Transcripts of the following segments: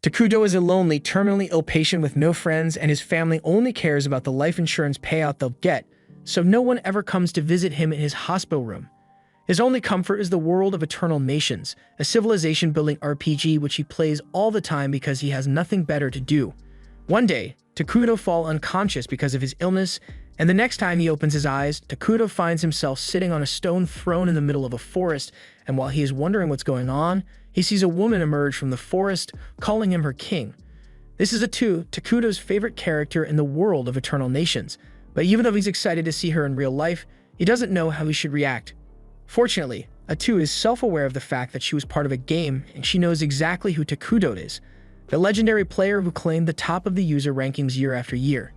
Takuto is a lonely, terminally ill patient with no friends, and his family only cares about the life insurance payout they'll get, so no one ever comes to visit him in his hospital room. His only comfort is the world of Eternal Nations, a civilization-building RPG which he plays all the time because he has nothing better to do. One day, Takuto falls unconscious because of his illness, and the next time he opens his eyes, Takuto finds himself sitting on a stone throne in the middle of a forest, and while he is wondering what's going on, he sees a woman emerge from the forest, calling him her king. This is Atu, Takuto's favorite character in the world of Eternal Nations, but even though he's excited to see her in real life, he doesn't know how he should react. Fortunately, Atu is self-aware of the fact that she was part of a game, and she knows exactly who Takuto is, the legendary player who claimed the top of the user rankings year after year.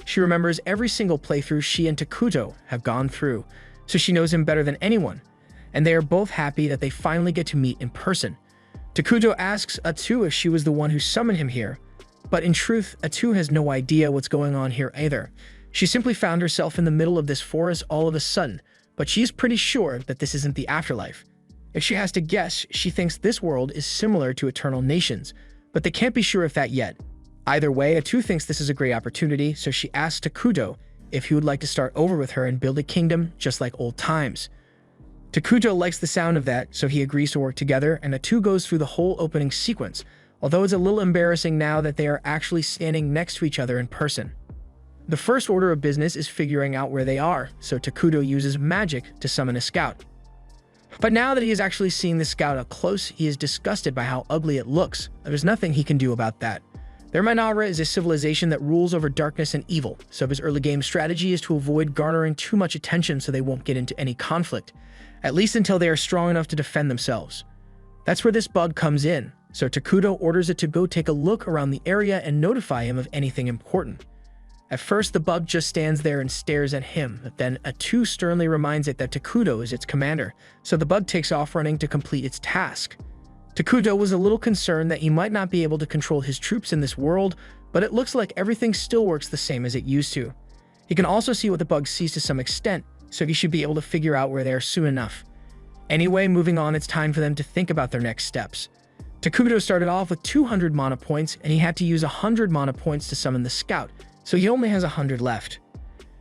She remembers every single playthrough she and Takuto have gone through, so she knows him better than anyone, and they are both happy that they finally get to meet in person. Takuto asks Atu if she was the one who summoned him here, but in truth, Atu has no idea what's going on here either. She simply found herself in the middle of this forest all of a sudden, but she is pretty sure that this isn't the afterlife. If she has to guess, she thinks this world is similar to Eternal Nations, but they can't be sure of that yet. Either way, Atu thinks this is a great opportunity, so she asks Takuto if he would like to start over with her and build a kingdom just like old times. Takuto likes the sound of that, so he agrees to work together, and Atu goes through the whole opening sequence, although it's a little embarrassing now that they are actually standing next to each other in person. The first order of business is figuring out where they are, so Takuto uses magic to summon a scout. But now that he is actually seeing the scout up close, he is disgusted by how ugly it looks. There's nothing he can do about that. Their Minara is a civilization that rules over darkness and evil, so his early game strategy is to avoid garnering too much attention so they won't get into any conflict, at least until they are strong enough to defend themselves. That's where this bug comes in, so Takuto orders it to go take a look around the area and notify him of anything important. At first, the bug just stands there and stares at him, but then Atu sternly reminds it that Takuto is its commander, so the bug takes off running to complete its task. Takuto was a little concerned that he might not be able to control his troops in this world, but it looks like everything still works the same as it used to. He can also see what the bug sees to some extent, so he should be able to figure out where they are soon enough. Anyway, moving on, it's time for them to think about their next steps. Takuto started off with 200 mana points, and he had to use 100 mana points to summon the scout, so he only has 100 left.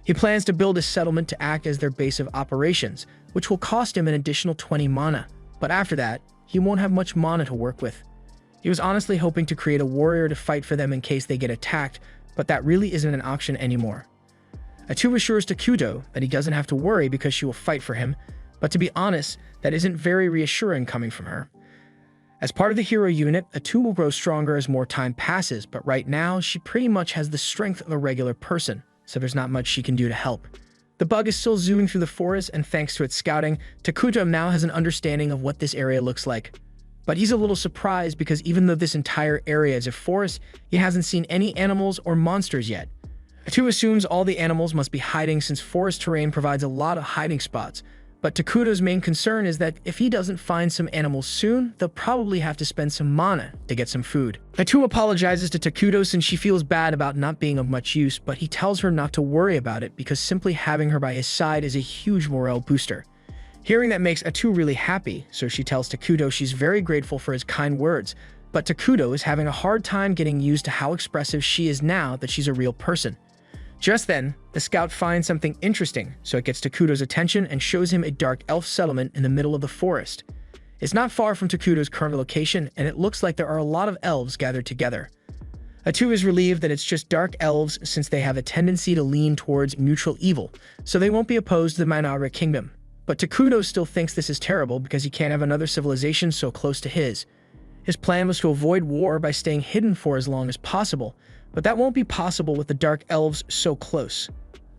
He plans to build a settlement to act as their base of operations, which will cost him an additional 20 mana, but after that, he won't have much mana to work with. He was honestly hoping to create a warrior to fight for them in case they get attacked, but that really isn't an option anymore. Atu assures Takuto that he doesn't have to worry because she will fight for him, but to be honest, that isn't very reassuring coming from her. As part of the hero unit, Atu will grow stronger as more time passes, but right now, she pretty much has the strength of a regular person, so there's not much she can do to help. The bug is still zooming through the forest, and thanks to its scouting, Takuto now has an understanding of what this area looks like. But he's a little surprised because even though this entire area is a forest, he hasn't seen any animals or monsters yet. Atu assumes all the animals must be hiding since forest terrain provides a lot of hiding spots, but Takuto's main concern is that if he doesn't find some animals soon, they'll probably have to spend some mana to get some food. Atu apologizes to Takuto since she feels bad about not being of much use, but he tells her not to worry about it because simply having her by his side is a huge morale booster. Hearing that makes Atu really happy, so she tells Takuto she's very grateful for his kind words, but Takuto is having a hard time getting used to how expressive she is now that she's a real person. Just then, the scout finds something interesting, so it gets Takuto's attention and shows him a dark elf settlement in the middle of the forest. It's not far from Takuto's current location, and it looks like there are a lot of elves gathered together. Atu is relieved that it's just dark elves since they have a tendency to lean towards neutral evil, so they won't be opposed to the Minara Kingdom. But Takuto still thinks this is terrible because he can't have another civilization so close to his. His plan was to avoid war by staying hidden for as long as possible, but that won't be possible with the Dark Elves so close.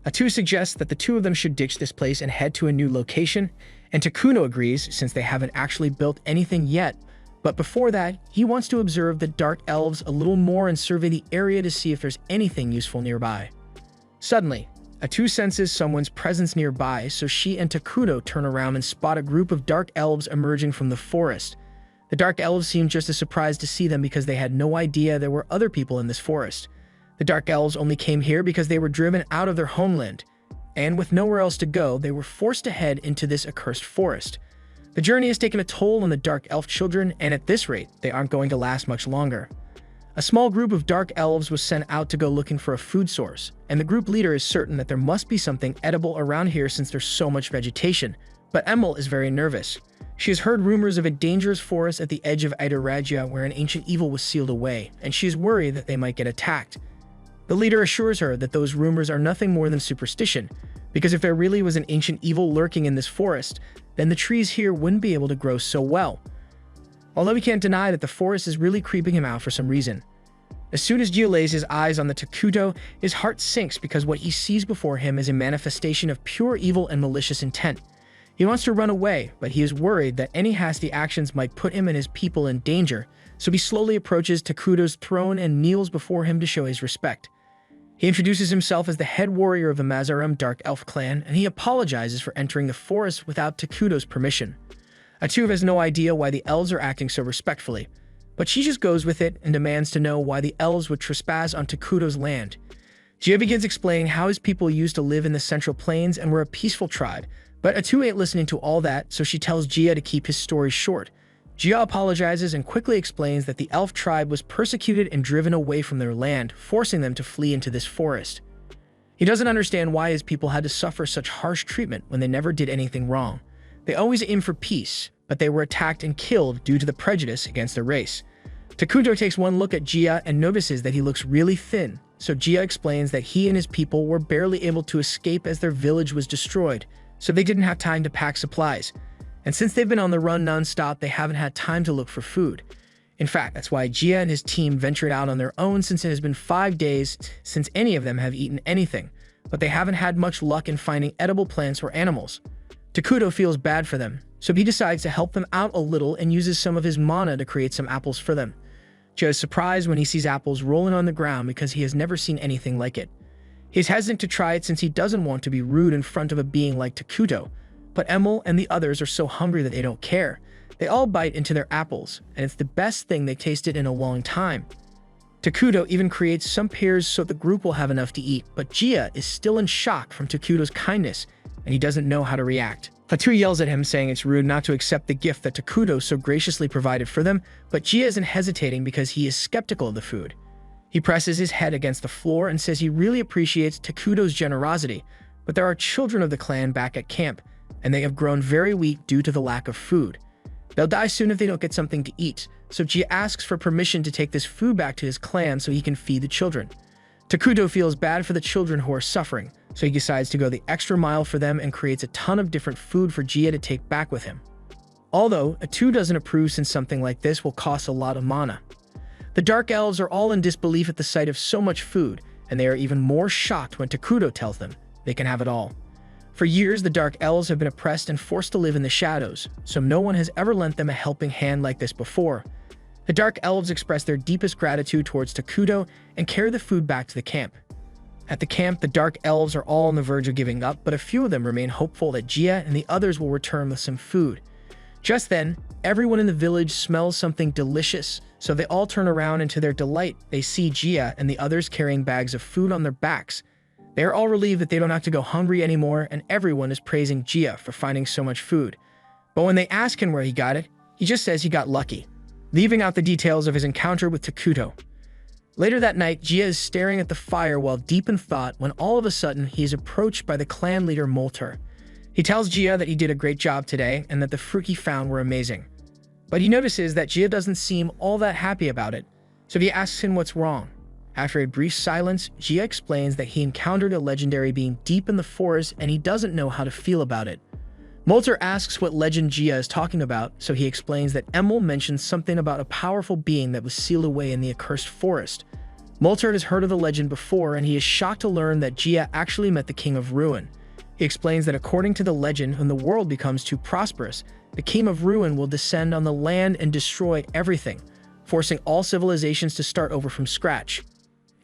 Atu suggests that the two of them should ditch this place and head to a new location, and Takuto agrees since they haven't actually built anything yet, but before that, he wants to observe the Dark Elves a little more and survey the area to see if there's anything useful nearby. Suddenly, Atu senses someone's presence nearby, so she and Takuto turn around and spot a group of Dark Elves emerging from the forest. The Dark Elves seem just as surprised to see them because they had no idea there were other people in this forest. The Dark Elves only came here because they were driven out of their homeland, and with nowhere else to go, they were forced to head into this accursed forest. The journey has taken a toll on the Dark Elf children, and at this rate, they aren't going to last much longer. A small group of dark elves was sent out to go looking for a food source, and the group leader is certain that there must be something edible around here since there's so much vegetation. But Emil is very nervous. She has heard rumors of a dangerous forest at the edge of Idaragia where an ancient evil was sealed away, and she is worried that they might get attacked. The leader assures her that those rumors are nothing more than superstition, because if there really was an ancient evil lurking in this forest, then the trees here wouldn't be able to grow so well. Although he can't deny that the forest is really creeping him out for some reason. As soon as Gio lays his eyes on the Takuto, his heart sinks because what he sees before him is a manifestation of pure evil and malicious intent. He wants to run away, but he is worried that any hasty actions might put him and his people in danger, so he slowly approaches Takuto's throne and kneels before him to show his respect. He introduces himself as the head warrior of the Mazaram Dark Elf clan, and he apologizes for entering the forest without Takuto's permission. Atu has no idea why the elves are acting so respectfully, but she just goes with it and demands to know why the elves would trespass on Takuto's land. Jia begins explaining how his people used to live in the Central Plains and were a peaceful tribe, but Atu ain't listening to all that, so she tells Jia to keep his story short. Jia apologizes and quickly explains that the elf tribe was persecuted and driven away from their land, forcing them to flee into this forest. He doesn't understand why his people had to suffer such harsh treatment when they never did anything wrong. They always aim for peace, but they were attacked and killed due to the prejudice against their race. Takuto takes one look at Jia and notices that he looks really thin, so Jia explains that he and his people were barely able to escape as their village was destroyed, so they didn't have time to pack supplies. And since they've been on the run non-stop, they haven't had time to look for food. In fact, that's why Jia and his team ventured out on their own since it has been 5 days since any of them have eaten anything, but they haven't had much luck in finding edible plants or animals. Takuto feels bad for them, so he decides to help them out a little and uses some of his mana to create some apples for them. Jia is surprised when he sees apples rolling on the ground because he has never seen anything like it. He's hesitant to try it since he doesn't want to be rude in front of a being like Takuto, but Emil and the others are so hungry that they don't care. They all bite into their apples, and it's the best thing they've tasted in a long time. Takuto even creates some pears so the group will have enough to eat, but Jia is still in shock from Takuto's kindness, and he doesn't know how to react. Fatu yells at him, saying it's rude not to accept the gift that Takuto so graciously provided for them, but Jia isn't hesitating because he is skeptical of the food. He presses his head against the floor and says he really appreciates Takuto's generosity, but there are children of the clan back at camp, and they have grown very weak due to the lack of food. They'll die soon if they don't get something to eat, so Jia asks for permission to take this food back to his clan so he can feed the children. Takuto feels bad for the children who are suffering, so he decides to go the extra mile for them and creates a ton of different food for Jia to take back with him. Although, Atu doesn't approve since something like this will cost a lot of mana. The Dark Elves are all in disbelief at the sight of so much food, and they are even more shocked when Takuto tells them they can have it all. For years, the Dark Elves have been oppressed and forced to live in the shadows, so no one has ever lent them a helping hand like this before. The Dark Elves express their deepest gratitude towards Takuto and carry the food back to the camp. At the camp, the Dark Elves are all on the verge of giving up, but a few of them remain hopeful that Jia and the others will return with some food. Just then, everyone in the village smells something delicious, so they all turn around, and to their delight, they see Jia and the others carrying bags of food on their backs. They are all relieved that they don't have to go hungry anymore, and everyone is praising Jia for finding so much food. But when they ask him where he got it, he just says he got lucky, leaving out the details of his encounter with Takuto. Later that night, Jia is staring at the fire while deep in thought when all of a sudden he is approached by the clan leader Molter. He tells Jia that he did a great job today and that the fruit he found were amazing. But he notices that Jia doesn't seem all that happy about it, so he asks him what's wrong. After a brief silence, Jia explains that he encountered a legendary being deep in the forest and he doesn't know how to feel about it. Molter asks what legend Jia is talking about, so he explains that Emil mentions something about a powerful being that was sealed away in the accursed forest. Molter has heard of the legend before, and he is shocked to learn that Jia actually met the King of Ruin. He explains that according to the legend, when the world becomes too prosperous, the King of Ruin will descend on the land and destroy everything, forcing all civilizations to start over from scratch.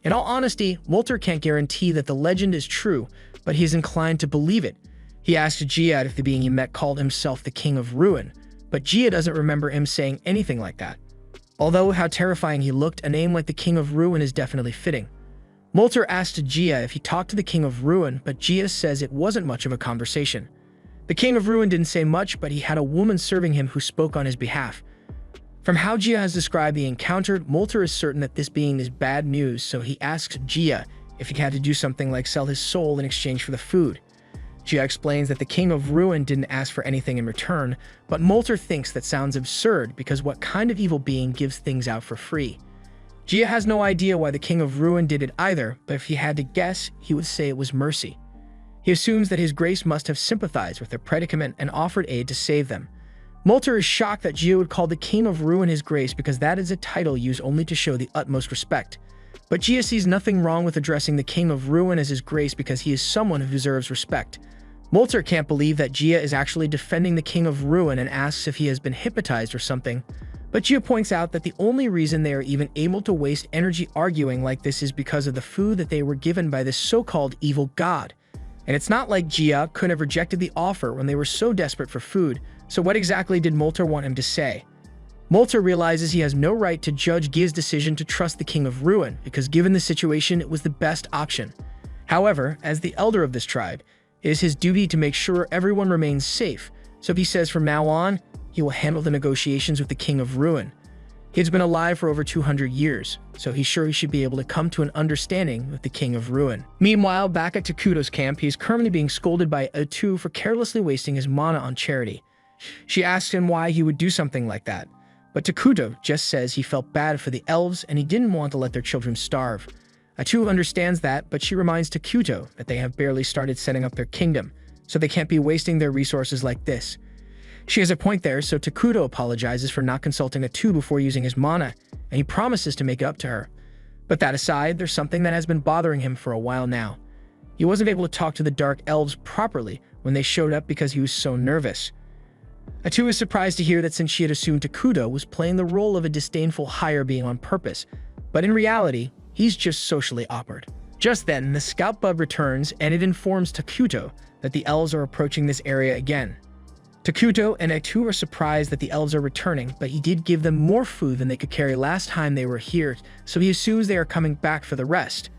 In all honesty, Molter can't guarantee that the legend is true, but he is inclined to believe it. He asks Jia if the being he met called himself the King of Ruin, but Jia doesn't remember him saying anything like that. Although how terrifying he looked, a name like the King of Ruin is definitely fitting. Molter asks Jia if he talked to the King of Ruin, but Jia says it wasn't much of a conversation. The King of Ruin didn't say much, but he had a woman serving him who spoke on his behalf. From how Gia has described the encounter, Molter is certain that this being is bad news, so he asks Gia if he had to do something like sell his soul in exchange for the food. Gia explains that the King of Ruin didn't ask for anything in return, but Molter thinks that sounds absurd because what kind of evil being gives things out for free? Gia has no idea why the King of Ruin did it either, but if he had to guess, he would say it was mercy. He assumes that his grace must have sympathized with their predicament and offered aid to save them. Molter is shocked that Gia would call the King of Ruin his grace because that is a title used only to show the utmost respect. But Gia sees nothing wrong with addressing the King of Ruin as his grace because he is someone who deserves respect. Molter can't believe that Gia is actually defending the King of Ruin and asks if he has been hypnotized or something. But Gia points out that the only reason they are even able to waste energy arguing like this is because of the food that they were given by this so-called evil god. And it's not like Gia could have rejected the offer when they were so desperate for food, so what exactly did Molter want him to say? Molter realizes he has no right to judge Gia's decision to trust the King of Ruin, because given the situation, it was the best option. However, as the elder of this tribe, it is his duty to make sure everyone remains safe, so he says from now on, he will handle the negotiations with the King of Ruin. He has been alive for over 200 years, so he's sure he should be able to come to an understanding with the King of Ruin. Meanwhile, back at Takuto's camp, he is currently being scolded by Atu for carelessly wasting his mana on charity. She asks him why he would do something like that, but Takuto just says he felt bad for the elves and he didn't want to let their children starve. Atu understands that, but she reminds Takuto that they have barely started setting up their kingdom, so they can't be wasting their resources like this. She has a point there, so Takuto apologizes for not consulting Atu before using his mana, and he promises to make it up to her. But that aside, there's something that has been bothering him for a while now. He wasn't able to talk to the Dark Elves properly when they showed up because he was so nervous. Atu is surprised to hear that since she had assumed Takuto was playing the role of a disdainful higher being on purpose, but in reality, he's just socially awkward. Just then, the scout bug returns and it informs Takuto that the elves are approaching this area again. Takuto and Atu are surprised that the elves are returning, but he did give them more food than they could carry last time they were here, so he assumes they are coming back for the rest.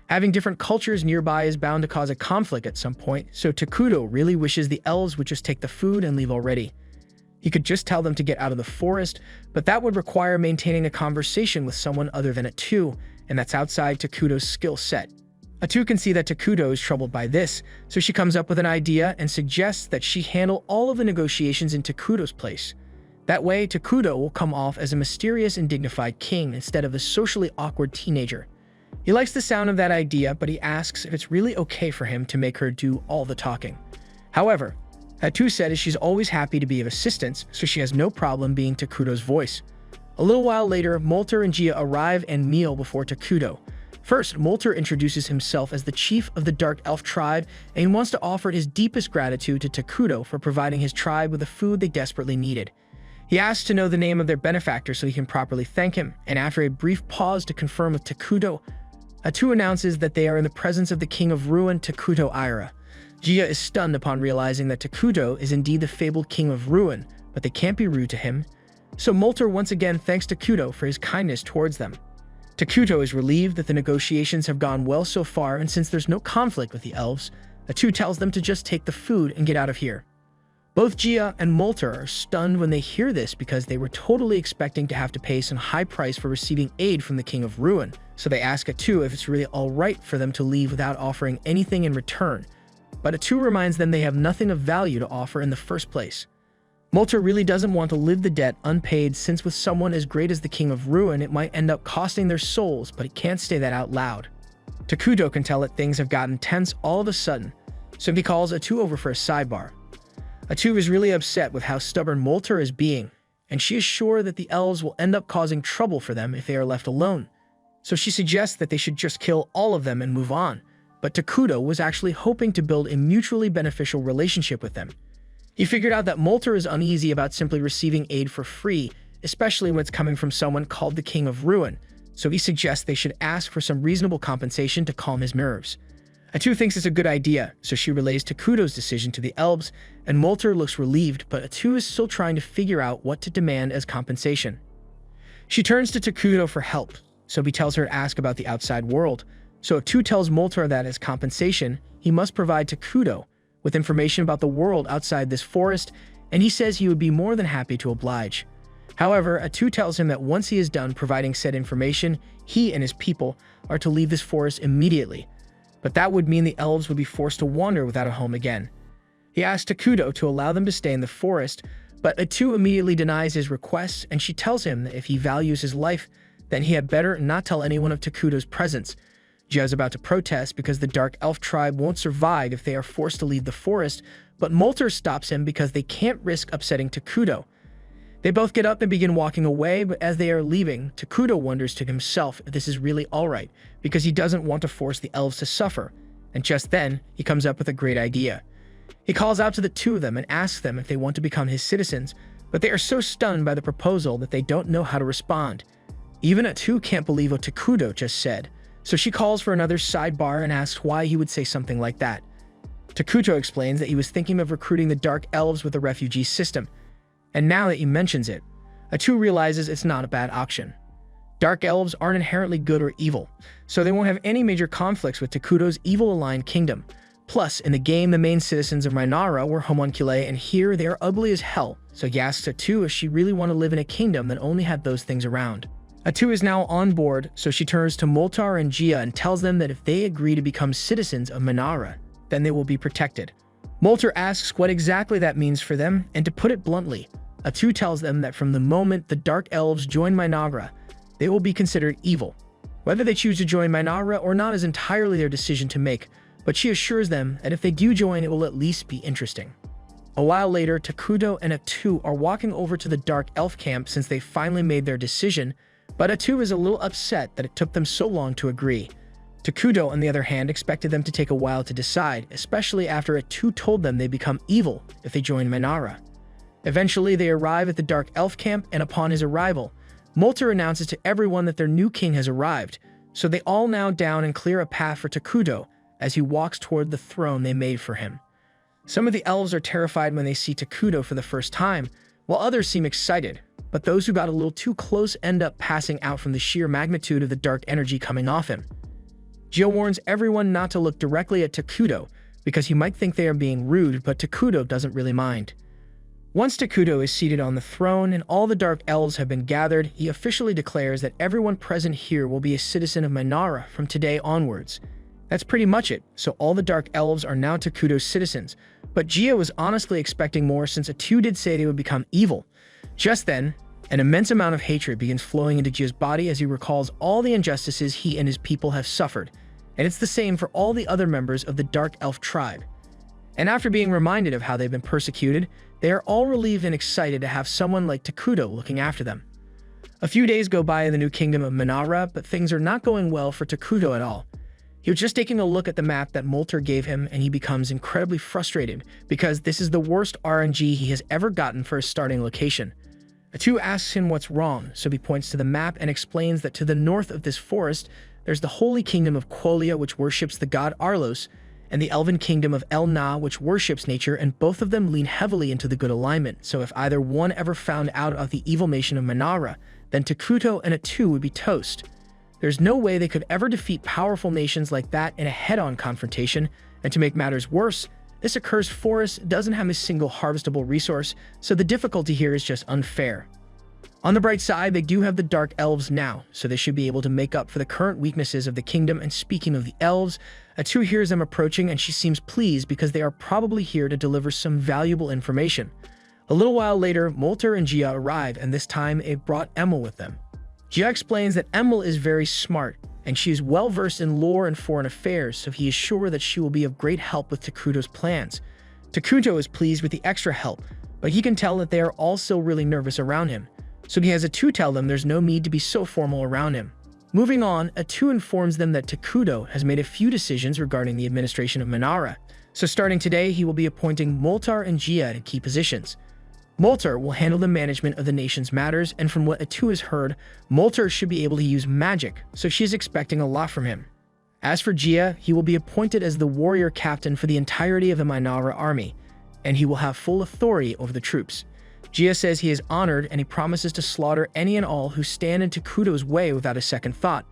Having different cultures nearby is bound to cause a conflict at some point, so Takuto really wishes the elves would just take the food and leave already. He could just tell them to get out of the forest, but that would require maintaining a conversation with someone other than Atu, and that's outside Takuto's skill set. Atu can see that Takuto is troubled by this, so she comes up with an idea and suggests that she handle all of the negotiations in Takuto's place. That way, Takuto will come off as a mysterious and dignified king instead of a socially awkward teenager. He likes the sound of that idea, but he asks if it's really okay for him to make her do all the talking. However, Atu said she's always happy to be of assistance, so she has no problem being Takuto's voice. A little while later, Molter and Gia arrive and kneel before Takuto. First, Molter introduces himself as the chief of the Dark Elf tribe, and he wants to offer his deepest gratitude to Takuto for providing his tribe with the food they desperately needed. He asks to know the name of their benefactor so he can properly thank him, and after a brief pause to confirm with Takuto, Atu announces that they are in the presence of the King of Ruin, Takuto Aira. Gia is stunned upon realizing that Takuto is indeed the fabled King of Ruin, but they can't be rude to him. So Molter once again thanks Takuto for his kindness towards them. Takuto is relieved that the negotiations have gone well so far, and since there's no conflict with the elves, Atu tells them to just take the food and get out of here. Both Gia and Molter are stunned when they hear this because they were totally expecting to have to pay some high price for receiving aid from the King of Ruin, so they ask Atu if it's really alright for them to leave without offering anything in return. But Atu reminds them they have nothing of value to offer in the first place. Molter really doesn't want to live the debt unpaid, since with someone as great as the King of Ruin it might end up costing their souls, but he can't say that out loud. Takuto can tell that things have gotten tense all of a sudden, so he calls Atu over for a sidebar. Atu is really upset with how stubborn Molter is being, and she is sure that the elves will end up causing trouble for them if they are left alone. So she suggests that they should just kill all of them and move on, but Takuto was actually hoping to build a mutually beneficial relationship with them. He figured out that Molter is uneasy about simply receiving aid for free, especially when it's coming from someone called the King of Ruin, so he suggests they should ask for some reasonable compensation to calm his nerves. Atu thinks it's a good idea, so she relays Takuto's decision to the elves, and Molter looks relieved, but Atu is still trying to figure out what to demand as compensation. She turns to Takuto for help, so he tells her to ask about the outside world. So Atu tells Molter that as compensation, he must provide Takuto with information about the world outside this forest, and he says he would be more than happy to oblige. However, Atu tells him that once he is done providing said information, he and his people are to leave this forest immediately. But that would mean the elves would be forced to wander without a home again. He asks Takuto to allow them to stay in the forest, but Atu immediately denies his request, and she tells him that if he values his life, then he had better not tell anyone of Takuto's presence. Jia is about to protest because the Dark Elf tribe won't survive if they are forced to leave the forest, but Molter stops him because they can't risk upsetting Takuto. They both get up and begin walking away, but as they are leaving, Takuto wonders to himself if this is really alright, because he doesn't want to force the elves to suffer, and just then, he comes up with a great idea. He calls out to the two of them and asks them if they want to become his citizens, but they are so stunned by the proposal that they don't know how to respond. Even Atu can't believe what Takuto just said, so she calls for another sidebar and asks why he would say something like that. Takuto explains that he was thinking of recruiting the Dark Elves with a refugee system, and now that he mentions it, Atu realizes it's not a bad option. Dark Elves aren't inherently good or evil, so they won't have any major conflicts with Takuto's evil-aligned kingdom. Plus, in the game, the main citizens of Minara were homunculi, and here they are ugly as hell, so he asks Atu if she really want to live in a kingdom that only had those things around. Atu is now on board, so she turns to Moltar and Jia and tells them that if they agree to become citizens of Minara, then they will be protected. Moltar asks what exactly that means for them, and to put it bluntly, Atu tells them that from the moment the Dark Elves join Minara, they will be considered evil. Whether they choose to join Minara or not is entirely their decision to make, but she assures them that if they do join, it will at least be interesting. A while later, Takuto and Atu are walking over to the Dark Elf camp since they finally made their decision, but Atu is a little upset that it took them so long to agree. Takuto, on the other hand, expected them to take a while to decide, especially after Atu told them they become evil if they join Minara. Eventually, they arrive at the Dark Elf camp, and upon his arrival, Molter announces to everyone that their new king has arrived, so they all now down and clear a path for Takuto as he walks toward the throne they made for him. Some of the elves are terrified when they see Takuto for the first time, while others seem excited, but those who got a little too close end up passing out from the sheer magnitude of the dark energy coming off him. Jia warns everyone not to look directly at Takuto because he might think they are being rude, but Takuto doesn't really mind. Once Takuto is seated on the throne and all the Dark Elves have been gathered, he officially declares that everyone present here will be a citizen of Minara from today onwards. That's pretty much it, so all the Dark Elves are now Takuto's citizens, but Jia was honestly expecting more since Atu did say they would become evil. Just then, an immense amount of hatred begins flowing into Jia's body as he recalls all the injustices he and his people have suffered, and it's the same for all the other members of the Dark Elf tribe. And after being reminded of how they've been persecuted, they are all relieved and excited to have someone like Takuto looking after them. A few days go by in the new kingdom of Minara, but things are not going well for Takuto at all. He was just taking a look at the map that Molter gave him, and he becomes incredibly frustrated because this is the worst RNG he has ever gotten for his starting location. Atu asks him what's wrong, so he points to the map and explains that to the north of this forest, there's the holy kingdom of Quolia, which worships the god Arlos, and the elven kingdom of El Na, which worships nature, and both of them lean heavily into the good alignment, so if either one ever found out of the evil nation of Minara, then Takuto and Atu would be toast. There's no way they could ever defeat powerful nations like that in a head-on confrontation, and to make matters worse, this accursed forest doesn't have a single harvestable resource, so the difficulty here is just unfair. On the bright side, they do have the Dark Elves now, so they should be able to make up for the current weaknesses of the kingdom, and speaking of the elves, Atu hears them approaching and she seems pleased because they are probably here to deliver some valuable information. A little while later, Molter and Jia arrive, and this time they brought Emil with them. Jia explains that Emil is very smart, and she is well versed in lore and foreign affairs, so he is sure that she will be of great help with Takuto's plans. Takuto is pleased with the extra help, but he can tell that they are all still really nervous around him, so he has Atu tell them there's no need to be so formal around him. Moving on, Atu informs them that Takuto has made a few decisions regarding the administration of Minara, so starting today he will be appointing Moltar and Jia to key positions. Molter will handle the management of the nation's matters, and from what Atu has heard, Molter should be able to use magic, so she is expecting a lot from him. As for Jia, he will be appointed as the warrior captain for the entirety of the Minara army, and he will have full authority over the troops. Jia says he is honored, and he promises to slaughter any and all who stand in Takuto's way without a second thought.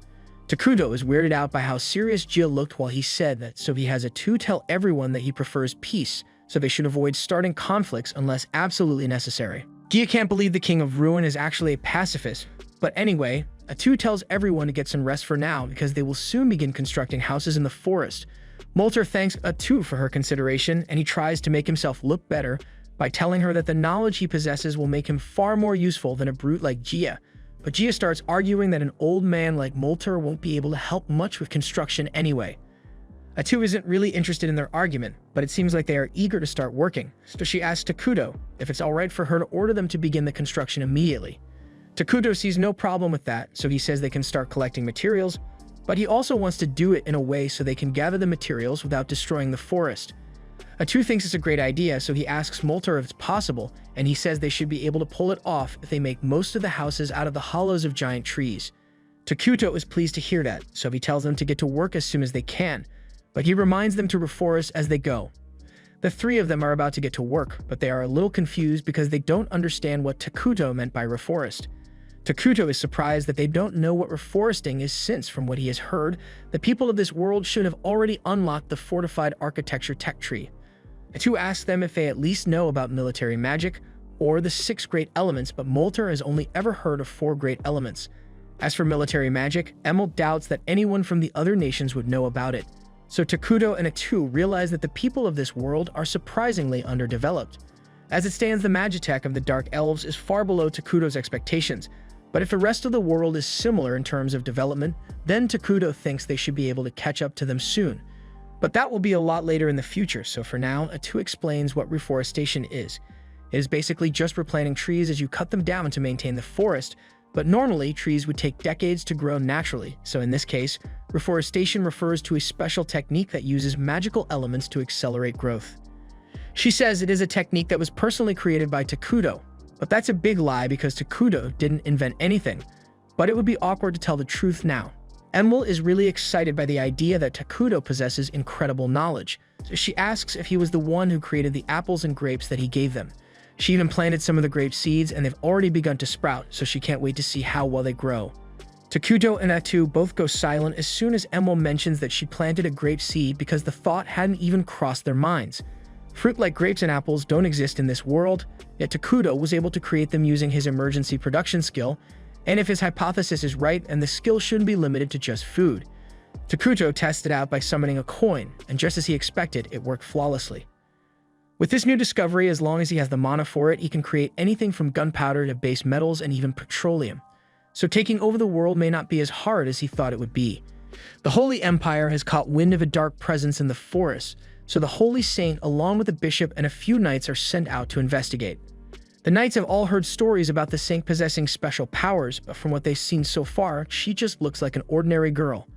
Takuto is weirded out by how serious Jia looked while he said that, so he has Atu tell everyone that he prefers peace, so they should avoid starting conflicts unless absolutely necessary. Gia can't believe the King of Ruin is actually a pacifist, but anyway, Atu tells everyone to get some rest for now because they will soon begin constructing houses in the forest. Molter thanks Atu for her consideration, and he tries to make himself look better by telling her that the knowledge he possesses will make him far more useful than a brute like Gia. But Gia starts arguing that an old man like Molter won't be able to help much with construction anyway. Atu isn't really interested in their argument, but it seems like they are eager to start working, so she asks Takuto if it's alright for her to order them to begin the construction immediately. Takuto sees no problem with that, so he says they can start collecting materials, but he also wants to do it in a way so they can gather the materials without destroying the forest. Atu thinks it's a great idea, so he asks Molter if it's possible, and he says they should be able to pull it off if they make most of the houses out of the hollows of giant trees. Takuto is pleased to hear that, so he tells them to get to work as soon as they can, but he reminds them to reforest as they go. The three of them are about to get to work, but they are a little confused because they don't understand what Takuto meant by reforest. Takuto is surprised that they don't know what reforesting is since, from what he has heard, the people of this world should have already unlocked the fortified architecture tech tree. Atu asks them if they at least know about military magic or the 6 great elements, but Molter has only ever heard of 4 great elements. As for military magic, Emil doubts that anyone from the other nations would know about it. So Takuto and Atu realize that the people of this world are surprisingly underdeveloped. As it stands, the magitech of the Dark Elves is far below Takuto's expectations, but if the rest of the world is similar in terms of development, then Takuto thinks they should be able to catch up to them soon. But that will be a lot later in the future, so for now, Atu explains what reforestation is. It is basically just replanting trees as you cut them down to maintain the forest, but normally trees would take decades to grow naturally, so in this case, reforestation refers to a special technique that uses magical elements to accelerate growth. She says it is a technique that was personally created by Takuto, but that's a big lie because Takuto didn't invent anything, but it would be awkward to tell the truth now. Emil is really excited by the idea that Takuto possesses incredible knowledge, so she asks if he was the one who created the apples and grapes that he gave them. She even planted some of the grape seeds and they've already begun to sprout, so she can't wait to see how well they grow. Takuto and Atu both go silent as soon as Emil mentions that she planted a grape seed because the thought hadn't even crossed their minds. Fruit like grapes and apples don't exist in this world, yet Takuto was able to create them using his emergency production skill, and if his hypothesis is right, and the skill shouldn't be limited to just food. Takuto tested out by summoning a coin, and just as he expected, it worked flawlessly. With this new discovery, as long as he has the mana for it, he can create anything from gunpowder to base metals and even petroleum. So taking over the world may not be as hard as he thought it would be. The Holy Empire has caught wind of a dark presence in the forest, so the Holy Saint, along with the bishop and a few knights, are sent out to investigate. The knights have all heard stories about the saint possessing special powers, but from what they've seen so far, she just looks like an ordinary girl.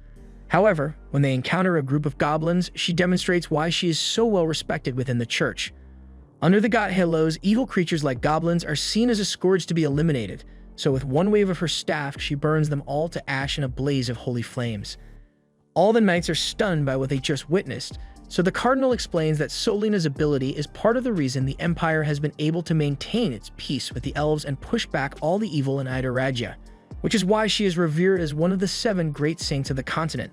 However, when they encounter a group of goblins, she demonstrates why she is so well respected within the church. Under the god Halos, evil creatures like goblins are seen as a scourge to be eliminated, so with one wave of her staff, she burns them all to ash in a blaze of holy flames. All the knights are stunned by what they just witnessed, so the cardinal explains that Solina's ability is part of the reason the empire has been able to maintain its peace with the elves and push back all the evil in Idorragia, which is why she is revered as one of the 7 great saints of the continent.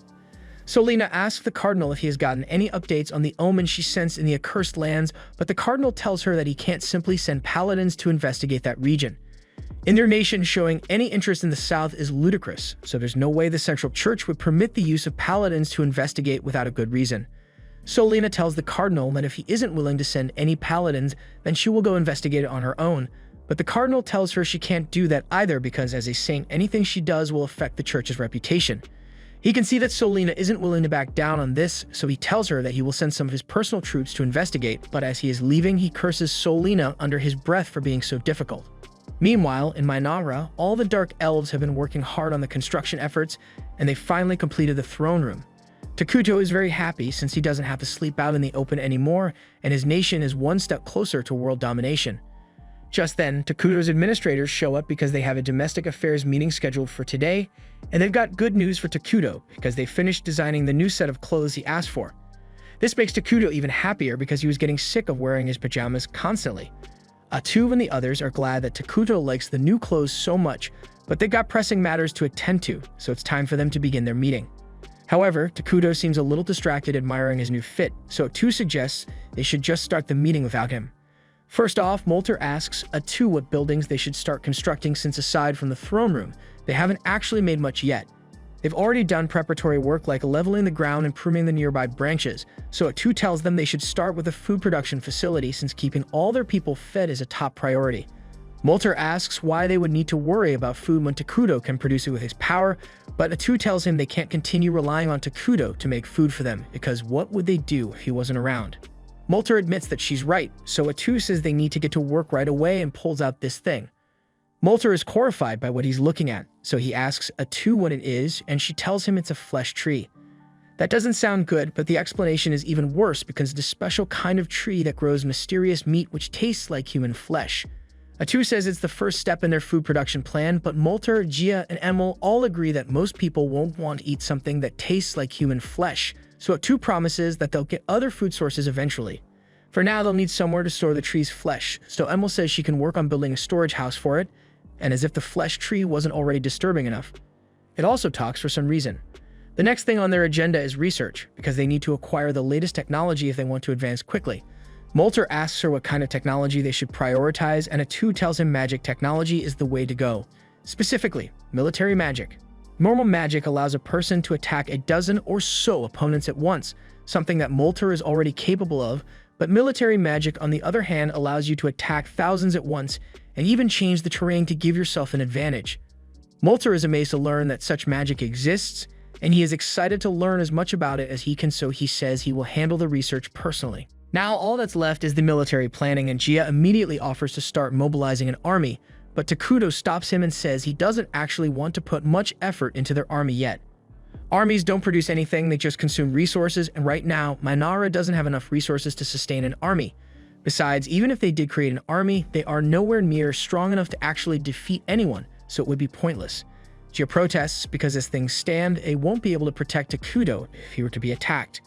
Solina asks the cardinal if he has gotten any updates on the omen she sensed in the accursed lands, but the cardinal tells her that he can't simply send paladins to investigate that region. In their nation, showing any interest in the south is ludicrous, so there's no way the central church would permit the use of paladins to investigate without a good reason. Solina tells the cardinal that if he isn't willing to send any paladins, then she will go investigate it on her own, but the cardinal tells her she can't do that either because as a saint, anything she does will affect the church's reputation. He can see that Solina isn't willing to back down on this, so he tells her that he will send some of his personal troops to investigate, but as he is leaving, he curses Solina under his breath for being so difficult. Meanwhile, in Minara, all the Dark Elves have been working hard on the construction efforts, and they finally completed the throne room. Takuto is very happy since he doesn't have to sleep out in the open anymore, and his nation is one step closer to world domination. Just then, Takuto's administrators show up because they have a domestic affairs meeting scheduled for today, and they've got good news for Takuto because they finished designing the new set of clothes he asked for. This makes Takuto even happier because he was getting sick of wearing his pajamas constantly. Atu and the others are glad that Takuto likes the new clothes so much, but they've got pressing matters to attend to, so it's time for them to begin their meeting. However, Takuto seems a little distracted admiring his new fit, so Atu suggests they should just start the meeting without him. First off, Molter asks Atu what buildings they should start constructing since aside from the throne room, they haven't actually made much yet. They've already done preparatory work like leveling the ground and pruning the nearby branches, so Atu tells them they should start with a food production facility since keeping all their people fed is a top priority. Molter asks why they would need to worry about food when Takuto can produce it with his power, but Atu tells him they can't continue relying on Takuto to make food for them because what would they do if he wasn't around? Molter admits that she's right, so Atu says they need to get to work right away and pulls out this thing. Molter is horrified by what he's looking at, so he asks Atu what it is, and she tells him it's a flesh tree. That doesn't sound good, but the explanation is even worse because it's a special kind of tree that grows mysterious meat which tastes like human flesh. Atu says it's the first step in their food production plan, but Molter, Gia, and Emil all agree that most people won't want to eat something that tastes like human flesh, so Atu promises that they'll get other food sources eventually. For now, they'll need somewhere to store the tree's flesh, so Emil says she can work on building a storage house for it, and as if the flesh tree wasn't already disturbing enough. It also talks for some reason. The next thing on their agenda is research, because they need to acquire the latest technology if they want to advance quickly. Molter asks her what kind of technology they should prioritize, and Atu tells him magic technology is the way to go. Specifically, military magic. Normal magic allows a person to attack a dozen or so opponents at once, something that Molter is already capable of, but military magic on the other hand allows you to attack thousands at once and even change the terrain to give yourself an advantage. Molter is amazed to learn that such magic exists, and he is excited to learn as much about it as he can, so he says he will handle the research personally. Now all that's left is the military planning, and Gia immediately offers to start mobilizing an army, but Takuto stops him and says he doesn't actually want to put much effort into their army yet. Armies don't produce anything, they just consume resources, and right now, Mainara doesn't have enough resources to sustain an army. Besides, even if they did create an army, they are nowhere near strong enough to actually defeat anyone, so it would be pointless. Gia protests because as things stand, they won't be able to protect Takuto if he were to be attacked.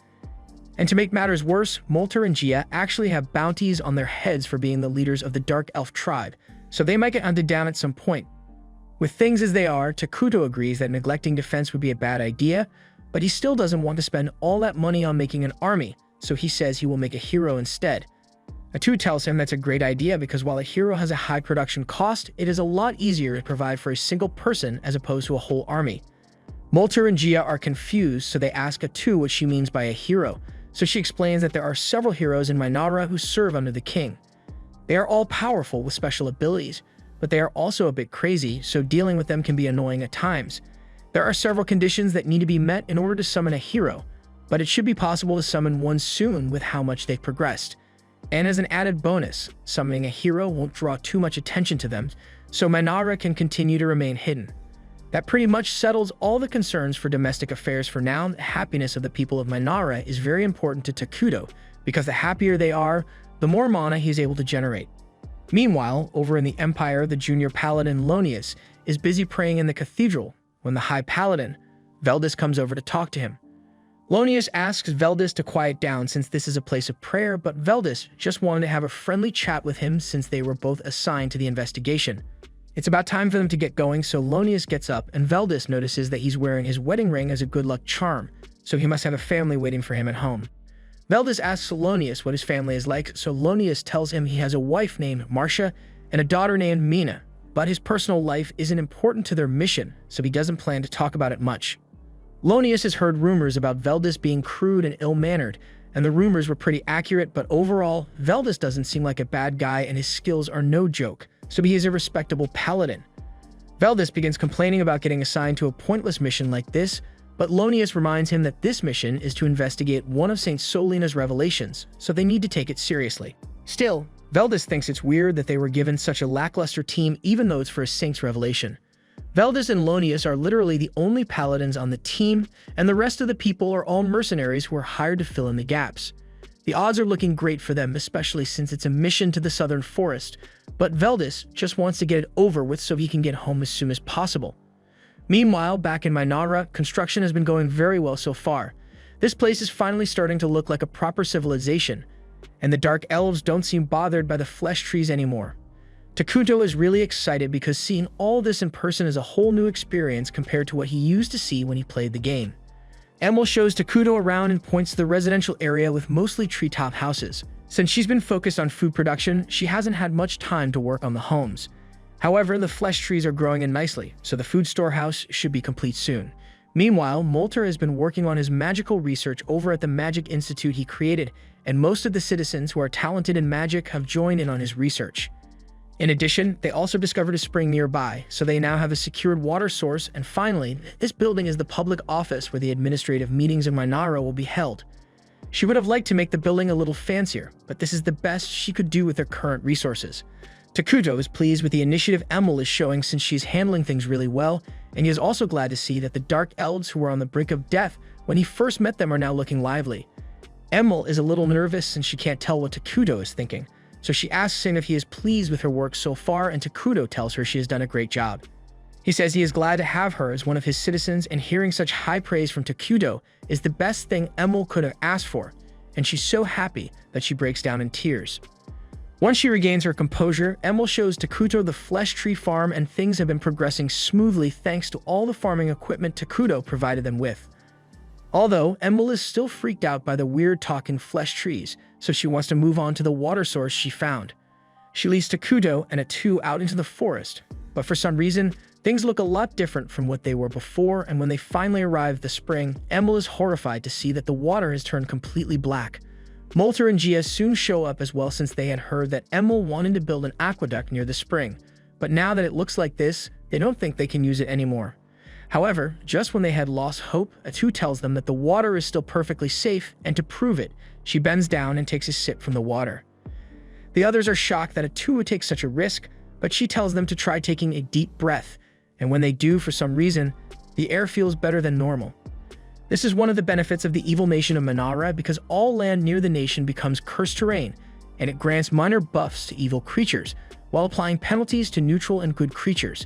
And to make matters worse, Molter and Gia actually have bounties on their heads for being the leaders of the Dark Elf tribe, so they might get hunted down at some point. With things as they are, Takuto agrees that neglecting defense would be a bad idea, but he still doesn't want to spend all that money on making an army, so he says he will make a hero instead. Atu tells him that's a great idea because while a hero has a high production cost, it is a lot easier to provide for a single person as opposed to a whole army. Molter and Gia are confused, so they ask Atu what she means by a hero, so she explains that there are several heroes in Mainara who serve under the king. They are all powerful with special abilities, but they are also a bit crazy, so dealing with them can be annoying at times. There are several conditions that need to be met in order to summon a hero, but it should be possible to summon one soon with how much they've progressed. And as an added bonus, summoning a hero won't draw too much attention to them, so Mainara can continue to remain hidden. That pretty much settles all the concerns for domestic affairs for now. The happiness of the people of Mainara is very important to Takuto, because the happier they are, the more mana he is able to generate. Meanwhile, over in the Empire, the junior paladin Lonius is busy praying in the cathedral when the high paladin, Veldis, comes over to talk to him. Lonius asks Veldis to quiet down since this is a place of prayer, but Veldis just wanted to have a friendly chat with him since they were both assigned to the investigation. It's about time for them to get going, so Lonius gets up and Veldis notices that he's wearing his wedding ring as a good luck charm, so he must have a family waiting for him at home. Veldis asks Lonius what his family is like, so Lonius tells him he has a wife named Marcia and a daughter named Mina, but his personal life isn't important to their mission, so he doesn't plan to talk about it much. Lonius has heard rumors about Veldis being crude and ill-mannered, and the rumors were pretty accurate, but overall, Veldis doesn't seem like a bad guy and his skills are no joke, so he is a respectable paladin. Veldis begins complaining about getting assigned to a pointless mission like this, but Lonius reminds him that this mission is to investigate one of St. Solina's revelations, so they need to take it seriously. Still, Veldis thinks it's weird that they were given such a lackluster team even though it's for a saint's revelation. Veldis and Lonius are literally the only paladins on the team, and the rest of the people are all mercenaries who are hired to fill in the gaps. The odds are looking great for them, especially since it's a mission to the southern forest, but Veldis just wants to get it over with so he can get home as soon as possible. Meanwhile, back in Mainara, construction has been going very well so far. This place is finally starting to look like a proper civilization, and the Dark Elves don't seem bothered by the flesh trees anymore. Takuto is really excited because seeing all this in person is a whole new experience compared to what he used to see when he played the game. Emil shows Takuto around and points to the residential area with mostly treetop houses. Since she's been focused on food production, she hasn't had much time to work on the homes. However, the flesh trees are growing in nicely, so the food storehouse should be complete soon. Meanwhile, Molter has been working on his magical research over at the Magic Institute he created, and most of the citizens who are talented in magic have joined in on his research. In addition, they also discovered a spring nearby, so they now have a secured water source, and finally, this building is the public office where the administrative meetings in Minara will be held. She would have liked to make the building a little fancier, but this is the best she could do with her current resources. Takuto is pleased with the initiative Emil is showing since she's handling things really well, and he is also glad to see that the Dark Elves who were on the brink of death when he first met them are now looking lively. Emil is a little nervous since she can't tell what Takuto is thinking, so she asks him if he is pleased with her work so far, and Takuto tells her she has done a great job. He says he is glad to have her as one of his citizens, and hearing such high praise from Takuto is the best thing Emil could have asked for, and she's so happy that she breaks down in tears. Once she regains her composure, Emil shows Takuto the flesh tree farm, and things have been progressing smoothly thanks to all the farming equipment Takuto provided them with. Although, Emil is still freaked out by the weird talking flesh trees, so she wants to move on to the water source she found. She leads Takuto and Atu out into the forest, but for some reason, things look a lot different from what they were before, and when they finally arrive at the spring, Emil is horrified to see that the water has turned completely black. Molter and Gia soon show up as well since they had heard that Emil wanted to build an aqueduct near the spring, but now that it looks like this, they don't think they can use it anymore. However, just when they had lost hope, Atu tells them that the water is still perfectly safe, and to prove it, she bends down and takes a sip from the water. The others are shocked that Atu would take such a risk, but she tells them to try taking a deep breath, and when they do, for some reason, the air feels better than normal. This is one of the benefits of the evil nation of Minara, because all land near the nation becomes cursed terrain, and it grants minor buffs to evil creatures, while applying penalties to neutral and good creatures.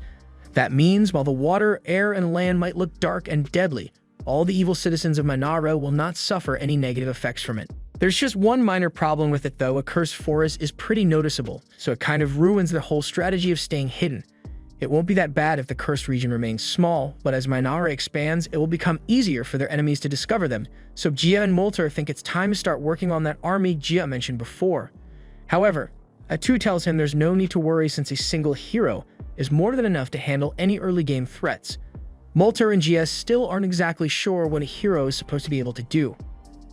That means while the water, air, and land might look dark and deadly, all the evil citizens of Minara will not suffer any negative effects from it. There's just one minor problem with it though. A cursed forest is pretty noticeable, so it kind of ruins the whole strategy of staying hidden. It won't be that bad if the cursed region remains small, but as Minara expands, it will become easier for their enemies to discover them, so Gia and Molter think it's time to start working on that army Gia mentioned before. However, Atu tells him there's no need to worry since a single hero is more than enough to handle any early game threats. Molter and Gia still aren't exactly sure what a hero is supposed to be able to do.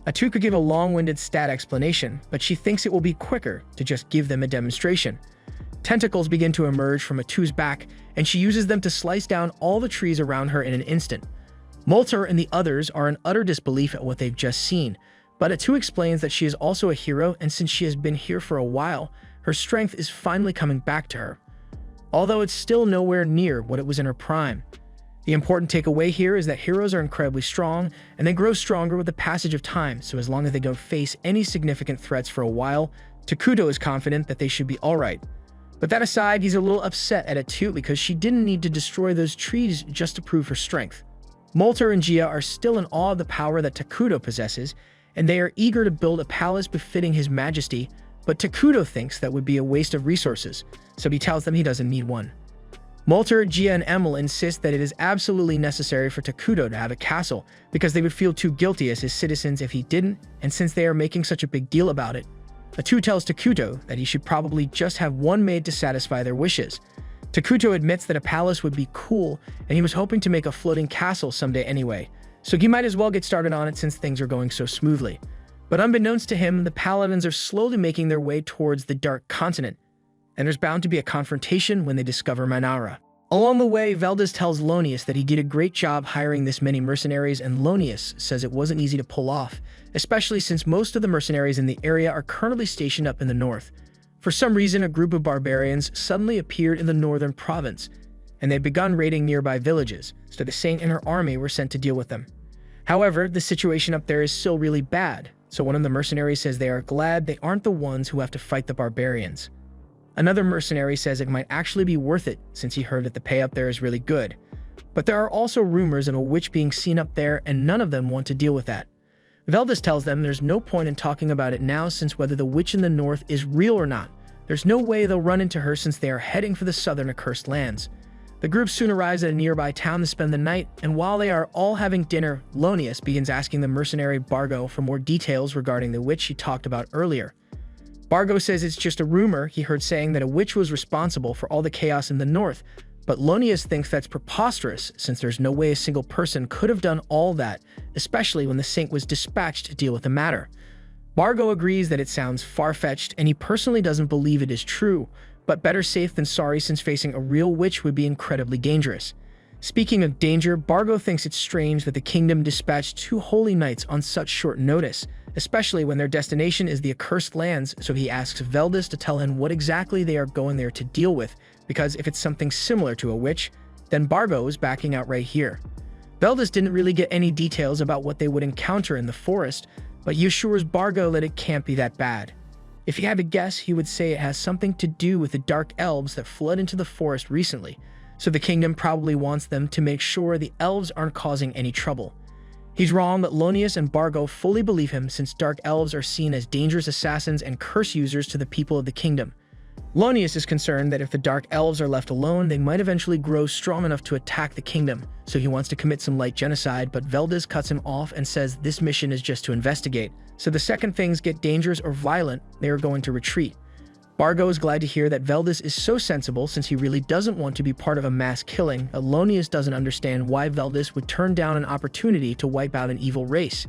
Atu could give a long-winded stat explanation, but she thinks it will be quicker to just give them a demonstration. Tentacles begin to emerge from Atu's back, and she uses them to slice down all the trees around her in an instant. Molter and the others are in utter disbelief at what they've just seen, but Atu explains that she is also a hero, and since she has been here for a while, her strength is finally coming back to her. Although it's still nowhere near what it was in her prime. The important takeaway here is that heroes are incredibly strong, and they grow stronger with the passage of time, so as long as they don't face any significant threats for a while, Takuto is confident that they should be alright. But that aside, he's a little upset at Atu because she didn't need to destroy those trees just to prove her strength. Molter and Gia are still in awe of the power that Takuto possesses, and they are eager to build a palace befitting his majesty, but Takuto thinks that would be a waste of resources, so he tells them he doesn't need one. Molter, Gia, and Emil insist that it is absolutely necessary for Takuto to have a castle because they would feel too guilty as his citizens if he didn't, and since they are making such a big deal about it, Atu tells Takuto that he should probably just have one made to satisfy their wishes. Takuto admits that a palace would be cool, and he was hoping to make a floating castle someday anyway, so he might as well get started on it since things are going so smoothly. But unbeknownst to him, the paladins are slowly making their way towards the Dark Continent, and there's bound to be a confrontation when they discover Minara. Along the way, Veldas tells Lonius that he did a great job hiring this many mercenaries, and Lonius says it wasn't easy to pull off, especially since most of the mercenaries in the area are currently stationed up in the north. For some reason, a group of barbarians suddenly appeared in the northern province, and they'd begun raiding nearby villages, so the Saint and her army were sent to deal with them. However, the situation up there is still really bad, so one of the mercenaries says they are glad they aren't the ones who have to fight the barbarians. Another mercenary says it might actually be worth it since he heard that the pay up there is really good. But there are also rumors of a witch being seen up there, and none of them want to deal with that. Veldas tells them there's no point in talking about it now since whether the witch in the north is real or not, there's no way they'll run into her since they are heading for the southern accursed lands. The group soon arrives at a nearby town to spend the night, and while they are all having dinner, Lonius begins asking the mercenary Bargo for more details regarding the witch he talked about earlier. Bargo says it's just a rumor he heard saying that a witch was responsible for all the chaos in the north, but Lonius thinks that's preposterous since there's no way a single person could have done all that, especially when the saint was dispatched to deal with the matter. Bargo agrees that it sounds far-fetched and he personally doesn't believe it is true, but better safe than sorry since facing a real witch would be incredibly dangerous. Speaking of danger, Bargo thinks it's strange that the kingdom dispatched 2 holy knights on such short notice, especially when their destination is the accursed lands, so he asks Veldis to tell him what exactly they are going there to deal with, because if it's something similar to a witch, then Bargo is backing out right here. Veldis didn't really get any details about what they would encounter in the forest, but he assures Bargo that it can't be that bad. If he had to guess, he would say it has something to do with the dark elves that flood into the forest recently, so the kingdom probably wants them to make sure the elves aren't causing any trouble. He's wrong that Lonius and Bargo fully believe him since dark elves are seen as dangerous assassins and curse users to the people of the kingdom. Lonius is concerned that if the dark elves are left alone, they might eventually grow strong enough to attack the kingdom, so he wants to commit some light genocide, but Veldis cuts him off and says this mission is just to investigate, so the second things get dangerous or violent, they are going to retreat. Bargo is glad to hear that Veldis is so sensible since he really doesn't want to be part of a mass killing, but Lonius doesn't understand why Veldis would turn down an opportunity to wipe out an evil race.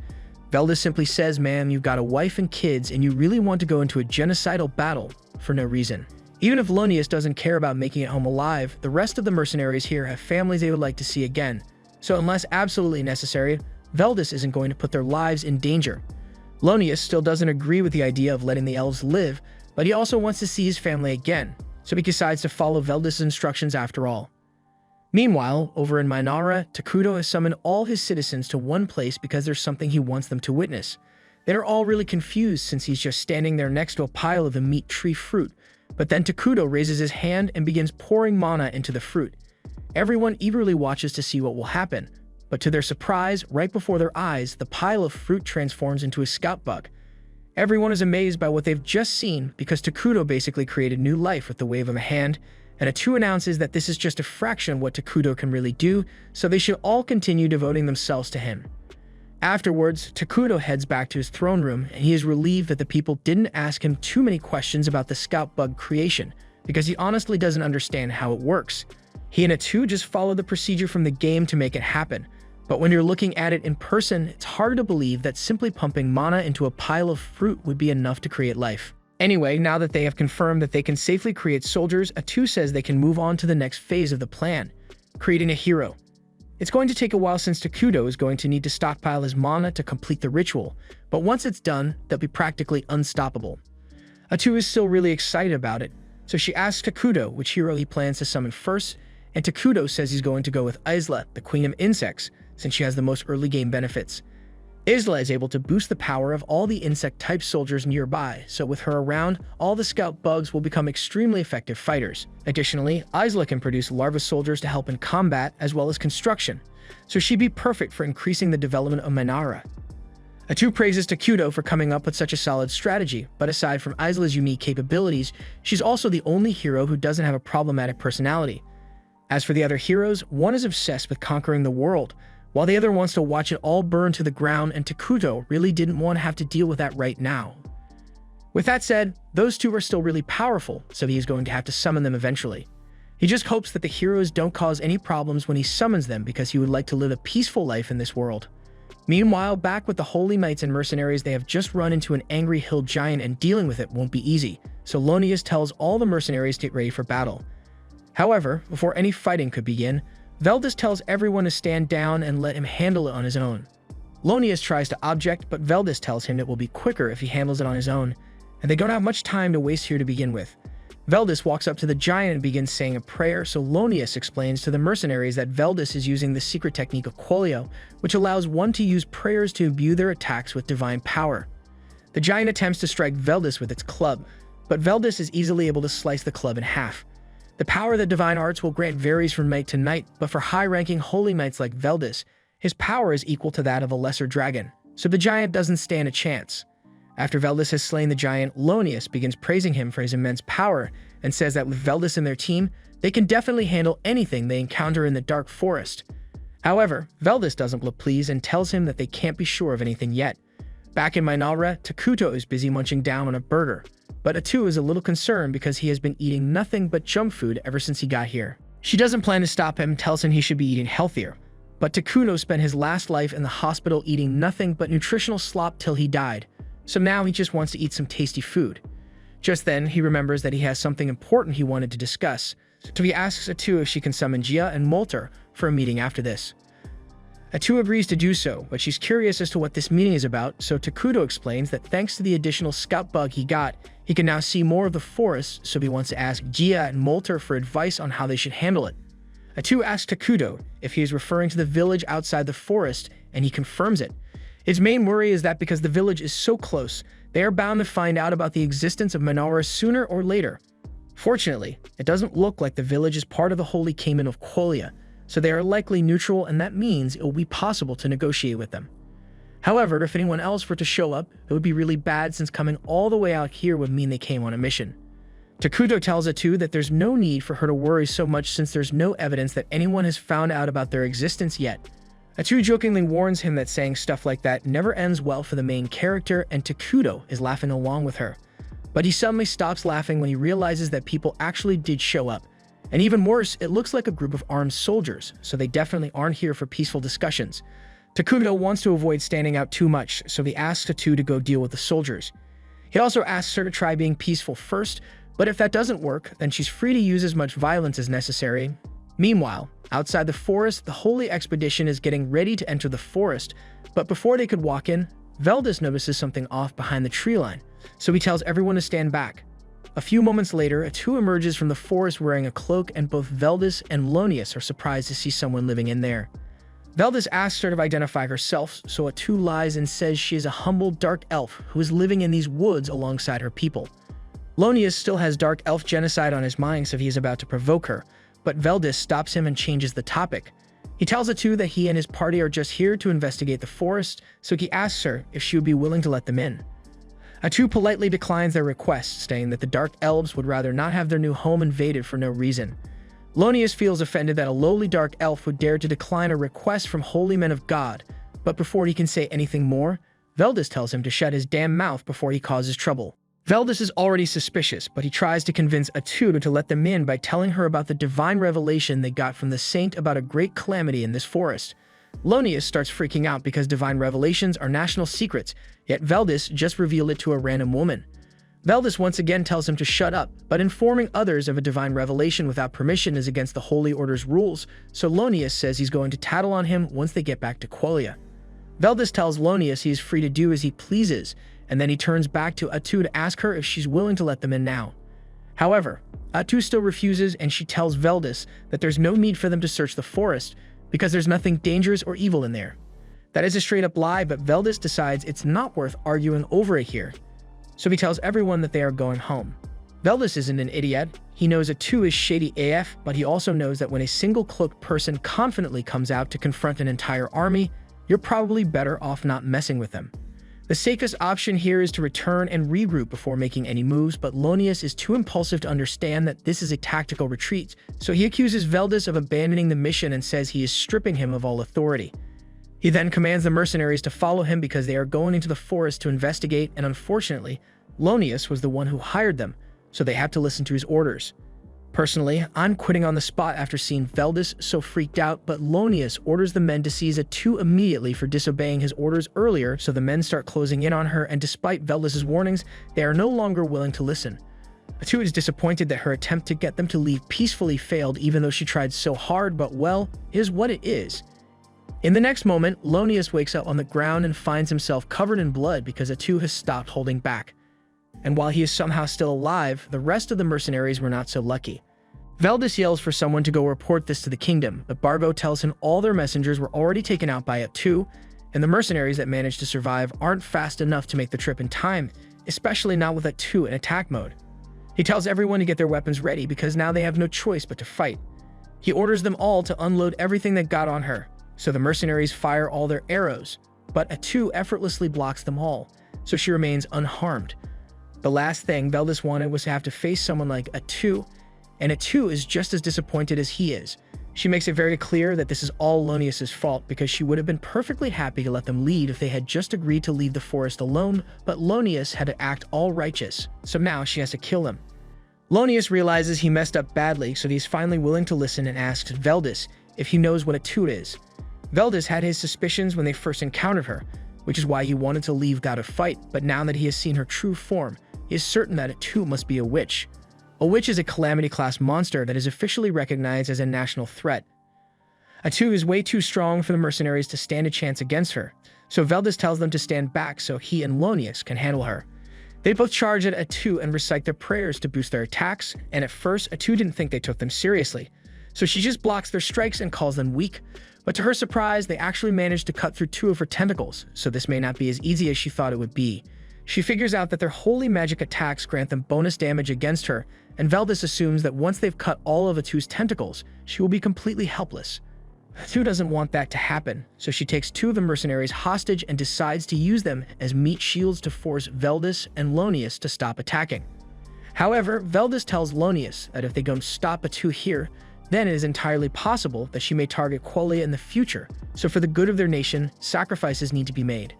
Veldis simply says, "Ma'am, you've got a wife and kids and you really want to go into a genocidal battle for no reason." Even if Lonius doesn't care about making it home alive, the rest of the mercenaries here have families they would like to see again, so unless absolutely necessary, Veldis isn't going to put their lives in danger. Lonius still doesn't agree with the idea of letting the elves live, but he also wants to see his family again, so he decides to follow Veldis' instructions after all. Meanwhile, over in Minara, Takuto has summoned all his citizens to one place because there's something he wants them to witness. They're all really confused since he's just standing there next to a pile of the meat tree fruit, but then Takuto raises his hand and begins pouring mana into the fruit. Everyone eagerly watches to see what will happen, but to their surprise, right before their eyes, the pile of fruit transforms into a scout bug. Everyone is amazed by what they've just seen because Takuto basically created new life with the wave of a hand, and A2 announces that this is just a fraction of what Takuto can really do, so they should all continue devoting themselves to him. Afterwards, Takuto heads back to his throne room, and he is relieved that the people didn't ask him too many questions about the scout bug creation, because he honestly doesn't understand how it works. He and A2 just follow the procedure from the game to make it happen, but when you're looking at it in person, it's hard to believe that simply pumping mana into a pile of fruit would be enough to create life. Anyway, now that they have confirmed that they can safely create soldiers, A2 says they can move on to the next phase of the plan, creating a hero. It's going to take a while since Takuto is going to need to stockpile his mana to complete the ritual, but once it's done, they'll be practically unstoppable. A2 is still really excited about it, so she asks Takuto which hero he plans to summon first, and Takuto says he's going to go with Isla, the Queen of Insects, since she has the most early game benefits. Isla is able to boost the power of all the insect-type soldiers nearby, so with her around, all the scout bugs will become extremely effective fighters. Additionally, Isla can produce larva soldiers to help in combat as well as construction, so she'd be perfect for increasing the development of Minara. A2 praises Takuto for coming up with such a solid strategy, but aside from Isla's unique capabilities, she's also the only hero who doesn't have a problematic personality. As for the other heroes, one is obsessed with conquering the world, while the other wants to watch it all burn to the ground, and Takuto really didn't want to have to deal with that right now. With that said, those two are still really powerful, so he is going to have to summon them eventually. He just hopes that the heroes don't cause any problems when he summons them because he would like to live a peaceful life in this world. Meanwhile, back with the Holy Knights and mercenaries, they have just run into an angry hill giant and dealing with it won't be easy, so Lonius tells all the mercenaries to get ready for battle. However, before any fighting could begin, Veldis tells everyone to stand down and let him handle it on his own. Lonius tries to object, but Veldis tells him it will be quicker if he handles it on his own, and they don't have much time to waste here to begin with. Veldis walks up to the giant and begins saying a prayer, so Lonius explains to the mercenaries that Veldis is using the secret technique of Quolio, which allows one to use prayers to imbue their attacks with divine power. The giant attempts to strike Veldis with its club, but Veldis is easily able to slice the club in half. The power that divine arts will grant varies from knight to knight, but for high-ranking holy knights like Veldis, his power is equal to that of a lesser dragon, so the giant doesn't stand a chance. After Veldis has slain the giant, Lonius begins praising him for his immense power and says that with Veldis and their team, they can definitely handle anything they encounter in the dark forest. However, Veldis doesn't look pleased and tells him that they can't be sure of anything yet. Back in Minara, Takuto is busy munching down on a burger. But Atu is a little concerned because he has been eating nothing but junk food ever since he got here. She doesn't plan to stop him, tells him he should be eating healthier. But Takuno spent his last life in the hospital eating nothing but nutritional slop till he died. So now he just wants to eat some tasty food. Just then, he remembers that he has something important he wanted to discuss. So he asks Atu if she can summon Jia and Molter for a meeting after this. Atu agrees to do so, but she's curious as to what this meeting is about, so Takuto explains that thanks to the additional scout bug he got, he can now see more of the forest, so he wants to ask Jia and Molter for advice on how they should handle it. Atu asks Takuto if he is referring to the village outside the forest, and he confirms it. His main worry is that because the village is so close, they are bound to find out about the existence of Manara sooner or later. Fortunately, it doesn't look like the village is part of the Holy Kingdom of Qualia, so they are likely neutral, and that means it will be possible to negotiate with them. However, if anyone else were to show up, it would be really bad since coming all the way out here would mean they came on a mission. Takuto tells Atu that there's no need for her to worry so much since there's no evidence that anyone has found out about their existence yet. Atu jokingly warns him that saying stuff like that never ends well for the main character, and Takuto is laughing along with her. But he suddenly stops laughing when he realizes that people actually did show up. And even worse, it looks like a group of armed soldiers, so they definitely aren't here for peaceful discussions. Takuto wants to avoid standing out too much, so he asks Atu to go deal with the soldiers. He also asks her to try being peaceful first, but if that doesn't work, then she's free to use as much violence as necessary. Meanwhile, outside the forest, the Holy Expedition is getting ready to enter the forest, but before they could walk in, Veldis notices something off behind the tree line, so he tells everyone to stand back. A few moments later, Atu emerges from the forest wearing a cloak, and both Veldis and Lonius are surprised to see someone living in there. Veldis asks her to identify herself, so Atu lies and says she is a humble dark elf who is living in these woods alongside her people. Lonius still has dark elf genocide on his mind, so he is about to provoke her, but Veldis stops him and changes the topic. He tells Atu that he and his party are just here to investigate the forest, so he asks her if she would be willing to let them in. Atu politely declines their request, saying that the Dark Elves would rather not have their new home invaded for no reason. Lonius feels offended that a lowly Dark Elf would dare to decline a request from holy men of God, but before he can say anything more, Veldis tells him to shut his damn mouth before he causes trouble. Veldis is already suspicious, but he tries to convince Atu to let them in by telling her about the divine revelation they got from the saint about a great calamity in this forest. Lonius starts freaking out because divine revelations are national secrets, yet Veldis just revealed it to a random woman. Veldis once again tells him to shut up, but informing others of a divine revelation without permission is against the Holy Order's rules, so Lonius says he's going to tattle on him once they get back to Qualia. Veldis tells Lonius he is free to do as he pleases, and then he turns back to Atu to ask her if she's willing to let them in now. However, Atu still refuses, and she tells Veldis that there's no need for them to search the forest, because there's nothing dangerous or evil in there. That is a straight-up lie, but Veldis decides it's not worth arguing over it here, so he tells everyone that they are going home. Veldis isn't an idiot. He knows Atu is shady AF, but he also knows that when a single cloaked person confidently comes out to confront an entire army, you're probably better off not messing with them. The safest option here is to return and regroup before making any moves, but Lonius is too impulsive to understand that this is a tactical retreat, so he accuses Veldis of abandoning the mission and says he is stripping him of all authority. He then commands the mercenaries to follow him because they are going into the forest to investigate, and unfortunately, Lonius was the one who hired them, so they have to listen to his orders. Personally, I'm quitting on the spot after seeing Veldis so freaked out, but Lonius orders the men to seize Atu immediately for disobeying his orders earlier, so the men start closing in on her, and despite Veldis' warnings, they are no longer willing to listen. Atu is disappointed that her attempt to get them to leave peacefully failed even though she tried so hard, but well, is what it is. In the next moment, Lonius wakes up on the ground and finds himself covered in blood because Atu has stopped holding back. And while he is somehow still alive, the rest of the mercenaries were not so lucky. Veldis yells for someone to go report this to the kingdom, but Bargo tells him all their messengers were already taken out by Atu, and the mercenaries that managed to survive aren't fast enough to make the trip in time, especially not with Atu in attack mode. He tells everyone to get their weapons ready because now they have no choice but to fight. He orders them all to unload everything that got on her, so the mercenaries fire all their arrows, but Atu effortlessly blocks them all, so she remains unharmed. The last thing Veldis wanted was to have to face someone like Atu, and Atu is just as disappointed as he is. She makes it very clear that this is all Lonius's fault because she would have been perfectly happy to let them leave if they had just agreed to leave the forest alone, but Lonius had to act all righteous, so now she has to kill him. Lonius realizes he messed up badly, so he's finally willing to listen and asks Veldis if he knows what a toot is. Veldis had his suspicions when they first encountered her, which is why he wanted to leave without a fight, but now that he has seen her true form, he is certain that a toot must be a witch. A witch is a Calamity-class monster that is officially recognized as a national threat. A toot is way too strong for the mercenaries to stand a chance against her, so Veldis tells them to stand back so he and Lonius can handle her. They both charge at Atu and recite their prayers to boost their attacks, and at first, Atu didn't think they took them seriously, so she just blocks their strikes and calls them weak. But to her surprise, they actually managed to cut through 2 of her tentacles, so this may not be as easy as she thought it would be. She figures out that their holy magic attacks grant them bonus damage against her, and Veldis assumes that once they've cut all of Atu's tentacles, she will be completely helpless. Atu doesn't want that to happen, so she takes 2 of the mercenaries hostage and decides to use them as meat shields to force Veldis and Lonius to stop attacking. However, Veldis tells Lonius that if they don't stop Atu here, then it is entirely possible that she may target Qualia in the future, so for the good of their nation, sacrifices need to be made.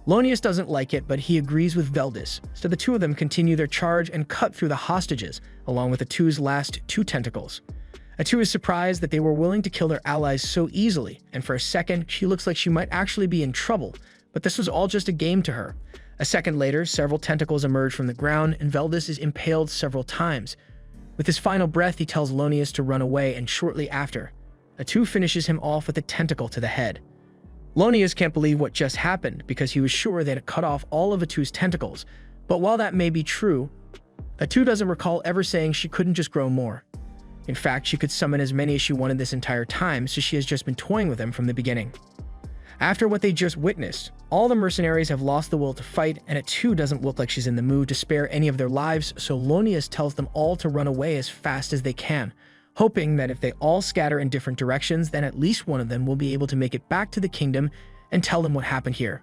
Lonius doesn't like it, but he agrees with Veldis, so the 2 of them continue their charge and cut through the hostages, along with Atu's last 2 tentacles. Atu is surprised that they were willing to kill their allies so easily, and for a second, she looks like she might actually be in trouble, but this was all just a game to her. A second later, several tentacles emerge from the ground, and Veldis is impaled several times. With his final breath, he tells Lonius to run away, and shortly after, Atu finishes him off with a tentacle to the head. Lonius can't believe what just happened because he was sure they had cut off all of Atu's tentacles, but while that may be true, Atu doesn't recall ever saying she couldn't just grow more. In fact, she could summon as many as she wanted this entire time, so she has just been toying with them from the beginning. After what they just witnessed, all the mercenaries have lost the will to fight, and Atu doesn't look like she's in the mood to spare any of their lives, so Lonius tells them all to run away as fast as they can, hoping that if they all scatter in different directions, then at least one of them will be able to make it back to the kingdom and tell them what happened here.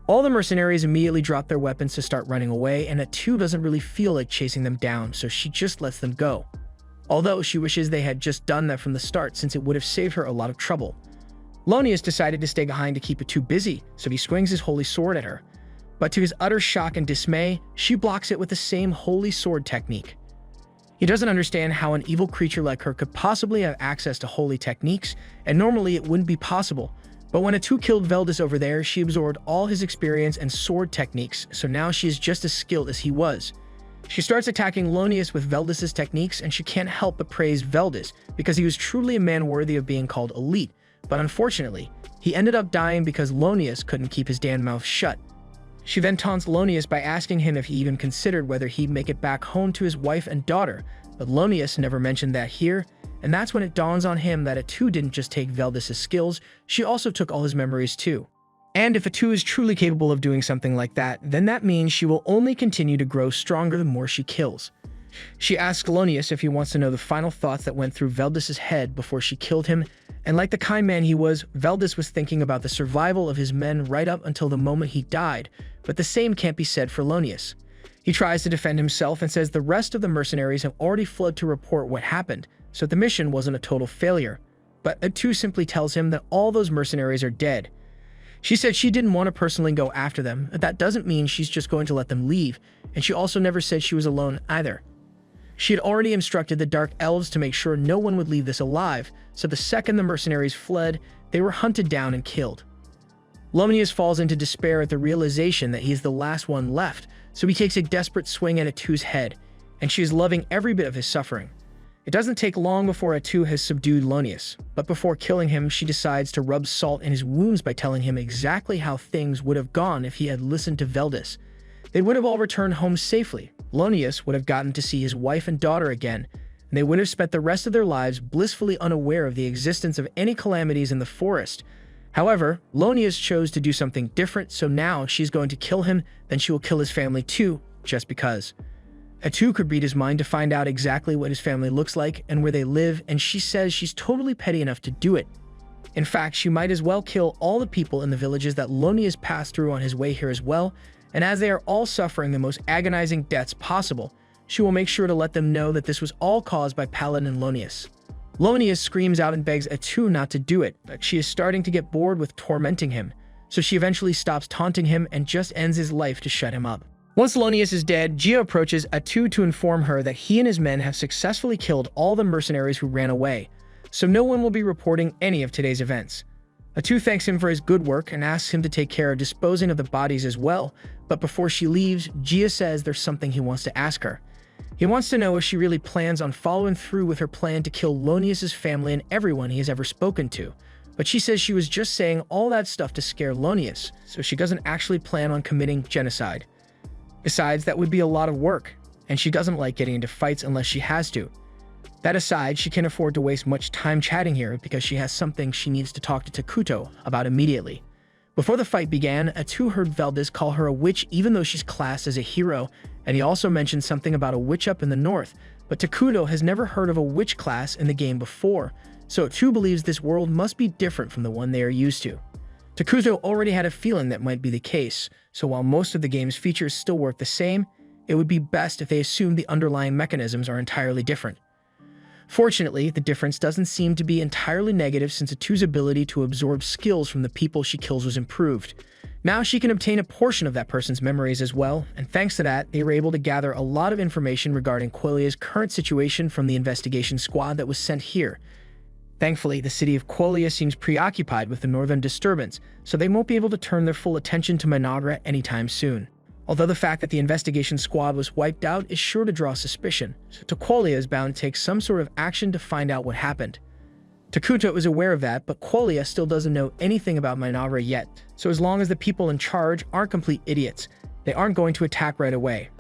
All the mercenaries immediately drop their weapons to start running away, and Atu doesn't really feel like chasing them down, so she just lets them go. Although she wishes they had just done that from the start since it would have saved her a lot of trouble. Lonius decided to stay behind to keep Atu busy, so he swings his holy sword at her. But to his utter shock and dismay, she blocks it with the same holy sword technique. He doesn't understand how an evil creature like her could possibly have access to holy techniques, and normally it wouldn't be possible. But when Atu killed Veldis over there, she absorbed all his experience and sword techniques, so now she is just as skilled as he was. She starts attacking Lonius with Veldis' techniques, and she can't help but praise Veldis because he was truly a man worthy of being called elite, but unfortunately, he ended up dying because Lonius couldn't keep his damn mouth shut. She then taunts Lonius by asking him if he even considered whether he'd make it back home to his wife and daughter, but Lonius never mentioned that here, and that's when it dawns on him that Atu didn't just take Veldis' skills, she also took all his memories too. And if Atu is truly capable of doing something like that, then that means she will only continue to grow stronger the more she kills. She asks Lonius if he wants to know the final thoughts that went through Veldis' head before she killed him, and like the kind man he was, Veldis was thinking about the survival of his men right up until the moment he died, but the same can't be said for Lonius. He tries to defend himself and says the rest of the mercenaries have already fled to report what happened, so the mission wasn't a total failure. But Atu simply tells him that all those mercenaries are dead. She said she didn't want to personally go after them, but that doesn't mean she's just going to let them leave, and she also never said she was alone either. She had already instructed the Dark Elves to make sure no one would leave this alive, so the second the mercenaries fled, they were hunted down and killed. Lonius falls into despair at the realization that he is the last one left, so he takes a desperate swing at Atu's head, and she is loving every bit of his suffering. It doesn't take long before Atu has subdued Lonius, but before killing him, she decides to rub salt in his wounds by telling him exactly how things would have gone if he had listened to Veldis. They would have all returned home safely. Lonius would have gotten to see his wife and daughter again, and they would have spent the rest of their lives blissfully unaware of the existence of any calamities in the forest. However, Lonius chose to do something different, so now she's going to kill him, then she will kill his family too, just because. Atu could read his mind to find out exactly what his family looks like and where they live, and she says she's totally petty enough to do it. In fact, she might as well kill all the people in the villages that Lonius passed through on his way here as well, and as they are all suffering the most agonizing deaths possible, she will make sure to let them know that this was all caused by Paladin Lonius. Lonius screams out and begs Atu not to do it, but she is starting to get bored with tormenting him, so she eventually stops taunting him and just ends his life to shut him up. Once Lonius is dead, Gia approaches Atu to inform her that he and his men have successfully killed all the mercenaries who ran away, so no one will be reporting any of today's events. Atu thanks him for his good work and asks him to take care of disposing of the bodies as well, but before she leaves, Gia says there's something he wants to ask her. He wants to know if she really plans on following through with her plan to kill Lonius's family and everyone he has ever spoken to, but she says she was just saying all that stuff to scare Lonius, so she doesn't actually plan on committing genocide. Besides, that would be a lot of work, and she doesn't like getting into fights unless she has to. That aside, she can't afford to waste much time chatting here because she has something she needs to talk to Takuto about immediately. Before the fight began, Atu heard Valdez call her a witch even though she's classed as a hero, and he also mentioned something about a witch up in the north, but Takuto has never heard of a witch class in the game before, so Atu believes this world must be different from the one they are used to. Takuto already had a feeling that might be the case, so while most of the game's features still work the same, it would be best if they assumed the underlying mechanisms are entirely different. Fortunately, the difference doesn't seem to be entirely negative since Atu's ability to absorb skills from the people she kills was improved. Now she can obtain a portion of that person's memories as well, and thanks to that, they were able to gather a lot of information regarding Quelia's current situation from the investigation squad that was sent here. Thankfully, the city of Quelia seems preoccupied with the northern disturbance, so they won't be able to turn their full attention to Minagra anytime soon. Although the fact that the investigation squad was wiped out is sure to draw suspicion, so Quelia is bound to take some sort of action to find out what happened. Takuto is aware of that, but Quelia still doesn't know anything about Minagra yet, so as long as the people in charge aren't complete idiots, they aren't going to attack right away.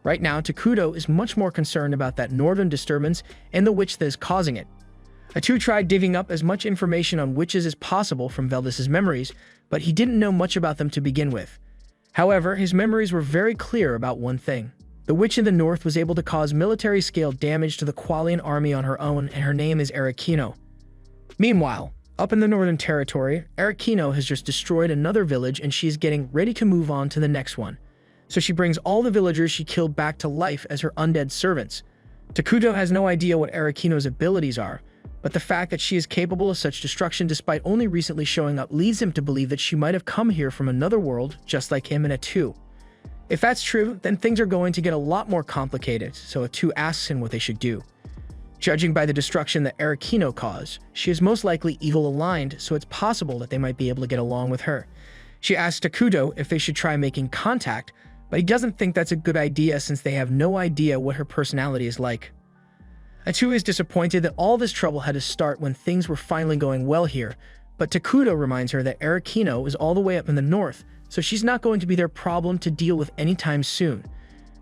Right now, Takuto is much more concerned about that northern disturbance and the witch that is causing it. Atu tried digging up as much information on witches as possible from Valdez's memories, but he didn't know much about them to begin with. However, his memories were very clear about one thing. The witch in the north was able to cause military-scale damage to the Qualian army on her own, and her name is Arikino. Meanwhile, up in the Northern Territory, Arikino has just destroyed another village and she is getting ready to move on to the next one. So she brings all the villagers she killed back to life as her undead servants. Takuto has no idea what Arikino's abilities are, but the fact that she is capable of such destruction despite only recently showing up leads him to believe that she might have come here from another world just like him and Atu. If that's true, then things are going to get a lot more complicated, so Atu asks him what they should do. Judging by the destruction that Arikino caused, she is most likely evil-aligned, so it's possible that they might be able to get along with her. She asks Takuto if they should try making contact, but he doesn't think that's a good idea since they have no idea what her personality is like. Atu is disappointed that all this trouble had to start when things were finally going well here, but Takuto reminds her that Arikino is all the way up in the north, so she's not going to be their problem to deal with anytime soon.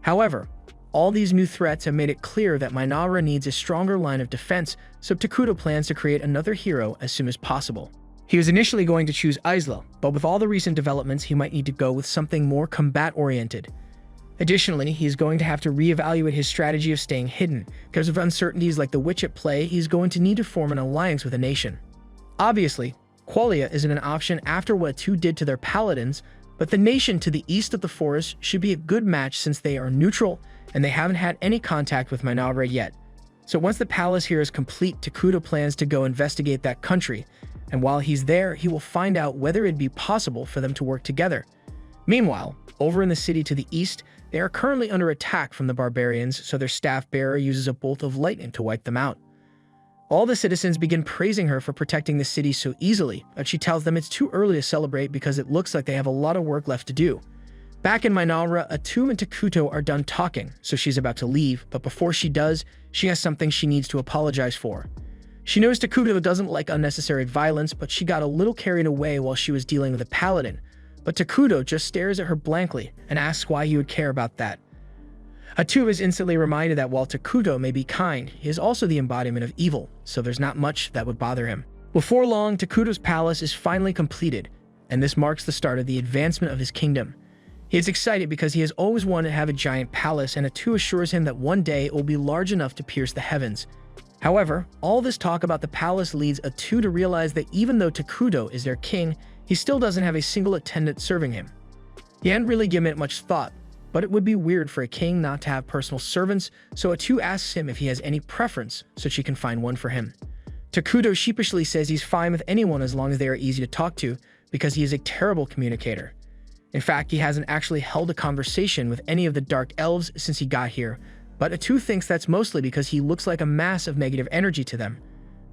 However, all these new threats have made it clear that Minagra needs a stronger line of defense, so Takuto plans to create another hero as soon as possible. He was initially going to choose Isla, but with all the recent developments, he might need to go with something more combat-oriented. Additionally, he is going to have to reevaluate his strategy of staying hidden. Because of uncertainties like the witch at play, he's going to need to form an alliance with a nation. Obviously, Qualia isn't an option after what Atu did to their paladins, but the nation to the east of the forest should be a good match since they are neutral and they haven't had any contact with Minagra yet. So once the palace here is complete, Takuto plans to go investigate that country, and while he's there, he will find out whether it'd be possible for them to work together. Meanwhile, over in the city to the east, they are currently under attack from the barbarians, so their staff bearer uses a bolt of lightning to wipe them out. All the citizens begin praising her for protecting the city so easily, but she tells them it's too early to celebrate because it looks like they have a lot of work left to do. Back in Minagra, Atu and Takuto are done talking, so she's about to leave, but before she does, she has something she needs to apologize for. She knows Takuto doesn't like unnecessary violence, but she got a little carried away while she was dealing with a paladin. But Takuto just stares at her blankly and asks why he would care about that. Atu is instantly reminded that while Takuto may be kind, he is also the embodiment of evil, so there's not much that would bother him. Before long, Takuto's palace is finally completed, and this marks the start of the advancement of his kingdom. He is excited because he has always wanted to have a giant palace, and Atu assures him that one day it will be large enough to pierce the heavens. However, all this talk about the palace leads Atu to realize that even though Takuto is their king, he still doesn't have a single attendant serving him. He hadn't really given it much thought, but it would be weird for a king not to have personal servants, so Atu asks him if he has any preference so she can find one for him. Takuto sheepishly says he's fine with anyone as long as they are easy to talk to, because he is a terrible communicator. In fact, he hasn't actually held a conversation with any of the Dark Elves since he got here, but Atu thinks that's mostly because he looks like a mass of negative energy to them.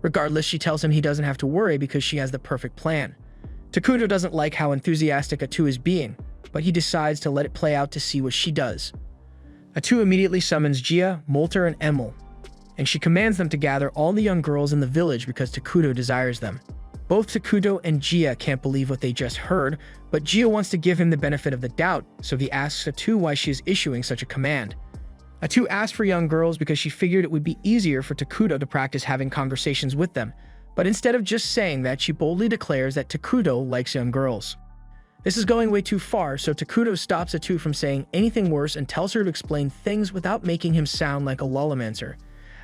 Regardless, she tells him he doesn't have to worry because she has the perfect plan. Takuto doesn't like how enthusiastic Atu is being, but he decides to let it play out to see what she does. Atu immediately summons Gia, Molter, and Emil, and she commands them to gather all the young girls in the village because Takuto desires them. Both Takuto and Gia can't believe what they just heard, but Gia wants to give him the benefit of the doubt, so he asks Atu why she is issuing such a command. Atu asked for young girls because she figured it would be easier for Takuto to practice having conversations with them, but instead of just saying that, she boldly declares that Takuto likes young girls. This is going way too far, so Takuto stops Atu from saying anything worse and tells her to explain things without making him sound like a lullamancer.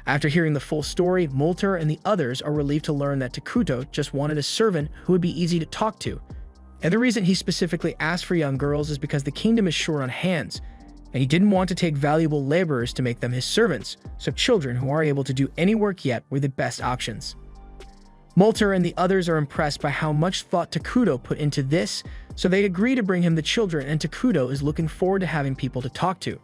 After hearing the full story, Molter and the others are relieved to learn that Takuto just wanted a servant who would be easy to talk to. And the reason he specifically asked for young girls is because the kingdom is short on hands, and he didn't want to take valuable laborers to make them his servants, so children who aren't able to do any work yet were the best options. Molter and the others are impressed by how much thought Takuto put into this, so they agree to bring him the children, and Takuto is looking forward to having people to talk to.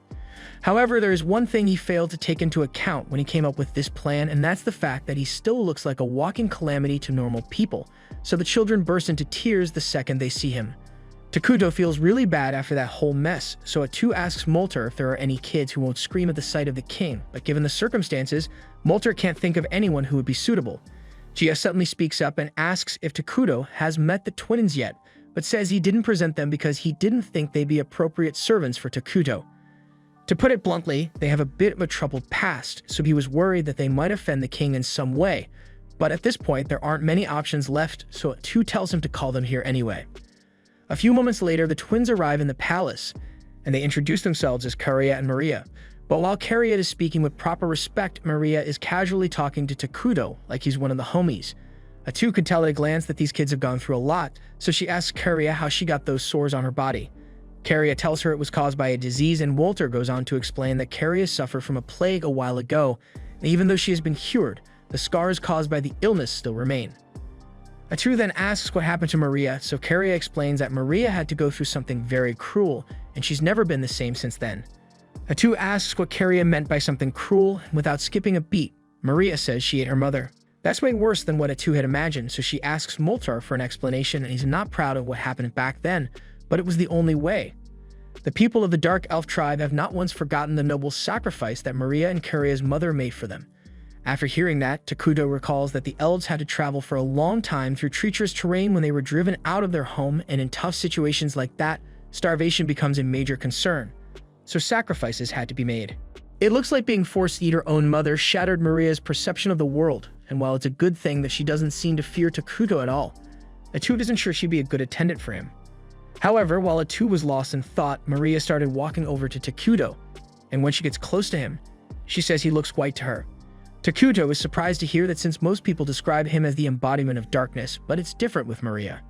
However, there is one thing he failed to take into account when he came up with this plan, and that's the fact that he still looks like a walking calamity to normal people, so the children burst into tears the second they see him. Takuto feels really bad after that whole mess, so Atu asks Molter if there are any kids who won't scream at the sight of the king, but given the circumstances, Molter can't think of anyone who would be suitable. Gia suddenly speaks up and asks if Takuto has met the twins yet, but says he didn't present them because he didn't think they'd be appropriate servants for Takuto. To put it bluntly, they have a bit of a troubled past, so he was worried that they might offend the king in some way, but at this point there aren't many options left, so Atu tells him to call them here anyway. A few moments later, the twins arrive in the palace, and they introduce themselves as Karia and Maria. But while Karia is speaking with proper respect, Maria is casually talking to Takuto like he's one of the homies. Atu could tell at a glance that these kids have gone through a lot, so she asks Karia how she got those sores on her body. Karia tells her it was caused by a disease, and Walter goes on to explain that Karia suffered from a plague a while ago, and even though she has been cured, the scars caused by the illness still remain. Atu then asks what happened to Maria, so Karia explains that Maria had to go through something very cruel, and she's never been the same since then. Atu asks what Karia meant by something cruel, and without skipping a beat, Maria says she ate her mother. That's way worse than what Atu had imagined, so she asks Moltar for an explanation, and he's not proud of what happened back then, but it was the only way. The people of the Dark Elf tribe have not once forgotten the noble sacrifice that Maria and Karia's mother made for them. After hearing that, Takuto recalls that the elves had to travel for a long time through treacherous terrain when they were driven out of their home, and in tough situations like that, starvation becomes a major concern. So sacrifices had to be made. It looks like being forced to eat her own mother shattered Maria's perception of the world, and while it's a good thing that she doesn't seem to fear Takuto at all, Atu isn't sure she'd be a good attendant for him. However, while Atu was lost in thought, Maria started walking over to Takuto, and when she gets close to him, she says he looks white to her. Takuto is surprised to hear that since most people describe him as the embodiment of darkness, but it's different with Maria.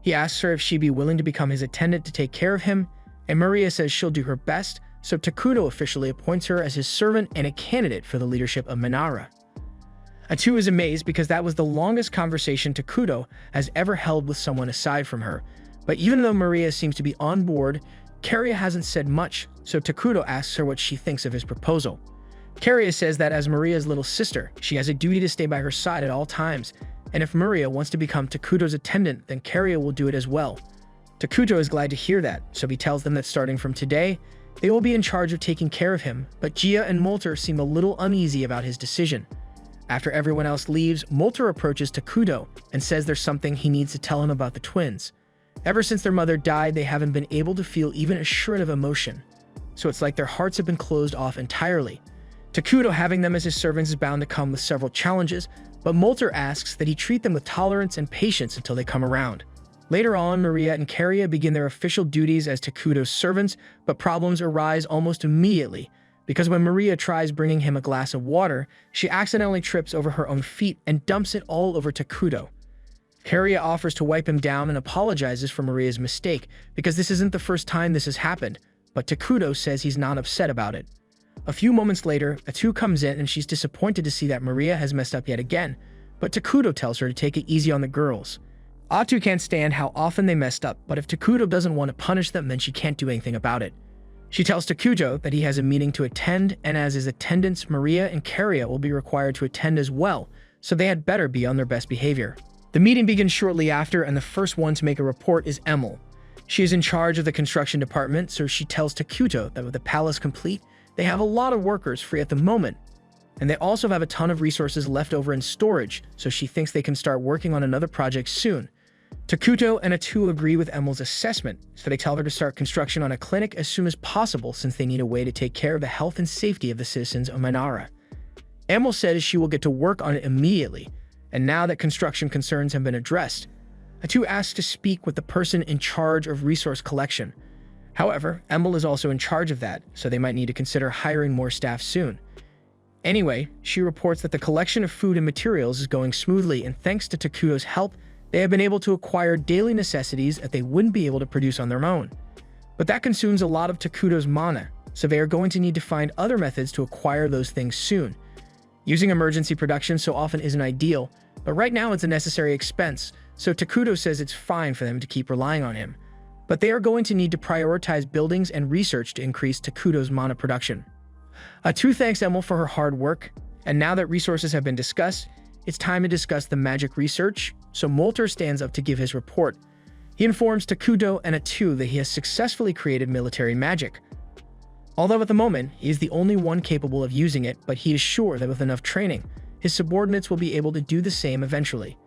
He asks her if she'd be willing to become his attendant to take care of him, and Maria says she'll do her best, so Takuto officially appoints her as his servant and a candidate for the leadership of Minara. Atu is amazed because that was the longest conversation Takuto has ever held with someone aside from her, but even though Maria seems to be on board, Karia hasn't said much, so Takuto asks her what she thinks of his proposal. Karia says that as Maria's little sister, she has a duty to stay by her side at all times, and if Maria wants to become Takuto's attendant, then Karia will do it as well. Takuto is glad to hear that, so he tells them that starting from today, they will be in charge of taking care of him, but Gia and Molter seem a little uneasy about his decision. After everyone else leaves, Molter approaches Takuto and says there's something he needs to tell him about the twins. Ever since their mother died, they haven't been able to feel even a shred of emotion, so it's like their hearts have been closed off entirely. Takuto having them as his servants is bound to come with several challenges, but Molter asks that he treat them with tolerance and patience until they come around. Later on, Maria and Karia begin their official duties as Takuto's servants, but problems arise almost immediately, because when Maria tries bringing him a glass of water, she accidentally trips over her own feet and dumps it all over Takuto. Karia offers to wipe him down and apologizes for Maria's mistake, because this isn't the first time this has happened, but Takuto says he's not upset about it. A few moments later, Atu comes in and she's disappointed to see that Maria has messed up yet again, but Takuto tells her to take it easy on the girls. Atu can't stand how often they messed up, but if Takuto doesn't want to punish them, then she can't do anything about it. She tells Takuto that he has a meeting to attend, and as his attendants, Maria and Karia will be required to attend as well, so they had better be on their best behavior. The meeting begins shortly after, and the first one to make a report is Emil. She is in charge of the construction department, so she tells Takuto that with the palace complete, they have a lot of workers free at the moment, and they also have a ton of resources left over in storage, so she thinks they can start working on another project soon. Takuto and Atu agree with Emil's assessment, so they tell her to start construction on a clinic as soon as possible since they need a way to take care of the health and safety of the citizens of Minara. Emil says she will get to work on it immediately, and now that construction concerns have been addressed, Atu asks to speak with the person in charge of resource collection. However, Emil is also in charge of that, so they might need to consider hiring more staff soon. Anyway, she reports that the collection of food and materials is going smoothly, and thanks to Takuto's help, they have been able to acquire daily necessities that they wouldn't be able to produce on their own. But that consumes a lot of Takuto's mana, so they are going to need to find other methods to acquire those things soon. Using emergency production so often isn't ideal, but right now it's a necessary expense, so Takuto says it's fine for them to keep relying on him. But they are going to need to prioritize buildings and research to increase Takuto's mana production. Atu thanks Emil for her hard work, and now that resources have been discussed, it's time to discuss the magic research, so Molter stands up to give his report. He informs Takuto and Atu that he has successfully created military magic. Although at the moment, he is the only one capable of using it, but he is sure that with enough training, his subordinates will be able to do the same eventually.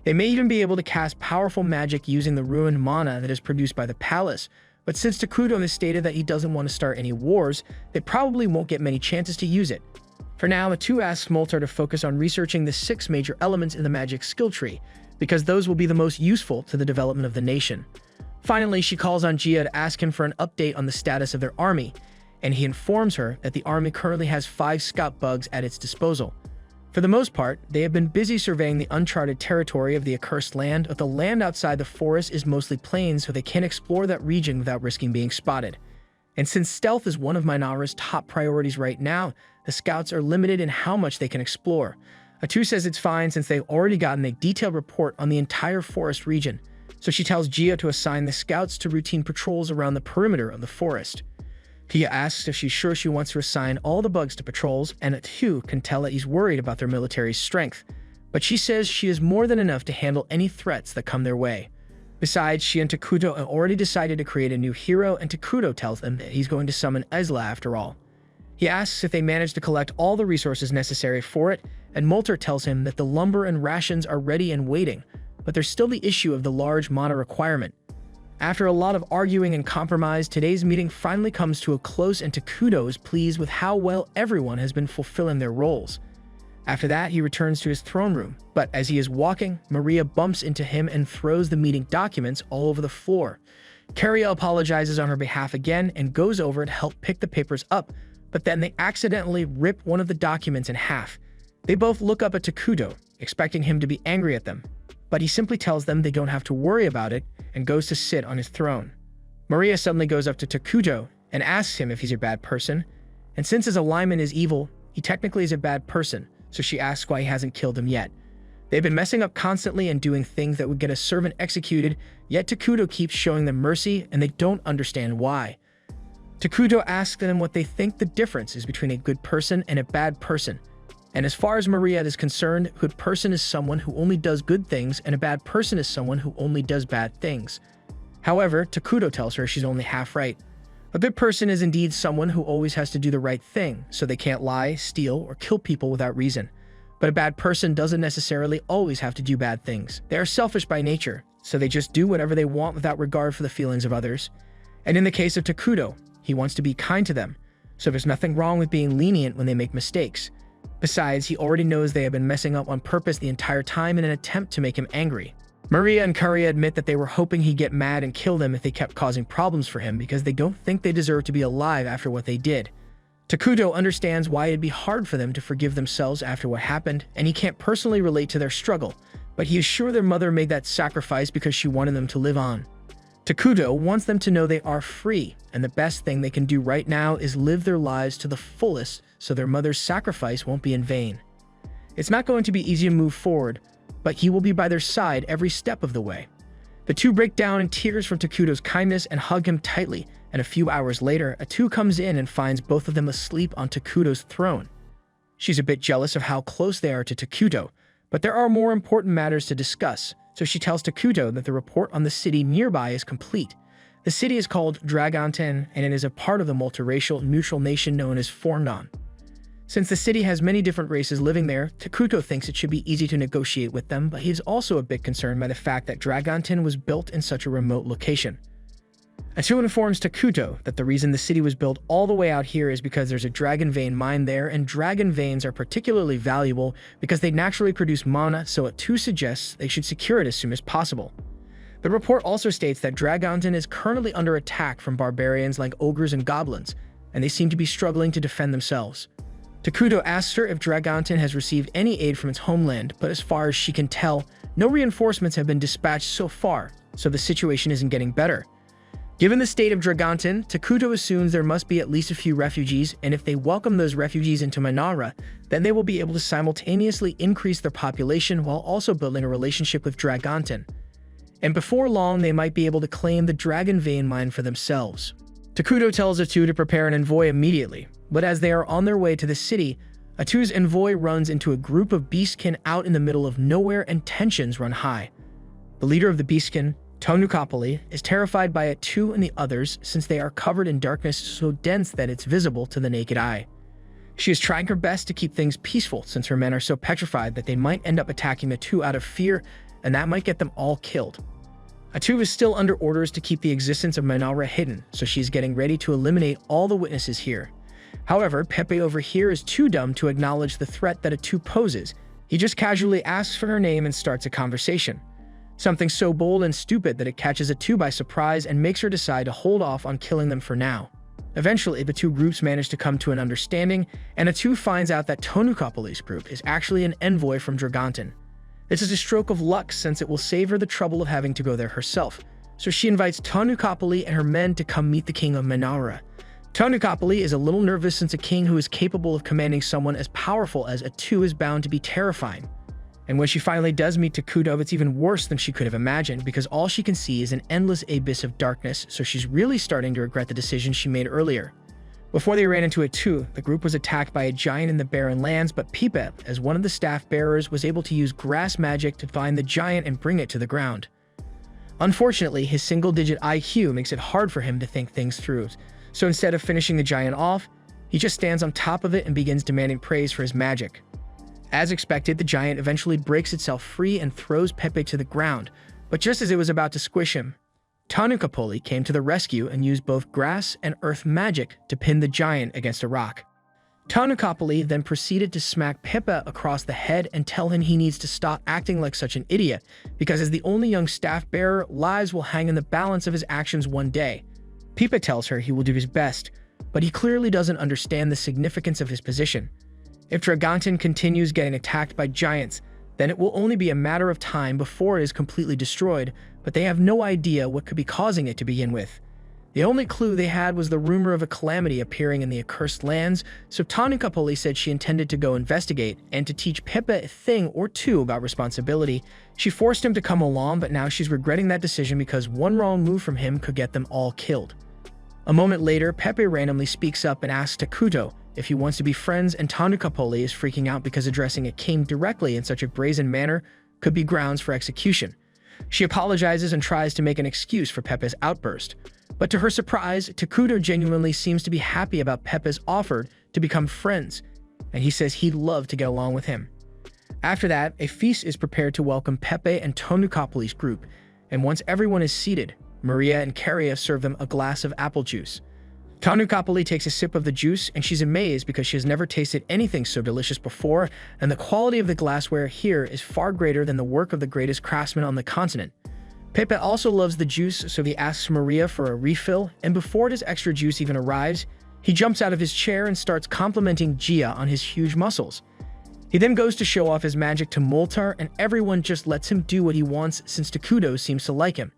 They may even be able to cast powerful magic using the ruined mana that is produced by the palace, but since Takuto has stated that he doesn't want to start any wars, they probably won't get many chances to use it. For now, Atu asks Molter to focus on researching the 6 major elements in the magic skill tree, because those will be the most useful to the development of the nation. Finally, she calls on Gia to ask him for an update on the status of their army, and he informs her that the army currently has 5 scout bugs at its disposal. For the most part, they have been busy surveying the uncharted territory of the accursed land, but the land outside the forest is mostly plains, so they can explore that region without risking being spotted. And since stealth is one of Minara's top priorities right now, the scouts are limited in how much they can explore. Atu says it's fine since they've already gotten a detailed report on the entire forest region, so she tells Gia to assign the scouts to routine patrols around the perimeter of the forest. Gia asks if she's sure she wants to assign all the bugs to patrols, and Atu can tell that he's worried about their military strength, but she says she is more than enough to handle any threats that come their way. Besides, she and Takuto have already decided to create a new hero, and Takuto tells them that he's going to summon Ezla after all. He asks if they managed to collect all the resources necessary for it, and Molter tells him that the lumber and rations are ready and waiting, but there's still the issue of the large mana requirement. After a lot of arguing and compromise, today's meeting finally comes to a close, and Takuto is pleased with how well everyone has been fulfilling their roles. After that, he returns to his throne room, but as he is walking, Maria bumps into him and throws the meeting documents all over the floor. Karia apologizes on her behalf again and goes over to help pick the papers up, but then they accidentally rip one of the documents in half. They both look up at Takuto, expecting him to be angry at them, but he simply tells them they don't have to worry about it and goes to sit on his throne. Maria suddenly goes up to Takuto and asks him if he's a bad person, and since his alignment is evil, he technically is a bad person, so she asks why he hasn't killed him yet. They've been messing up constantly and doing things that would get a servant executed, yet Takuto keeps showing them mercy and they don't understand why. Takuto asks them what they think the difference is between a good person and a bad person. And as far as Maria is concerned, a good person is someone who only does good things, and a bad person is someone who only does bad things. However, Takuto tells her she's only half right. A good person is indeed someone who always has to do the right thing, so they can't lie, steal, or kill people without reason. But a bad person doesn't necessarily always have to do bad things. They are selfish by nature, so they just do whatever they want without regard for the feelings of others. And in the case of Takuto, he wants to be kind to them, so there's nothing wrong with being lenient when they make mistakes. Besides, he already knows they have been messing up on purpose the entire time in an attempt to make him angry. Maria and Karia admit that they were hoping he'd get mad and kill them if they kept causing problems for him because they don't think they deserve to be alive after what they did. Takuto understands why it'd be hard for them to forgive themselves after what happened, and he can't personally relate to their struggle, but he is sure their mother made that sacrifice because she wanted them to live on. Takuto wants them to know they are free, and the best thing they can do right now is live their lives to the fullest so their mother's sacrifice won't be in vain. It's not going to be easy to move forward, but he will be by their side every step of the way. The two break down in tears from Takuto's kindness and hug him tightly, and a few hours later, Atu comes in and finds both of them asleep on Takuto's throne. She's a bit jealous of how close they are to Takuto, but there are more important matters to discuss, so she tells Takuto that the report on the city nearby is complete. The city is called Dragonten, and it is a part of the multiracial neutral nation known as Fornon. Since the city has many different races living there, Takuto thinks it should be easy to negotiate with them, but he is also a bit concerned by the fact that Dragonten was built in such a remote location. Atu informs Takuto that the reason the city was built all the way out here is because there's a dragon vein mine there, and dragon veins are particularly valuable because they naturally produce mana, so Atu suggests they should secure it as soon as possible. The report also states that Dragonten is currently under attack from barbarians like ogres and goblins, and they seem to be struggling to defend themselves. Takuto asks her if Dragonten has received any aid from its homeland, but as far as she can tell, no reinforcements have been dispatched so far, so the situation isn't getting better. Given the state of Dragonten, Takuto assumes there must be at least a few refugees, and if they welcome those refugees into Manara, then they will be able to simultaneously increase their population while also building a relationship with Dragonten. And before long, they might be able to claim the Dragon Vein mine for themselves. Takuto tells Atu to prepare an envoy immediately, but as they are on their way to the city, Atu's envoy runs into a group of beastkin out in the middle of nowhere and tensions run high. The leader of the beastkin, Tonukapali, is terrified by Atu and the others since they are covered in darkness so dense that it's visible to the naked eye. She is trying her best to keep things peaceful since her men are so petrified that they might end up attacking the two out of fear, and that might get them all killed. Atu is still under orders to keep the existence of Manara hidden, so she's getting ready to eliminate all the witnesses here. However, Pepe over here is too dumb to acknowledge the threat that Atu poses. He just casually asks for her name and starts a conversation. Something so bold and stupid that it catches Atu by surprise and makes her decide to hold off on killing them for now. Eventually, the two groups manage to come to an understanding, and Atu finds out that Tonukapali's group is actually an envoy from Dragonten. This is a stroke of luck since it will save her the trouble of having to go there herself, so she invites Tonukapali and her men to come meet the king of Manara. Tonukapali is a little nervous since a king who is capable of commanding someone as powerful as Atu is bound to be terrifying. And when she finally does meet Takuto, it's even worse than she could have imagined because all she can see is an endless abyss of darkness, so she's really starting to regret the decision she made earlier. Before they ran into Atu, the group was attacked by a giant in the barren lands, but Pipe, as one of the staff bearers, was able to use grass magic to find the giant and bring it to the ground. Unfortunately, his single-digit IQ makes it hard for him to think things through, so instead of finishing the giant off, he just stands on top of it and begins demanding praise for his magic. As expected, the giant eventually breaks itself free and throws Pepe to the ground, but just as it was about to squish him, Tonukapali came to the rescue and used both grass and earth magic to pin the giant against a rock. Tonukapali then proceeded to smack Pepe across the head and tell him he needs to stop acting like such an idiot, because as the only young staff bearer, lives will hang in the balance of his actions one day. Pepe tells her he will do his best, but he clearly doesn't understand the significance of his position. If Dragonten continues getting attacked by giants, then it will only be a matter of time before it is completely destroyed, but they have no idea what could be causing it to begin with. The only clue they had was the rumor of a calamity appearing in the accursed lands, so Tonukapali said she intended to go investigate and to teach Pepe a thing or two about responsibility. She forced him to come along, but now she's regretting that decision because one wrong move from him could get them all killed. A moment later, Pepe randomly speaks up and asks Takuto if he wants to be friends, and Tonukapali is freaking out because addressing a king directly in such a brazen manner could be grounds for execution. She apologizes and tries to make an excuse for Pepe's outburst. But to her surprise, Takuto genuinely seems to be happy about Pepe's offer to become friends, and he says he'd love to get along with him. After that, a feast is prepared to welcome Pepe and Tonukapali's group, and once everyone is seated, Maria and Karia serve them a glass of apple juice. Tonukapali takes a sip of the juice, and she's amazed because she has never tasted anything so delicious before, and the quality of the glassware here is far greater than the work of the greatest craftsman on the continent. Pepe also loves the juice, so he asks Maria for a refill, and before his extra juice even arrives, he jumps out of his chair and starts complimenting Gia on his huge muscles. He then goes to show off his magic to Moltar, and everyone just lets him do what he wants since Takuto seems to like him.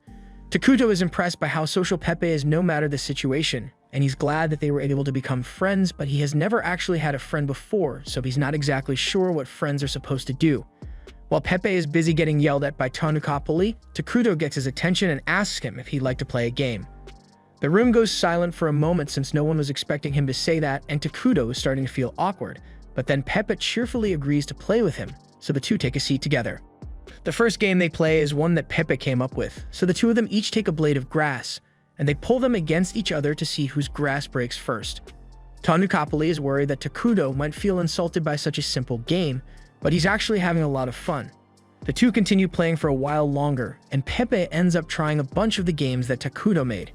Takuto is impressed by how social Pepe is no matter the situation, and he's glad that they were able to become friends, but he has never actually had a friend before, so he's not exactly sure what friends are supposed to do. While Pepe is busy getting yelled at by Tanukapoli, Takuto gets his attention and asks him if he'd like to play a game. The room goes silent for a moment since no one was expecting him to say that, and Takuto is starting to feel awkward, but then Pepe cheerfully agrees to play with him, so the two take a seat together. The first game they play is one that Pepe came up with, so the two of them each take a blade of grass, and they pull them against each other to see whose grass breaks first. Tanukapoli is worried that Takuto might feel insulted by such a simple game, but he's actually having a lot of fun. The two continue playing for a while longer, and Pepe ends up trying a bunch of the games that Takuto made.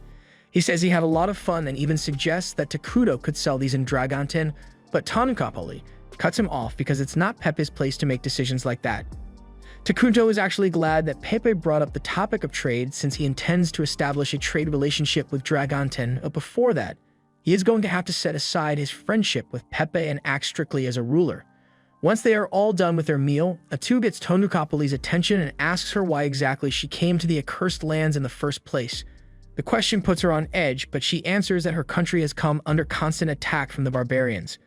He says he had a lot of fun and even suggests that Takuto could sell these in Dragonten, but Tanukapoli cuts him off because it's not Pepe's place to make decisions like that. Takuto is actually glad that Pepe brought up the topic of trade since he intends to establish a trade relationship with Dragonten, but before that, he is going to have to set aside his friendship with Pepe and act strictly as a ruler. Once they are all done with their meal, Atu gets Tanukapoli's attention and asks her why exactly she came to the accursed lands in the first place. The question puts her on edge, but she answers that her country has come under constant attack from the barbarians.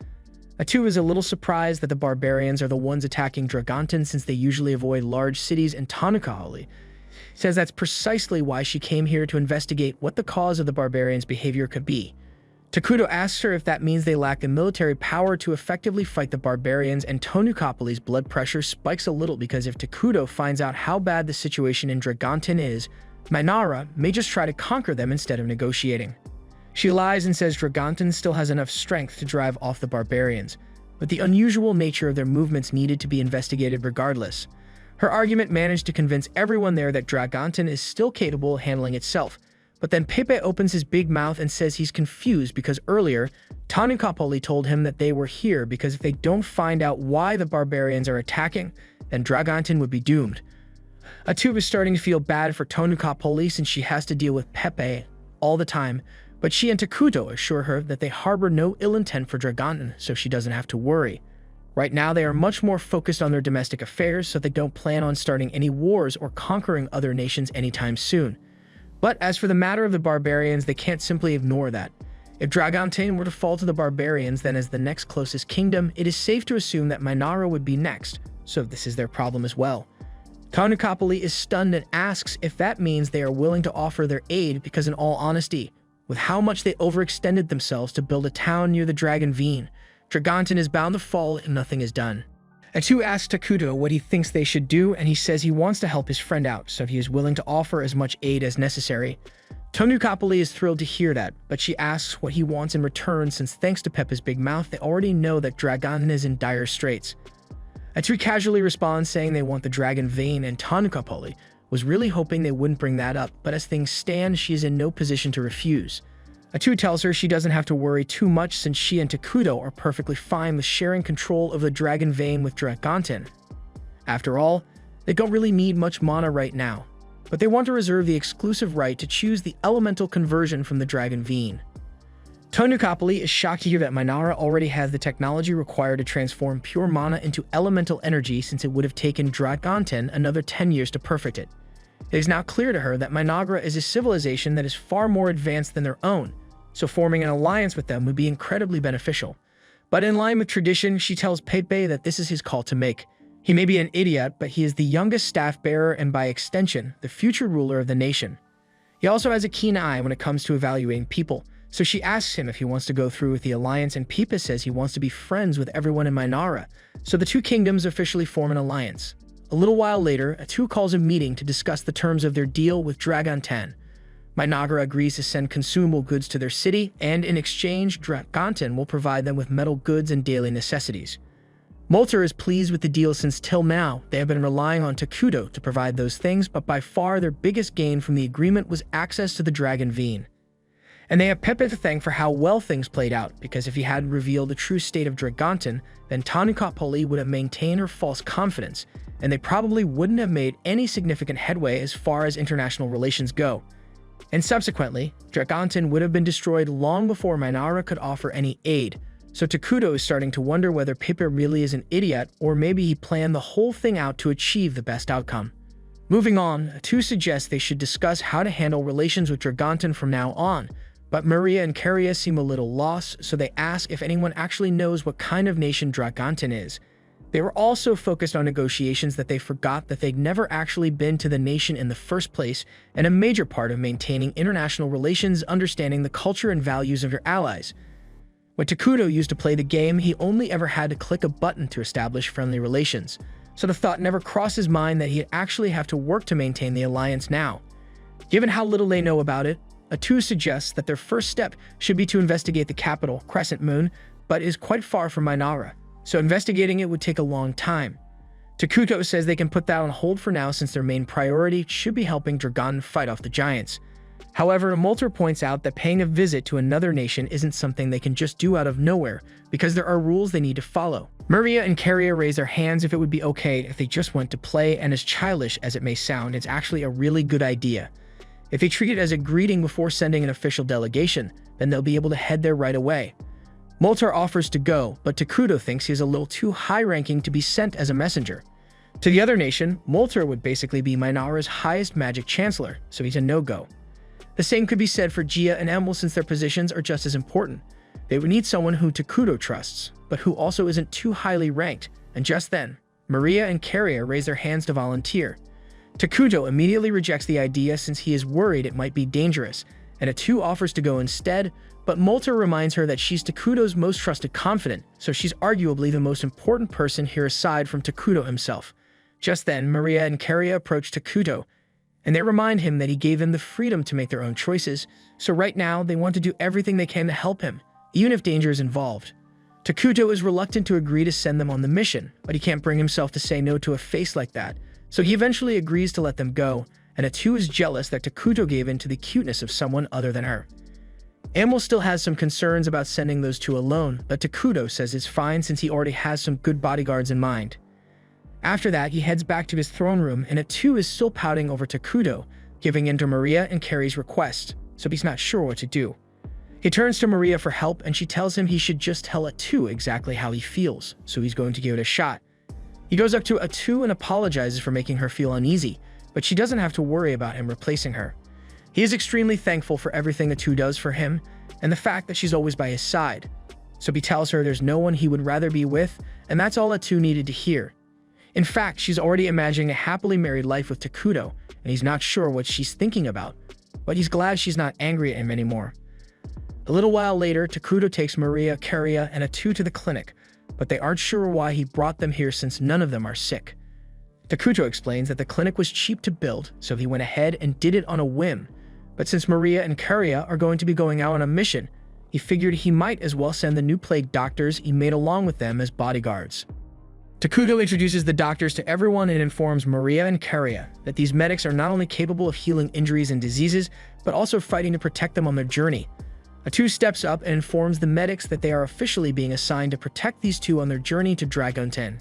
Atu is a little surprised that the barbarians are the ones attacking Dragonten since they usually avoid large cities, and Tanukaholi says that's precisely why she came here to investigate what the cause of the barbarians' behavior could be. Takuto asks her if that means they lack the military power to effectively fight the barbarians, and Tanukapoli's blood pressure spikes a little because if Takuto finds out how bad the situation in Dragonten is, Mainara may just try to conquer them instead of negotiating. She lies and says Dragonten still has enough strength to drive off the barbarians, but the unusual nature of their movements needed to be investigated regardless. Her argument managed to convince everyone there that Dragonten is still capable of handling itself, but then Pepe opens his big mouth and says he's confused because earlier, Tanukapoli told him that they were here because if they don't find out why the barbarians are attacking, then Dragonten would be doomed. Atu is starting to feel bad for Tanukapoli since she has to deal with Pepe all the time, but she and Takuto assure her that they harbor no ill intent for Dragonten, so she doesn't have to worry. Right now, they are much more focused on their domestic affairs, so they don't plan on starting any wars or conquering other nations anytime soon. But as for the matter of the barbarians, they can't simply ignore that. If Dragonten were to fall to the barbarians, then as the next closest kingdom, it is safe to assume that Mainara would be next, so this is their problem as well. Tanukapoli is stunned and asks if that means they are willing to offer their aid because in all honesty, with how much they overextended themselves to build a town near the Dragon Veen, Dragonten is bound to fall if nothing is done. Atu asks Takuto what he thinks they should do, and he says he wants to help his friend out, so he is willing to offer as much aid as necessary. Tanukapoli is thrilled to hear that, but she asks what he wants in return since thanks to Pepe's big mouth, they already know that Dragonten is in dire straits. Atu casually responds saying they want the Dragon Vein, and Tanukapoli was really hoping they wouldn't bring that up, but as things stand, she is in no position to refuse. Atu tells her she doesn't have to worry too much since she and Takuto are perfectly fine with sharing control of the Dragon Vein with Dragonten. After all, they don't really need much mana right now, but they want to reserve the exclusive right to choose the elemental conversion from the Dragon Vein. Tanukapoli is shocked to hear that Mainara already has the technology required to transform pure mana into elemental energy since it would have taken Dragonten another 10 years to perfect it. It is now clear to her that Mainara is a civilization that is far more advanced than their own, so forming an alliance with them would be incredibly beneficial. But in line with tradition, she tells Pepe that this is his call to make. He may be an idiot, but he is the youngest staff bearer and by extension, the future ruler of the nation. He also has a keen eye when it comes to evaluating people, so she asks him if he wants to go through with the alliance, and Pepe says he wants to be friends with everyone in Mainara, so the two kingdoms officially form an alliance. A little while later, Atu calls a meeting to discuss the terms of their deal with Dragonten. Mainara agrees to send consumable goods to their city, and in exchange, Dragonten will provide them with metal goods and daily necessities. Molter is pleased with the deal since till now, they have been relying on Takuto to provide those things, but by far their biggest gain from the agreement was access to the Dragon Vein. And they have Pepe to thank for how well things played out, because if he had revealed the true state of Dragonten, then Tanukapoli would have maintained her false confidence, and they probably wouldn't have made any significant headway as far as international relations go. And subsequently, Dragonten would have been destroyed long before Mainara could offer any aid, so Takuto is starting to wonder whether Pepe really is an idiot or maybe he planned the whole thing out to achieve the best outcome. Moving on, two suggest they should discuss how to handle relations with Dragonton from now on, but Maria and Caria seem a little lost, so they ask if anyone actually knows what kind of nation Dragonton is. They were all so focused on negotiations that they forgot that they'd never actually been to the nation in the first place, and a major part of maintaining international relations is understanding the culture and values of your allies. When Takuto used to play the game, he only ever had to click a button to establish friendly relations, so the thought never crossed his mind that he'd actually have to work to maintain the alliance now. Given how little they know about it, Atu suggests that their first step should be to investigate the capital, Crescent Moon, but is quite far from Minara, so investigating it would take a long time. Takuto says they can put that on hold for now since their main priority should be helping Dragon fight off the giants. However, Molter points out that paying a visit to another nation isn't something they can just do out of nowhere, because there are rules they need to follow. Maria and Caria raise their hands if it would be okay if they just went to play, and as childish as it may sound, it's actually a really good idea. If they treat it as a greeting before sending an official delegation, then they'll be able to head there right away. Molter offers to go, but Takuto thinks he's a little too high-ranking to be sent as a messenger. To the other nation, Molter would basically be Minara's highest magic chancellor, so he's a no-go. The same could be said for Gia and Emil since their positions are just as important. They would need someone who Takuto trusts, but who also isn't too highly ranked, and just then, Maria and Caria raise their hands to volunteer. Takuto immediately rejects the idea since he is worried it might be dangerous, and Atu offers to go instead, but Molter reminds her that she's Takuto's most trusted confidant, so she's arguably the most important person here aside from Takuto himself. Just then, Maria and Caria approach Takuto, and they remind him that he gave them the freedom to make their own choices, so right now they want to do everything they can to help him, even if danger is involved. Takuto is reluctant to agree to send them on the mission, but he can't bring himself to say no to a face like that, so he eventually agrees to let them go, and Atu is jealous that Takuto gave in to the cuteness of someone other than her. Emil still has some concerns about sending those two alone, but Takuto says it's fine since he already has some good bodyguards in mind. After that, he heads back to his throne room, and Atu is still pouting over Takuto, giving in to Maria and Carrie's request, so he's not sure what to do. He turns to Maria for help, and she tells him he should just tell Atu exactly how he feels, so he's going to give it a shot. He goes up to Atu and apologizes for making her feel uneasy, but she doesn't have to worry about him replacing her. He is extremely thankful for everything Atu does for him, and the fact that she's always by his side. So he tells her there's no one he would rather be with, and that's all Atu needed to hear. In fact, she's already imagining a happily married life with Takuto, and he's not sure what she's thinking about, but he's glad she's not angry at him anymore. A little while later, Takuto takes Maria, Caria, and Atu to the clinic, but they aren't sure why he brought them here since none of them are sick. Takuto explains that the clinic was cheap to build, so he went ahead and did it on a whim, but since Maria and Caria are going to be going out on a mission, he figured he might as well send the new plague doctors he made along with them as bodyguards. Takuto introduces the doctors to everyone and informs Maria and Caria that these medics are not only capable of healing injuries and diseases, but also fighting to protect them on their journey. Atu steps up and informs the medics that they are officially being assigned to protect these two on their journey to Dragonton.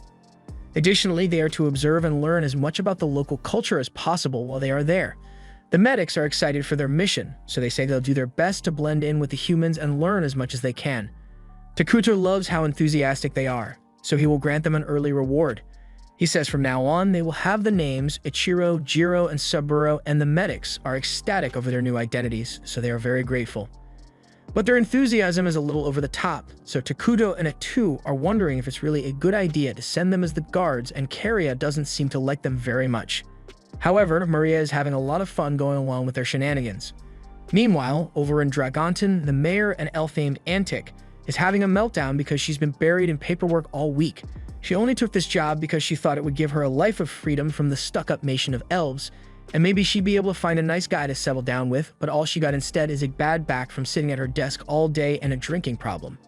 Additionally, they are to observe and learn as much about the local culture as possible while they are there. The medics are excited for their mission, so they say they'll do their best to blend in with the humans and learn as much as they can. Takuto loves how enthusiastic they are, so he will grant them an early reward. He says from now on, they will have the names Ichiro, Jiro, and Saburo, and the medics are ecstatic over their new identities, so they are very grateful. But their enthusiasm is a little over the top, so Takuto and Atu are wondering if it's really a good idea to send them as the guards, and Caria doesn't seem to like them very much. However, Maria is having a lot of fun going along with their shenanigans. Meanwhile, over in Dragonton, the mayor and elf-named Antic is having a meltdown because she's been buried in paperwork all week. She only took this job because she thought it would give her a life of freedom from the stuck-up nation of elves, and maybe she'd be able to find a nice guy to settle down with, but all she got instead is a bad back from sitting at her desk all day and a drinking problem.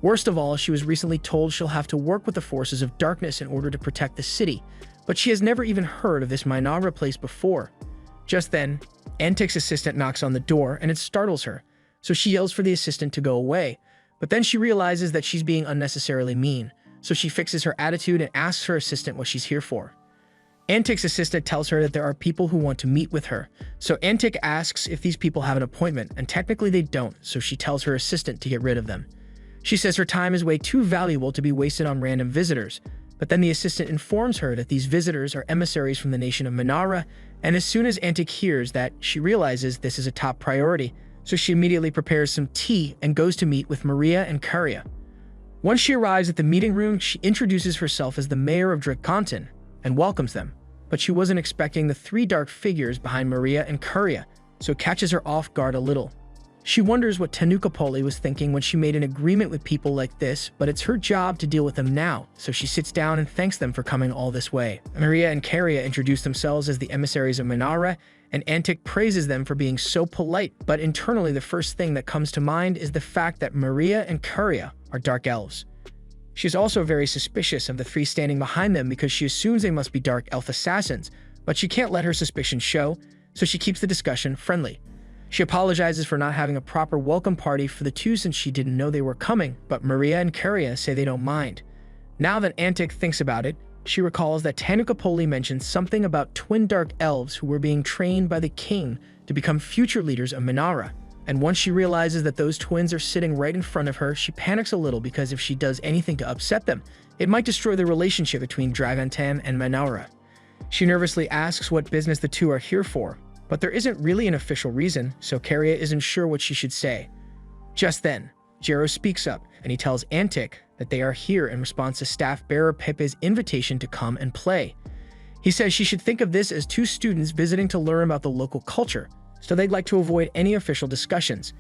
Worst of all, she was recently told she'll have to work with the forces of darkness in order to protect the city, but she has never even heard of this Minara place before. Just then, Antic's assistant knocks on the door and it startles her, so she yells for the assistant to go away, but then she realizes that she's being unnecessarily mean, so she fixes her attitude and asks her assistant what she's here for. Antic's assistant tells her that there are people who want to meet with her, so Antic asks if these people have an appointment, and technically they don't, so she tells her assistant to get rid of them. She says her time is way too valuable to be wasted on random visitors, but then the assistant informs her that these visitors are emissaries from the nation of Minara, And as soon as Antic hears that, she realizes this is a top priority, so she immediately prepares some tea and goes to meet with Maria and Curia. Once she arrives at the meeting room, she introduces herself as the mayor of Dragonton and welcomes them, but she wasn't expecting the three dark figures behind Maria and Curia, so it catches her off guard a little. She wonders what Tenochtitlan was thinking when she made an agreement with people like this, but it's her job to deal with them now, so she sits down and thanks them for coming all this way. Maria and Curia introduce themselves as the emissaries of Minara, and Antic praises them for being so polite, but internally the first thing that comes to mind is the fact that Maria and Curia are dark elves. She's also very suspicious of the three standing behind them because she assumes they must be dark elf assassins, but she can't let her suspicions show, so she keeps the discussion friendly. She apologizes for not having a proper welcome party for the two since she didn't know they were coming, but Maria and Curia say they don't mind. Now that Antic thinks about it, she recalls that Tenochtitlan mentioned something about twin dark elves who were being trained by the king to become future leaders of Minara. And once she realizes that those twins are sitting right in front of her, she panics a little because if she does anything to upset them, it might destroy the relationship between Dragonton and Minara. She nervously asks what business the two are here for, but there isn't really an official reason, so Curia isn't sure what she should say. Just then, Jero speaks up, and he tells Antic that they are here in response to staff bearer Pepe's invitation to come and play. He says she should think of this as two students visiting to learn about the local culture, so they'd like to avoid any official discussions.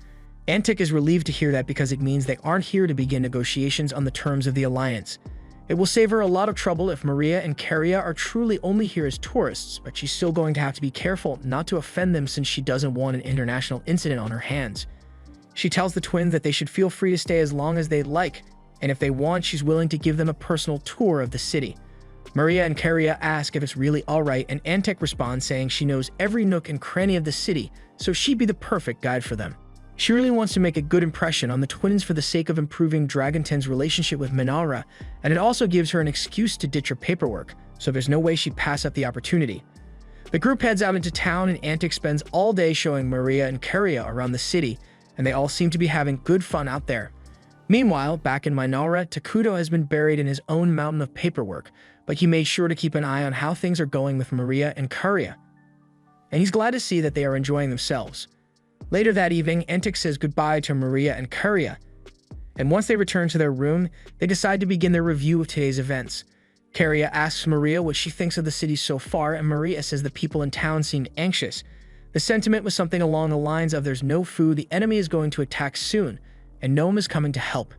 Antic is relieved to hear that because it means they aren't here to begin negotiations on the terms of the alliance. It will save her a lot of trouble if Maria and Curia are truly only here as tourists, but she's still going to have to be careful not to offend them since she doesn't want an international incident on her hands. She tells the twins that they should feel free to stay as long as they'd like, and if they want, she's willing to give them a personal tour of the city. Maria and Curia ask if it's really alright, and Antic responds saying she knows every nook and cranny of the city, so she'd be the perfect guide for them. She really wants to make a good impression on the twins for the sake of improving Dragonton's relationship with Minara, and it also gives her an excuse to ditch her paperwork, so there's no way she'd pass up the opportunity. The group heads out into town, and Antic spends all day showing Maria and Curia around the city, and they all seem to be having good fun out there. Meanwhile, back in Minara, Takuto has been buried in his own mountain of paperwork, but he made sure to keep an eye on how things are going with Maria and Curia. And he's glad to see that they are enjoying themselves. Later that evening, Antic says goodbye to Maria and Curia, and once they return to their room, they decide to begin their review of today's events. Curia asks Maria what she thinks of the city so far, and Maria says the people in town seemed anxious. The sentiment was something along the lines of there's no food, the enemy is going to attack soon, and no one is coming to help.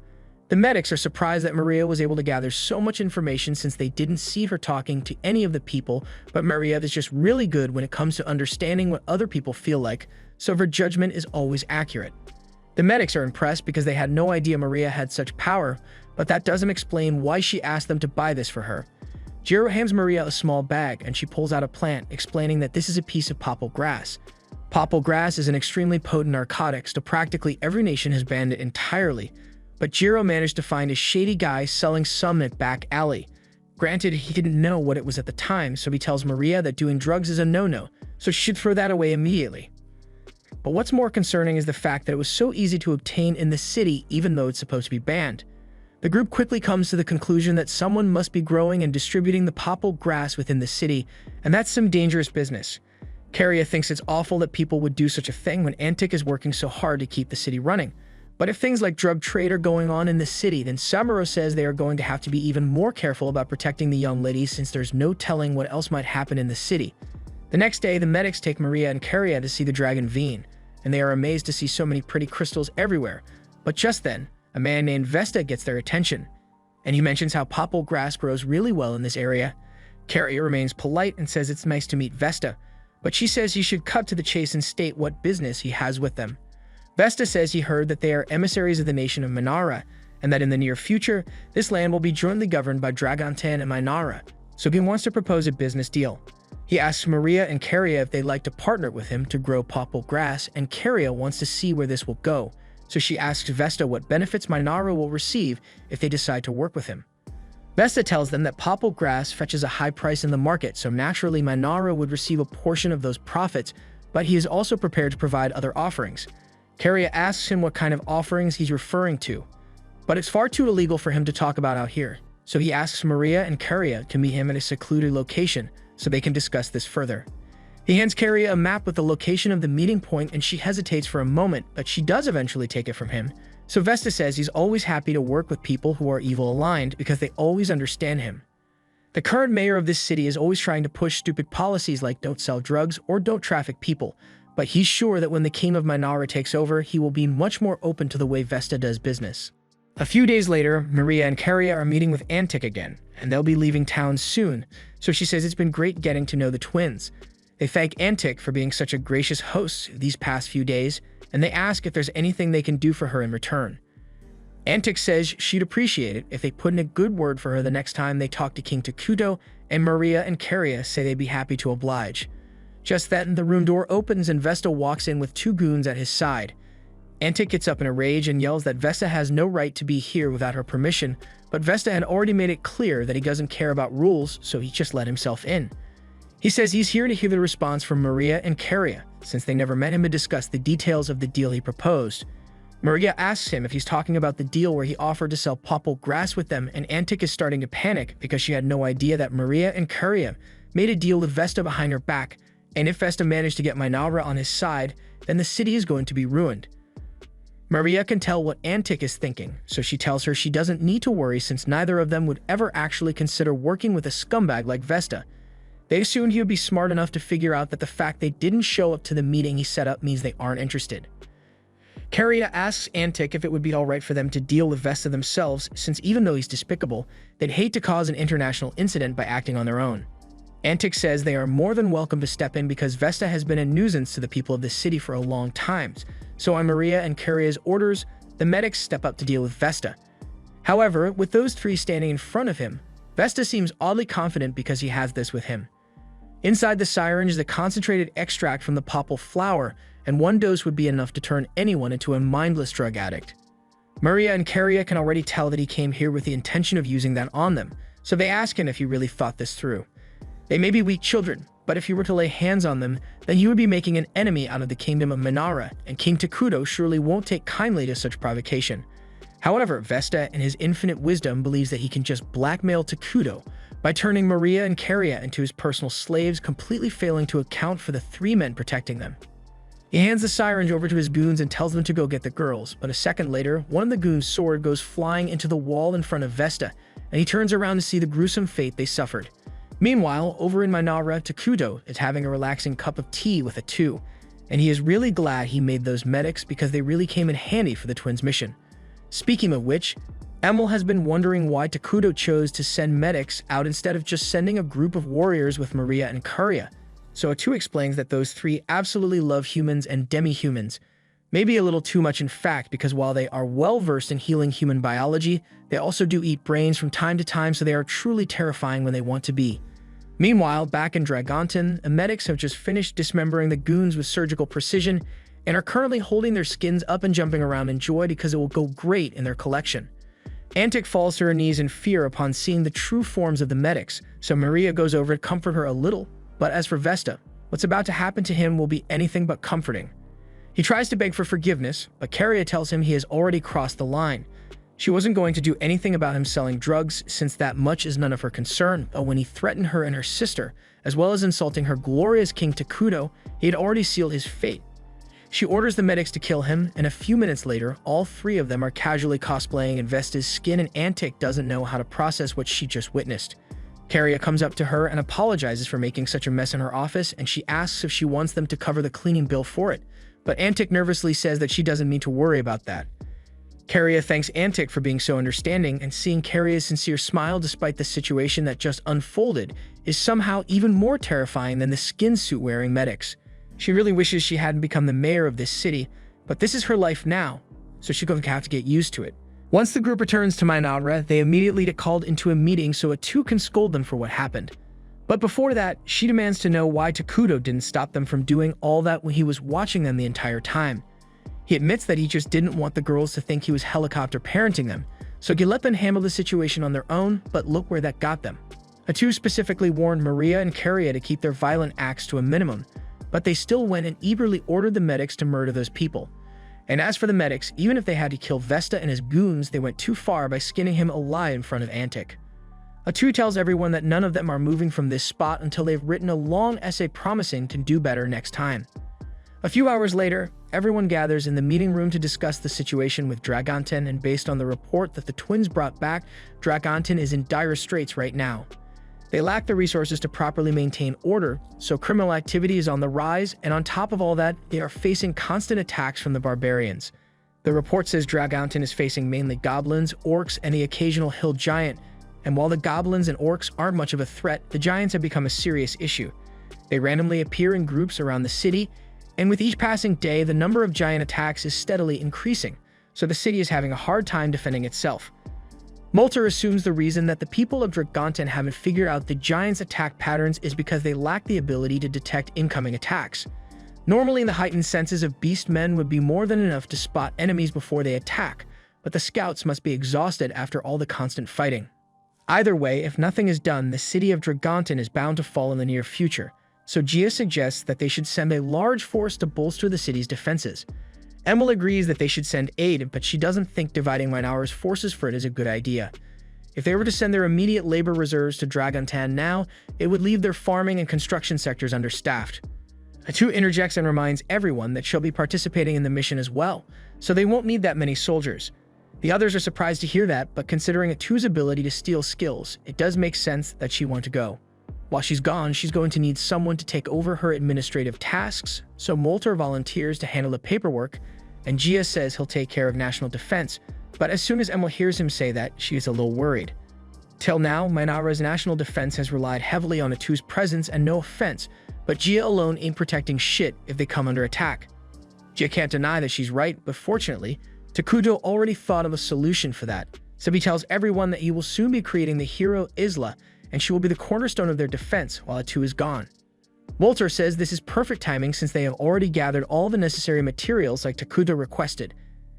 The medics are surprised that Maria was able to gather so much information since they didn't see her talking to any of the people, but Maria is just really good when it comes to understanding what other people feel like, so her judgment is always accurate. The medics are impressed because they had no idea Maria had such power, but that doesn't explain why she asked them to buy this for her. Jiro hands Maria a small bag, and she pulls out a plant, explaining that this is a piece of popple grass. Popple grass is an extremely potent narcotic, so practically every nation has banned it entirely, but Jiro managed to find a shady guy selling some at back alley. Granted, he didn't know what it was at the time, so he tells Maria that doing drugs is a no-no, so she should throw that away immediately. But what's more concerning is the fact that it was so easy to obtain in the city even though it's supposed to be banned. The group quickly comes to the conclusion that someone must be growing and distributing the popple grass within the city, and that's some dangerous business. Curia thinks it's awful that people would do such a thing when Antic is working so hard to keep the city running. But if things like drug trade are going on in the city, then Samuro says they are going to have to be even more careful about protecting the young ladies since there's no telling what else might happen in the city. The next day, the medics take Maria and Curia to see the dragon Veen, and they are amazed to see so many pretty crystals everywhere. But just then, a man named Vesta gets their attention, and he mentions how popple grass grows really well in this area. Curia remains polite and says it's nice to meet Vesta, but she says he should cut to the chase and state what business he has with them. Vesta says he heard that they are emissaries of the nation of Minara, and that in the near future, this land will be jointly governed by Dragonton and Minara, so he wants to propose a business deal. He asks Maria and Curia if they'd like to partner with him to grow popple grass, and Curia wants to see where this will go, so she asks Vesta what benefits Minara will receive if they decide to work with him. Vesta tells them that popple grass fetches a high price in the market, so naturally Minara would receive a portion of those profits, but he is also prepared to provide other offerings. Curia asks him what kind of offerings he's referring to, but it's far too illegal for him to talk about out here, so he asks Maria and Curia to meet him at a secluded location so they can discuss this further. He hands Carrie a map with the location of the meeting point, and she hesitates for a moment, but she does eventually take it from him. So Vesta says he's always happy to work with people who are evil-aligned because they always understand him. The current mayor of this city is always trying to push stupid policies like don't sell drugs or don't traffic people, but he's sure that when the king of Minara takes over, he will be much more open to the way Vesta does business. A few days later, Maria and Carrie are meeting with Antic again, and they'll be leaving town soon, so she says it's been great getting to know the twins. They thank Antic for being such a gracious host these past few days, and they ask if there's anything they can do for her in return. Antic says she'd appreciate it if they put in a good word for her the next time they talk to King Takuto, and Maria and Carrie say they'd be happy to oblige. Just then, the room door opens and Vesta walks in with two goons at his side. Antic gets up in a rage and yells that Vesta has no right to be here without her permission, but Vesta had already made it clear that he doesn't care about rules, so he just let himself in. He says he's here to hear the response from Maria and Carrie, since they never met him to discuss the details of the deal he proposed. Maria asks him if he's talking about the deal where he offered to sell popple grass with them, and Antic is starting to panic because she had no idea that Maria and Carrie made a deal with Vesta behind her back, and if Vesta managed to get Minara on his side, then the city is going to be ruined. Maria can tell what Antic is thinking, so she tells her she doesn't need to worry since neither of them would ever actually consider working with a scumbag like Vesta. They assumed he would be smart enough to figure out that the fact they didn't show up to the meeting he set up means they aren't interested. Carrie asks Antic if it would be alright for them to deal with Vesta themselves, since even though he's despicable, they'd hate to cause an international incident by acting on their own. Antic says they are more than welcome to step in because Vesta has been a nuisance to the people of the city for a long time, so on Maria and Carrie's orders, the medics step up to deal with Vesta. However, with those three standing in front of him, Vesta seems oddly confident because he has this with him. Inside the syringe is a concentrated extract from the popple flower, and one dose would be enough to turn anyone into a mindless drug addict. Maria and Carrie can already tell that he came here with the intention of using that on them, so they ask him if he really thought this through. They may be weak children, but if he were to lay hands on them, then he would be making an enemy out of the kingdom of Minara, and King Takuto surely won't take kindly to such provocation. However, Vesta, in his infinite wisdom, believes that he can just blackmail Takuto by turning Maria and Carrie into his personal slaves, completely failing to account for the three men protecting them. He hands the syringe over to his goons and tells them to go get the girls, but a second later, one of the goons' sword goes flying into the wall in front of Vesta, and he turns around to see the gruesome fate they suffered. Meanwhile, over in Minara, Takuto is having a relaxing cup of tea with a two, and he is really glad he made those medics because they really came in handy for the twins' mission. Speaking of which, Emil has been wondering why Takuto chose to send medics out instead of just sending a group of warriors with Maria and Carrie. So A2 explains that those three absolutely love humans and demi-humans, maybe a little too much in fact, because while they are well-versed in healing human biology, they also do eat brains from time to time, so they are truly terrifying when they want to be. Meanwhile, back in Dragonton, the medics have just finished dismembering the goons with surgical precision and are currently holding their skins up and jumping around in joy because it will go great in their collection. Antic falls to her knees in fear upon seeing the true forms of the medics, so Maria goes over to comfort her a little, but as for Vesta, what's about to happen to him will be anything but comforting. He tries to beg for forgiveness, but Carrie tells him he has already crossed the line. She wasn't going to do anything about him selling drugs since that much is none of her concern, but when he threatened her and her sister, as well as insulting her glorious King Takuto, he had already sealed his fate. She orders the medics to kill him, and a few minutes later, all three of them are casually cosplaying in Vesta's skin, and Antic doesn't know how to process what she just witnessed. Carrie comes up to her and apologizes for making such a mess in her office, and she asks if she wants them to cover the cleaning bill for it, but Antic nervously says that she doesn't need to worry about that. Carrie thanks Antic for being so understanding, and seeing Carrie's sincere smile despite the situation that just unfolded is somehow even more terrifying than the skin suit-wearing medics. She really wishes she hadn't become the mayor of this city, but this is her life now, so she's going to have to get used to it. Once the group returns to Minara, they immediately get called into a meeting so A2 can scold them for what happened. But before that, she demands to know why Takuto didn't stop them from doing all that when he was watching them the entire time. He admits that he just didn't want the girls to think he was helicopter parenting them, so he let them handle the situation on their own, but look where that got them. A2 specifically warned Maria and Carrie to keep their violent acts to a minimum, but they still went and eagerly ordered the medics to murder those people. And as for the medics, even if they had to kill Vesta and his goons, they went too far by skinning him alive in front of Antic. Atu tells everyone that none of them are moving from this spot until they've written a long essay promising to do better next time. A few hours later, everyone gathers in the meeting room to discuss the situation with Dragonten, and based on the report that the twins brought back, Dragonten is in dire straits right now. They lack the resources to properly maintain order, so criminal activity is on the rise, and on top of all that, they are facing constant attacks from the barbarians. The report says Dragonten is facing mainly goblins, orcs, and the occasional hill giant, and while the goblins and orcs aren't much of a threat, the giants have become a serious issue. They randomly appear in groups around the city, and with each passing day, the number of giant attacks is steadily increasing, so the city is having a hard time defending itself. Molter assumes the reason that the people of Dragonten haven't figured out the giants' attack patterns is because they lack the ability to detect incoming attacks. Normally, the heightened senses of beastmen would be more than enough to spot enemies before they attack, but the scouts must be exhausted after all the constant fighting. Either way, if nothing is done, the city of Dragonten is bound to fall in the near future, so Gia suggests that they should send a large force to bolster the city's defenses. Emil agrees that they should send aid, but she doesn't think dividing Minara's forces for it is a good idea. If they were to send their immediate labor reserves to Dragonten now, it would leave their farming and construction sectors understaffed. Atu interjects and reminds everyone that she'll be participating in the mission as well, so they won't need that many soldiers. The others are surprised to hear that, but considering Atu's ability to steal skills, it does make sense that she want to go. While she's gone, she's going to need someone to take over her administrative tasks, so Molter volunteers to handle the paperwork, and Gia says he'll take care of national defense, but as soon as Emil hears him say that, she is a little worried. Till now, Minara's national defense has relied heavily on Atu's presence, and no offense, but Gia alone ain't protecting shit if they come under attack. Gia can't deny that she's right, but fortunately, Takuto already thought of a solution for that, so he tells everyone that he will soon be creating the hero Isla, and she will be the cornerstone of their defense while Atu is gone. Molter says this is perfect timing since they have already gathered all the necessary materials like Takuto requested,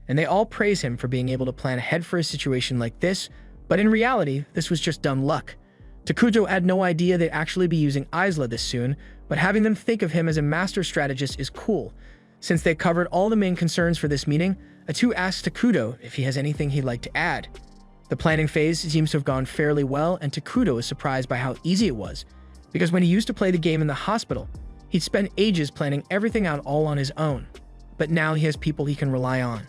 and they all praise him for being able to plan ahead for a situation like this, but in reality, this was just dumb luck. Takuto had no idea they'd actually be using Isla this soon, but having them think of him as a master strategist is cool. Since they covered all the main concerns for this meeting, Atu asks Takuto if he has anything he'd like to add. The planning phase seems to have gone fairly well, and Takuto is surprised by how easy it was, because when he used to play the game in the hospital, he'd spend ages planning everything out all on his own, but now he has people he can rely on.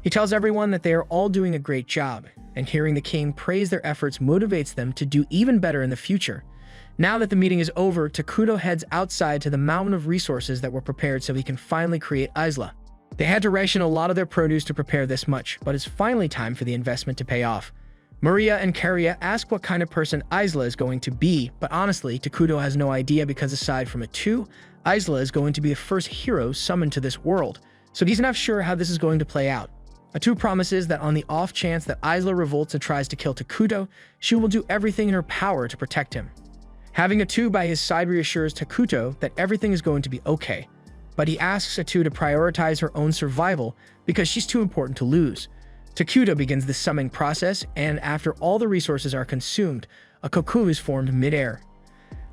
He tells everyone that they are all doing a great job, and hearing the king praise their efforts motivates them to do even better in the future. Now that the meeting is over, Takuto heads outside to the mountain of resources that were prepared so he can finally create Isla. They had to ration a lot of their produce to prepare this much, but it's finally time for the investment to pay off. Maria and Karia ask what kind of person Isla is going to be, but honestly, Takuto has no idea because aside from Atu, Isla is going to be the first hero summoned to this world, so he's not sure how this is going to play out. Atu promises that on the off chance that Isla revolts and tries to kill Takuto, she will do everything in her power to protect him. Having Atu by his side reassures Takuto that everything is going to be okay, but he asks Atu to prioritize her own survival because she's too important to lose. Takuto begins the summoning process, and after all the resources are consumed, a cocoon is formed mid-air.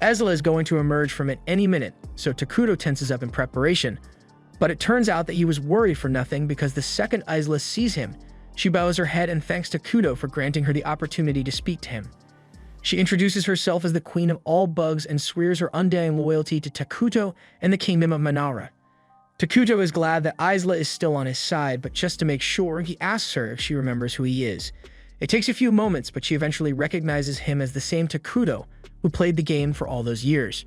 Isla is going to emerge from it any minute, so Takuto tenses up in preparation, but it turns out that he was worried for nothing because the second Isla sees him, she bows her head and thanks Takuto for granting her the opportunity to speak to him. She introduces herself as the queen of all bugs and swears her undying loyalty to Takuto and the kingdom of Minara. Takuto is glad that Isla is still on his side, but just to make sure, he asks her if she remembers who he is. It takes a few moments, but she eventually recognizes him as the same Takuto who played the game for all those years.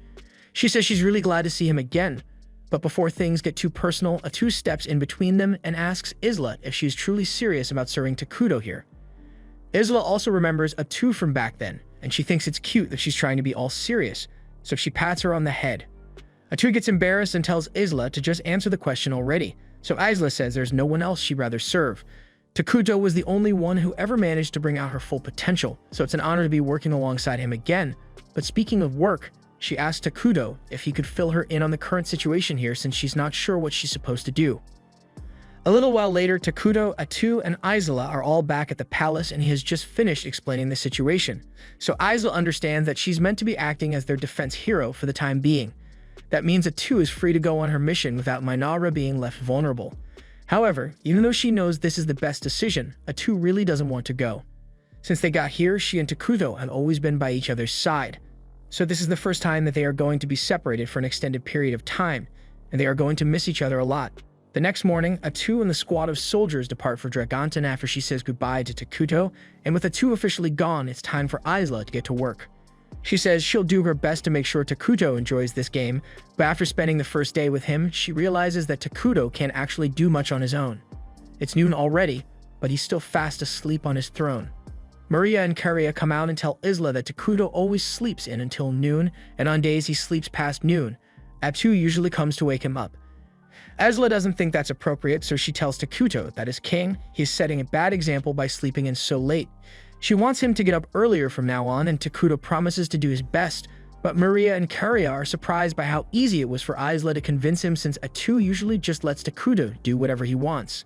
She says she's really glad to see him again, but before things get too personal, Atu steps in between them and asks Isla if she's truly serious about serving Takuto here. Isla also remembers Atu from back then, and she thinks it's cute that she's trying to be all serious, so she pats her on the head. Atu gets embarrassed and tells Isla to just answer the question already, so Isla says there's no one else she'd rather serve. Takuto was the only one who ever managed to bring out her full potential, so it's an honor to be working alongside him again. But speaking of work, she asked Takuto if he could fill her in on the current situation here since she's not sure what she's supposed to do. A little while later, Takuto, Atu, and Isla are all back at the palace and he has just finished explaining the situation. So Isla understands that she's meant to be acting as their defense hero for the time being. That means Atu is free to go on her mission without Minara being left vulnerable. However, even though she knows this is the best decision, Atu really doesn't want to go. Since they got here, she and Takuto have always been by each other's side. So this is the first time that they are going to be separated for an extended period of time, and they are going to miss each other a lot. The next morning, Atu and the squad of soldiers depart for Dragonton after she says goodbye to Takuto, and with Atu officially gone, it's time for Isla to get to work. She says she'll do her best to make sure Takuto enjoys this game, but after spending the first day with him, she realizes that Takuto can't actually do much on his own. It's noon already, but he's still fast asleep on his throne. Maria and Karia come out and tell Isla that Takuto always sleeps in until noon, and on days he sleeps past noon. Atu usually comes to wake him up. Isla doesn't think that's appropriate, so she tells Takuto that as king, he is setting a bad example by sleeping in so late. She wants him to get up earlier from now on, and Takuto promises to do his best, but Maria and Karia are surprised by how easy it was for Isla to convince him since Atu usually just lets Takuto do whatever he wants.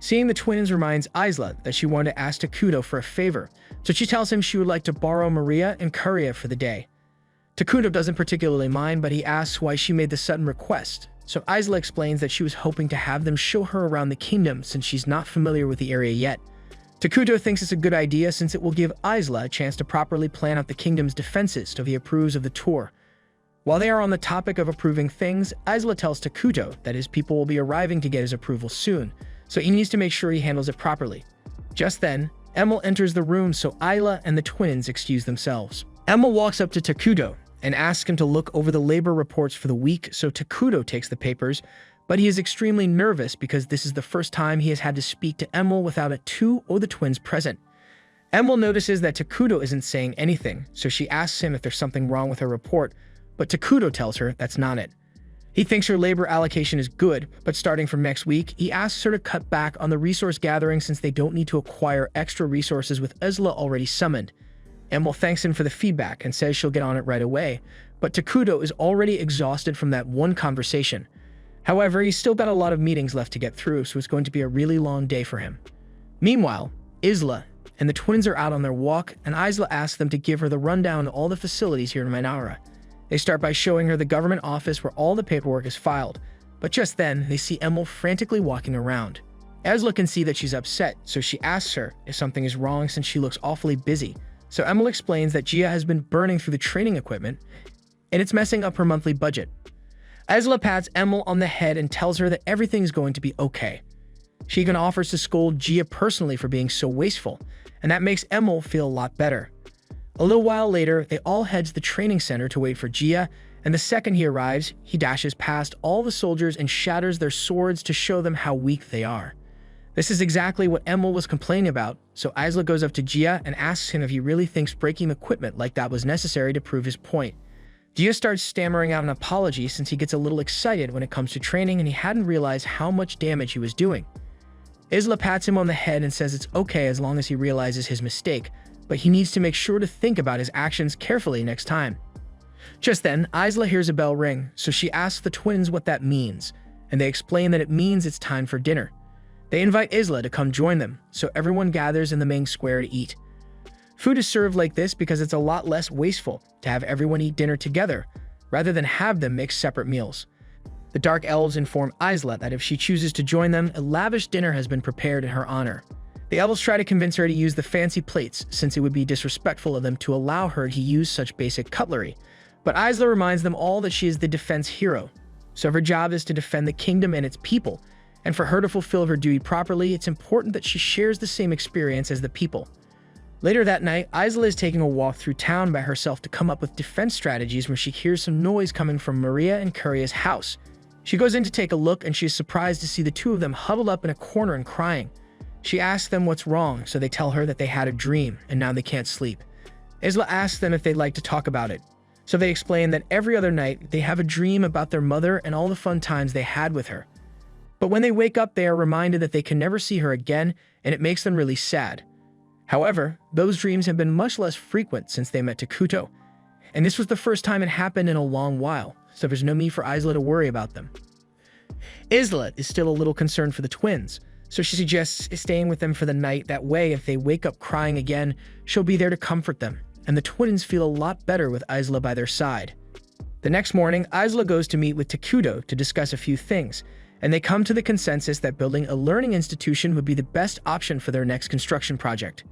Seeing the twins reminds Isla that she wanted to ask Takuto for a favor, so she tells him she would like to borrow Maria and Karia for the day. Takuto doesn't particularly mind, but he asks why she made the sudden request, so Isla explains that she was hoping to have them show her around the kingdom since she's not familiar with the area yet. Takuto thinks it's a good idea since it will give Isla a chance to properly plan out the kingdom's defenses, so he approves of the tour. While they are on the topic of approving things, Isla tells Takuto that his people will be arriving to get his approval soon, so he needs to make sure he handles it properly. Just then, Emil enters the room, so Isla and the twins excuse themselves. Emil walks up to Takuto and asks him to look over the labor reports for the week, so Takuto takes the papers, but he is extremely nervous because this is the first time he has had to speak to Emil without Atu or the twins present. Emil notices that Takuto isn't saying anything, so she asks him if there's something wrong with her report, but Takuto tells her that's not it. He thinks her labor allocation is good, but starting from next week, he asks her to cut back on the resource gathering since they don't need to acquire extra resources with Isla already summoned. Emil thanks him for the feedback and says she'll get on it right away, but Takuto is already exhausted from that one conversation. However, he's still got a lot of meetings left to get through, so it's going to be a really long day for him. Meanwhile, Isla and the twins are out on their walk, and Isla asks them to give her the rundown of all the facilities here in Mainara. They start by showing her the government office where all the paperwork is filed, but just then, they see Emil frantically walking around. Isla can see that she's upset, so she asks her if something is wrong since she looks awfully busy. So Emil explains that Gia has been burning through the training equipment, and it's messing up her monthly budget. Isla pats Emil on the head and tells her that everything's going to be okay. She even offers to scold Gia personally for being so wasteful, and that makes Emil feel a lot better. A little while later, they all head to the training center to wait for Gia, and the second he arrives, he dashes past all the soldiers and shatters their swords to show them how weak they are. This is exactly what Emil was complaining about, so Isla goes up to Gia and asks him if he really thinks breaking equipment like that was necessary to prove his point. Gia starts stammering out an apology since he gets a little excited when it comes to training and he hadn't realized how much damage he was doing. Isla pats him on the head and says it's okay as long as he realizes his mistake, but he needs to make sure to think about his actions carefully next time. Just then, Isla hears a bell ring, so she asks the twins what that means, and they explain that it means it's time for dinner. They invite Isla to come join them, so everyone gathers in the main square to eat. Food is served like this because it's a lot less wasteful to have everyone eat dinner together, rather than have them make separate meals. The Dark Elves inform Isla that if she chooses to join them, a lavish dinner has been prepared in her honor. The elves try to convince her to use the fancy plates since it would be disrespectful of them to allow her to use such basic cutlery, but Isla reminds them all that she is the defense hero, so her job is to defend the kingdom and its people, and for her to fulfill her duty properly, it's important that she shares the same experience as the people. Later that night, Isla is taking a walk through town by herself to come up with defense strategies when she hears some noise coming from Maria and Karia's house. She goes in to take a look and she is surprised to see the two of them huddled up in a corner and crying. She asks them what's wrong, so they tell her that they had a dream and now they can't sleep. Isla asks them if they'd like to talk about it. So they explain that every other night they have a dream about their mother and all the fun times they had with her. But when they wake up, they are reminded that they can never see her again, and it makes them really sad. However, those dreams have been much less frequent since they met Takuto, and this was the first time it happened in a long while, so there's no need for Isla to worry about them. Isla is still a little concerned for the twins, so she suggests staying with them for the night. That way, if they wake up crying again, she'll be there to comfort them, and the twins feel a lot better with Isla by their side. The next morning, Isla goes to meet with Takuto to discuss a few things, and they come to the consensus that building a learning institution would be the best option for their next construction project.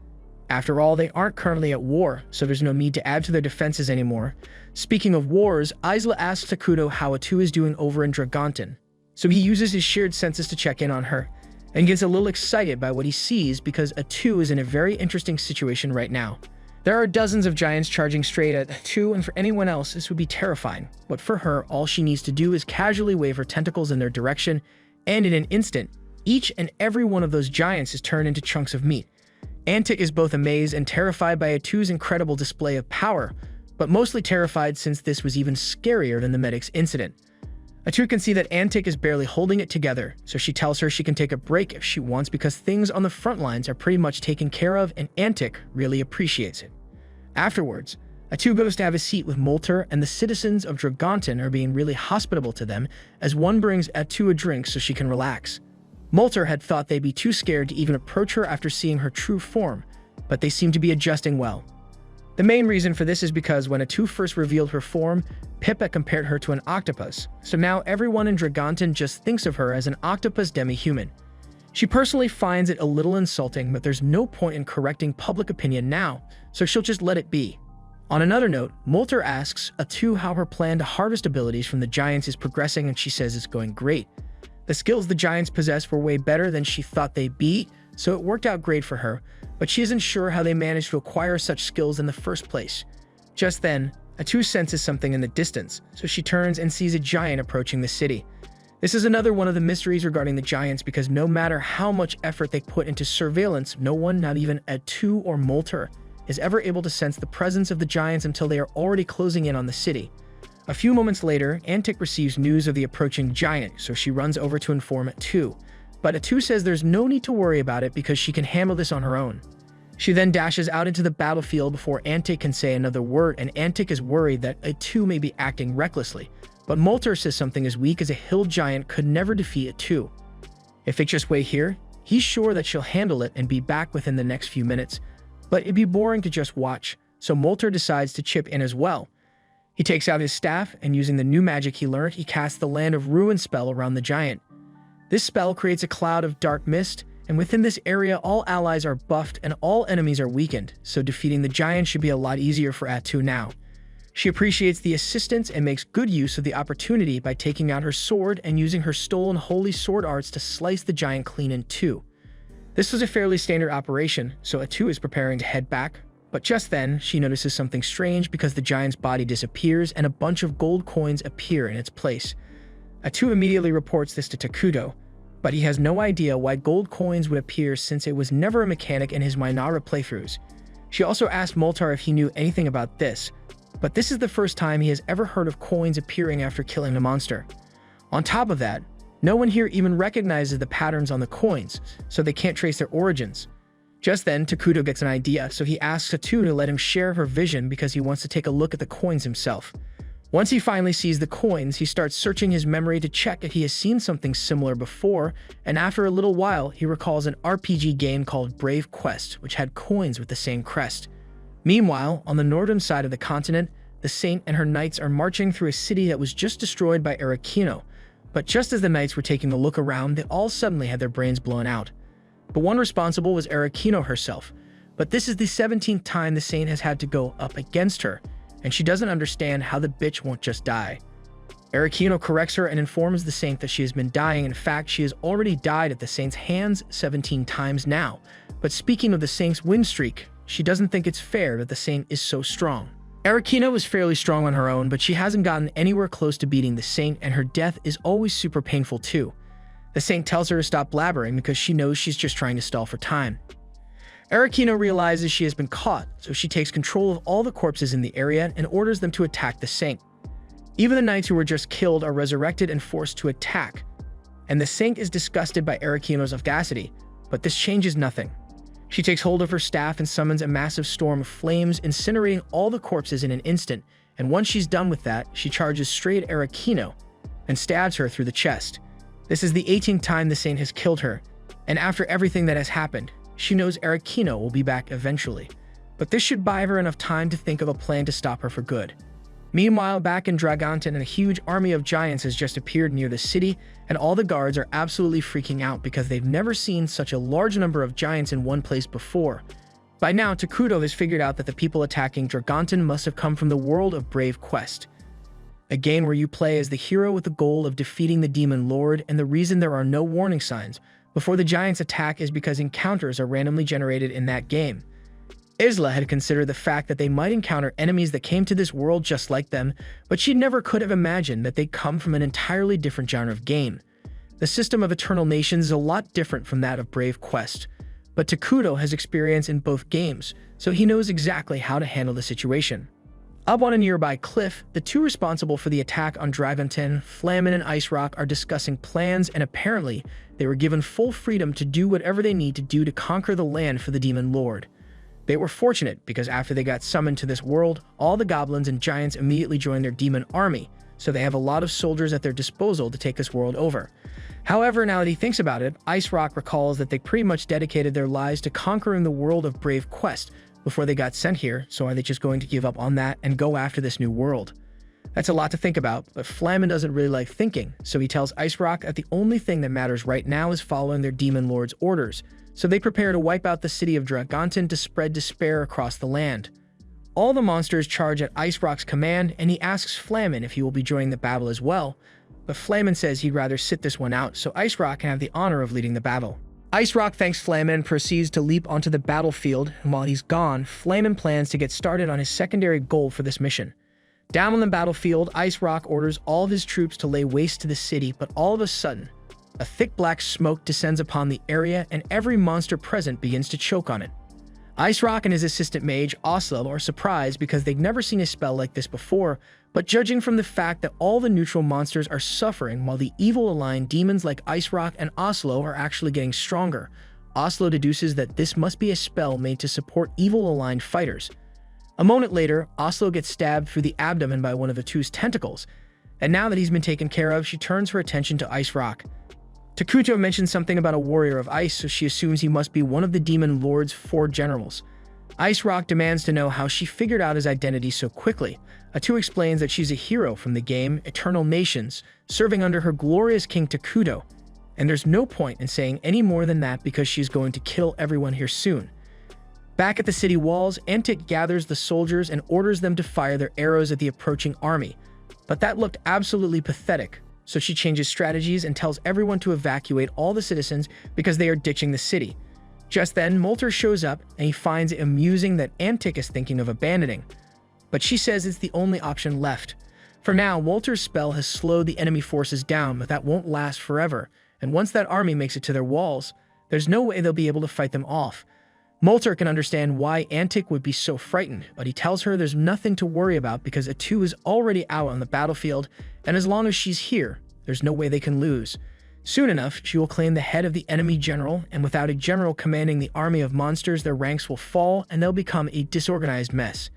After all, they aren't currently at war, so there's no need to add to their defenses anymore. Speaking of wars, Isla asks Takuto how Atu is doing over in Dragonton, so he uses his shared senses to check in on her, and gets a little excited by what he sees because Atu is in a very interesting situation right now. There are dozens of giants charging straight at Atu, and for anyone else this would be terrifying, but for her, all she needs to do is casually wave her tentacles in their direction, and in an instant, each and every one of those giants is turned into chunks of meat. Antic is both amazed and terrified by Atu's incredible display of power, but mostly terrified since this was even scarier than the medic's incident. Atu can see that Antic is barely holding it together, so she tells her she can take a break if she wants because things on the front lines are pretty much taken care of and Antic really appreciates it. Afterwards, Atu goes to have a seat with Molter, and the citizens of Dragonton are being really hospitable to them as one brings Atu a drink so she can relax. Molter had thought they'd be too scared to even approach her after seeing her true form, but they seem to be adjusting well. The main reason for this is because when Atu first revealed her form, Pippa compared her to an octopus, so now everyone in Dragonton just thinks of her as an octopus demi-human. She personally finds it a little insulting, but there's no point in correcting public opinion now, so she'll just let it be. On another note, Molter asks Atu how her plan to harvest abilities from the giants is progressing, and she says it's going great. The skills the giants possess were way better than she thought they'd be, so it worked out great for her, but she isn't sure how they managed to acquire such skills in the first place. Just then, Atu senses something in the distance, so she turns and sees a giant approaching the city. This is another one of the mysteries regarding the giants because no matter how much effort they put into surveillance, no one, not even Atu or Molter, is ever able to sense the presence of the giants until they are already closing in on the city. A few moments later, Antic receives news of the approaching giant, so she runs over to inform Atu. But Atu says there's no need to worry about it because she can handle this on her own. She then dashes out into the battlefield before Antic can say another word, and Antic is worried that Atu may be acting recklessly. But Molter says something as weak as a hill giant could never defeat Atu. If they just wait here, he's sure that she'll handle it and be back within the next few minutes. But it'd be boring to just watch, so Molter decides to chip in as well. He takes out his staff, and using the new magic he learned, he casts the Land of Ruin spell around the giant. This spell creates a cloud of dark mist, and within this area all allies are buffed and all enemies are weakened, so defeating the giant should be a lot easier for Atu now. She appreciates the assistance and makes good use of the opportunity by taking out her sword and using her stolen holy sword arts to slice the giant clean in two. This was a fairly standard operation, so Atu is preparing to head back, but just then, she notices something strange because the giant's body disappears and a bunch of gold coins appear in its place. Atu immediately reports this to Takuto, but he has no idea why gold coins would appear since it was never a mechanic in his Minara playthroughs. She also asked Moltar if he knew anything about this, but this is the first time he has ever heard of coins appearing after killing the monster. On top of that, no one here even recognizes the patterns on the coins, so they can't trace their origins. Just then, Takuto gets an idea, so he asks Atu to let him share her vision because he wants to take a look at the coins himself. Once he finally sees the coins, he starts searching his memory to check if he has seen something similar before, and after a little while, he recalls an RPG game called Brave Quest, which had coins with the same crest. Meanwhile, on the northern side of the continent, the Saint and her knights are marching through a city that was just destroyed by Arakino, but just as the knights were taking a look around, they all suddenly had their brains blown out. But one responsible was Arakino herself, but this is the 17th time the Saint has had to go up against her, and she doesn't understand how the bitch won't just die. Arakino corrects her and informs the Saint that she has been dying. In fact, she has already died at the Saint's hands 17 times now. But speaking of the Saint's win streak, she doesn't think it's fair that the Saint is so strong. Arakino is fairly strong on her own, but she hasn't gotten anywhere close to beating the Saint, and her death is always super painful too. The Saint tells her to stop blabbering because she knows she's just trying to stall for time. Arakino realizes she has been caught, so she takes control of all the corpses in the area and orders them to attack the Saint. Even the knights who were just killed are resurrected and forced to attack, and the Saint is disgusted by Arakino's audacity, but this changes nothing. She takes hold of her staff and summons a massive storm of flames, incinerating all the corpses in an instant, and once she's done with that, she charges straight at Arakino and stabs her through the chest. This is the 18th time the Saint has killed her, and after everything that has happened, she knows Arakino will be back eventually, but this should buy her enough time to think of a plan to stop her for good. Meanwhile, back in Dragonton, a huge army of giants has just appeared near the city, and all the guards are absolutely freaking out because they've never seen such a large number of giants in one place before. By now, Takuto has figured out that the people attacking Dragonton must have come from the world of Brave Quest, a game where you play as the hero with the goal of defeating the Demon Lord, and the reason there are no warning signs before the giants attack is because encounters are randomly generated in that game. Isla had considered the fact that they might encounter enemies that came to this world just like them, but she never could have imagined that they'd come from an entirely different genre of game. The system of Eternal Nations is a lot different from that of Brave Quest, but Takuto has experience in both games, so he knows exactly how to handle the situation. Up on a nearby cliff, the two responsible for the attack on Dragonton, Flamin and Ice Rock, are discussing plans, and apparently they were given full freedom to do whatever they need to do to conquer the land for the Demon Lord. They were fortunate because after they got summoned to this world, all the goblins and giants immediately joined their demon army, so they have a lot of soldiers at their disposal to take this world over. However, now that he thinks about it, Ice Rock recalls that they pretty much dedicated their lives to conquering the world of Brave Quest before they got sent here, so are they just going to give up on that and go after this new world? That's a lot to think about, but Flamin doesn't really like thinking, so he tells Ice Rock that the only thing that matters right now is following their Demon Lord's orders, so they prepare to wipe out the city of Dragonton to spread despair across the land. All the monsters charge at Ice Rock's command, and he asks Flamin if he will be joining the battle as well, but Flamin says he'd rather sit this one out so Ice Rock can have the honor of leading the battle. Ice Rock thanks Flamin and proceeds to leap onto the battlefield, and while he's gone, Flamin plans to get started on his secondary goal for this mission. Down on the battlefield, Ice Rock orders all of his troops to lay waste to the city, but all of a sudden, a thick black smoke descends upon the area and every monster present begins to choke on it. Ice Rock and his assistant mage, Oslo, are surprised because they've never seen a spell like this before, but judging from the fact that all the neutral monsters are suffering while the evil-aligned demons like Ice Rock and Oslo are actually getting stronger, Oslo deduces that this must be a spell made to support evil-aligned fighters. A moment later, Oslo gets stabbed through the abdomen by one of the two's tentacles, and now that he's been taken care of, she turns her attention to Ice Rock. Takuto mentions something about a warrior of ice, so she assumes he must be one of the Demon Lord's 4 generals. Ice Rock demands to know how she figured out his identity so quickly. Atu explains that she's a hero from the game Eternal Nations, serving under her glorious king Takuto, and there's no point in saying any more than that because she's going to kill everyone here soon. Back at the city walls, Antic gathers the soldiers and orders them to fire their arrows at the approaching army, but that looked absolutely pathetic. So she changes strategies and tells everyone to evacuate all the citizens because they are ditching the city. Just then, Molter shows up and he finds it amusing that Antic is thinking of abandoning, but she says it's the only option left. For now, Molter's spell has slowed the enemy forces down, but that won't last forever, and once that army makes it to their walls, there's no way they'll be able to fight them off. Molter can understand why Antic would be so frightened, but he tells her there's nothing to worry about because Atu is already out on the battlefield, and as long as she's here, there's no way they can lose. Soon enough, she will claim the head of the enemy general, and without a general commanding the army of monsters, their ranks will fall and they'll become a disorganized mess.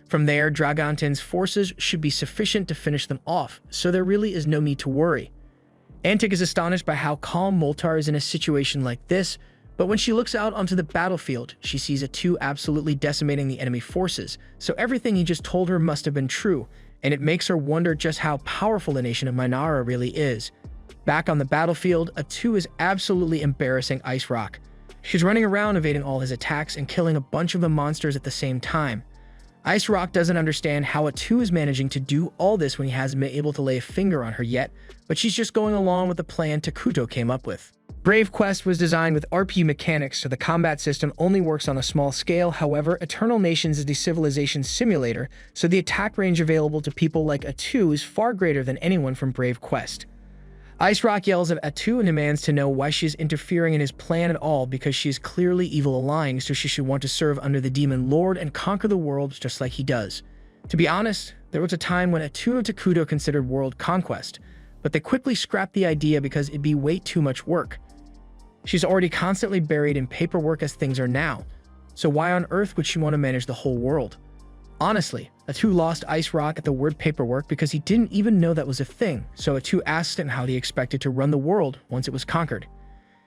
From there, Dragonton's forces should be sufficient to finish them off, so there really is no need to worry. Antic is astonished by how calm Moltar is in a situation like this, but when she looks out onto the battlefield, she sees Atu absolutely decimating the enemy forces, so everything he just told her must have been true, and it makes her wonder just how powerful the nation of Minara really is. Back on the battlefield, Atu is absolutely embarrassing Ice Rock. She's running around evading all his attacks and killing a bunch of the monsters at the same time. Ice Rock doesn't understand how Atu is managing to do all this when he hasn't been able to lay a finger on her yet, but she's just going along with the plan Takuto came up with. Brave Quest was designed with RPG mechanics, so the combat system only works on a small scale. However, Eternal Nations is a civilization simulator, so the attack range available to people like Atu is far greater than anyone from Brave Quest. Ice Rock yells at Atu and demands to know why she's interfering in his plan at all because she is clearly evil-aligned, so she should want to serve under the Demon Lord and conquer the world just like he does. To be honest, there was a time when Atu and Takuto considered world conquest, but they quickly scrapped the idea because it'd be way too much work. She's already constantly buried in paperwork as things are now, so why on earth would she want to manage the whole world? Honestly, Atu lost Ice Rock at the word paperwork because he didn't even know that was a thing, so Atu asked him how he expected to run the world once it was conquered.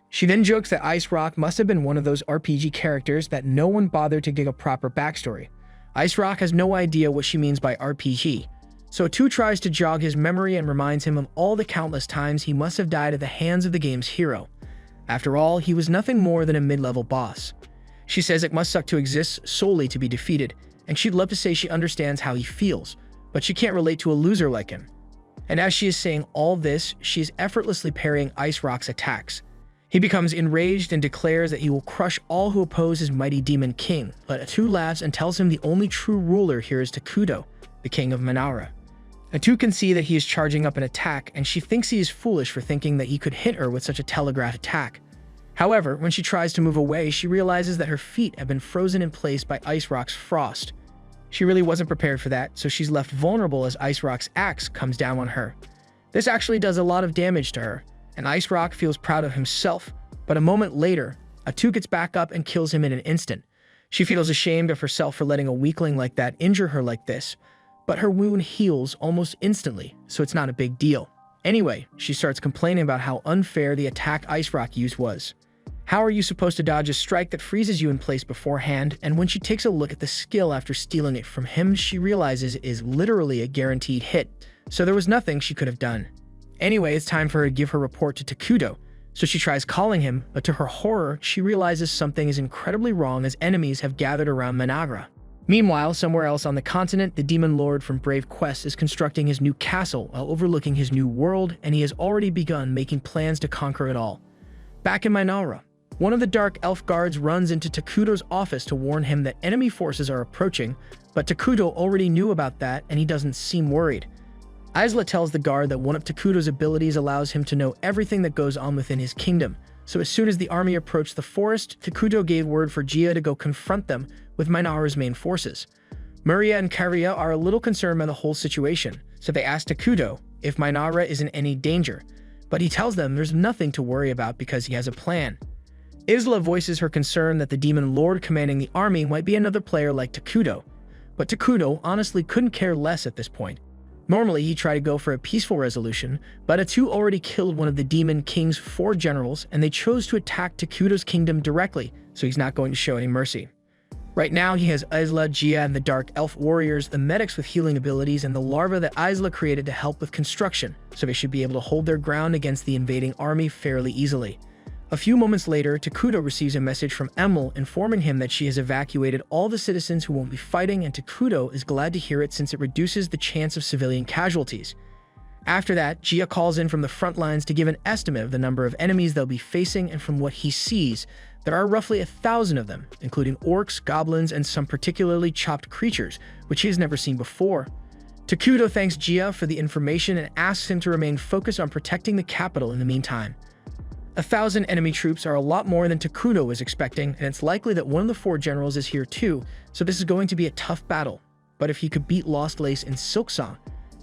She then jokes that Ice Rock must have been one of those RPG characters that no one bothered to give a proper backstory. Ice Rock has no idea what she means by RPG, so Atu tries to jog his memory and reminds him of all the countless times he must have died at the hands of the game's hero. After all, he was nothing more than a mid-level boss. She says it must suck to exist solely to be defeated, and she'd love to say she understands how he feels, but she can't relate to a loser like him. And as she is saying all this, she is effortlessly parrying Ice Rock's attacks. He becomes enraged and declares that he will crush all who oppose his mighty demon king, but Atu laughs and tells him the only true ruler here is Takudo, the king of Manara. Atu can see that he is charging up an attack, and she thinks he is foolish for thinking that he could hit her with such a telegraph attack. However, when she tries to move away, she realizes that her feet have been frozen in place by Ice Rock's frost. She really wasn't prepared for that, so she's left vulnerable as Ice Rock's axe comes down on her. This actually does a lot of damage to her, and Ice Rock feels proud of himself, but a moment later, Atu gets back up and kills him in an instant. She feels ashamed of herself for letting a weakling like that injure her like this, but her wound heals almost instantly, so it's not a big deal. Anyway, she starts complaining about how unfair the attack Ice Rock used was. How are you supposed to dodge a strike that freezes you in place beforehand? And when she takes a look at the skill after stealing it from him, she realizes it is literally a guaranteed hit, so there was nothing she could have done. Anyway, it's time for her to give her report to Takudo, so she tries calling him, but to her horror, she realizes something is incredibly wrong as enemies have gathered around Managra. Meanwhile, somewhere else on the continent, the Demon Lord from Brave Quest is constructing his new castle while overlooking his new world, and he has already begun making plans to conquer it all. Back in Manara, one of the Dark Elf guards runs into Takudo's office to warn him that enemy forces are approaching, but Takudo already knew about that and he doesn't seem worried. Isla tells the guard that one of Takudo's abilities allows him to know everything that goes on within his kingdom, so as soon as the army approached the forest, Takudo gave word for Gia to go confront them with Minara's main forces. Maria and Karia are a little concerned by the whole situation, so they ask Takudo if Minara is in any danger, but he tells them there's nothing to worry about because he has a plan. Isla voices her concern that the Demon Lord commanding the army might be another player like Takudo, but Takudo honestly couldn't care less at this point. Normally, he'd try to go for a peaceful resolution, but Atu already killed one of the Demon King's 4 generals, and they chose to attack Takudo's kingdom directly, so he's not going to show any mercy. Right now, he has Isla, Gia, and the Dark Elf warriors, the medics with healing abilities, and the larva that Isla created to help with construction, so they should be able to hold their ground against the invading army fairly easily. A few moments later, Takudo receives a message from Emil informing him that she has evacuated all the citizens who won't be fighting, and Takudo is glad to hear it since it reduces the chance of civilian casualties. After that, Gia calls in from the front lines to give an estimate of the number of enemies they'll be facing, and from what he sees, there are roughly 1,000 of them, including orcs, goblins, and some particularly chopped creatures, which he has never seen before. Takudo thanks Gia for the information and asks him to remain focused on protecting the capital in the meantime. 1,000 enemy troops are a lot more than Takudo was expecting, and it's likely that one of the 4 generals is here too, so this is going to be a tough battle. But if he could beat Lost Lace and Silksong,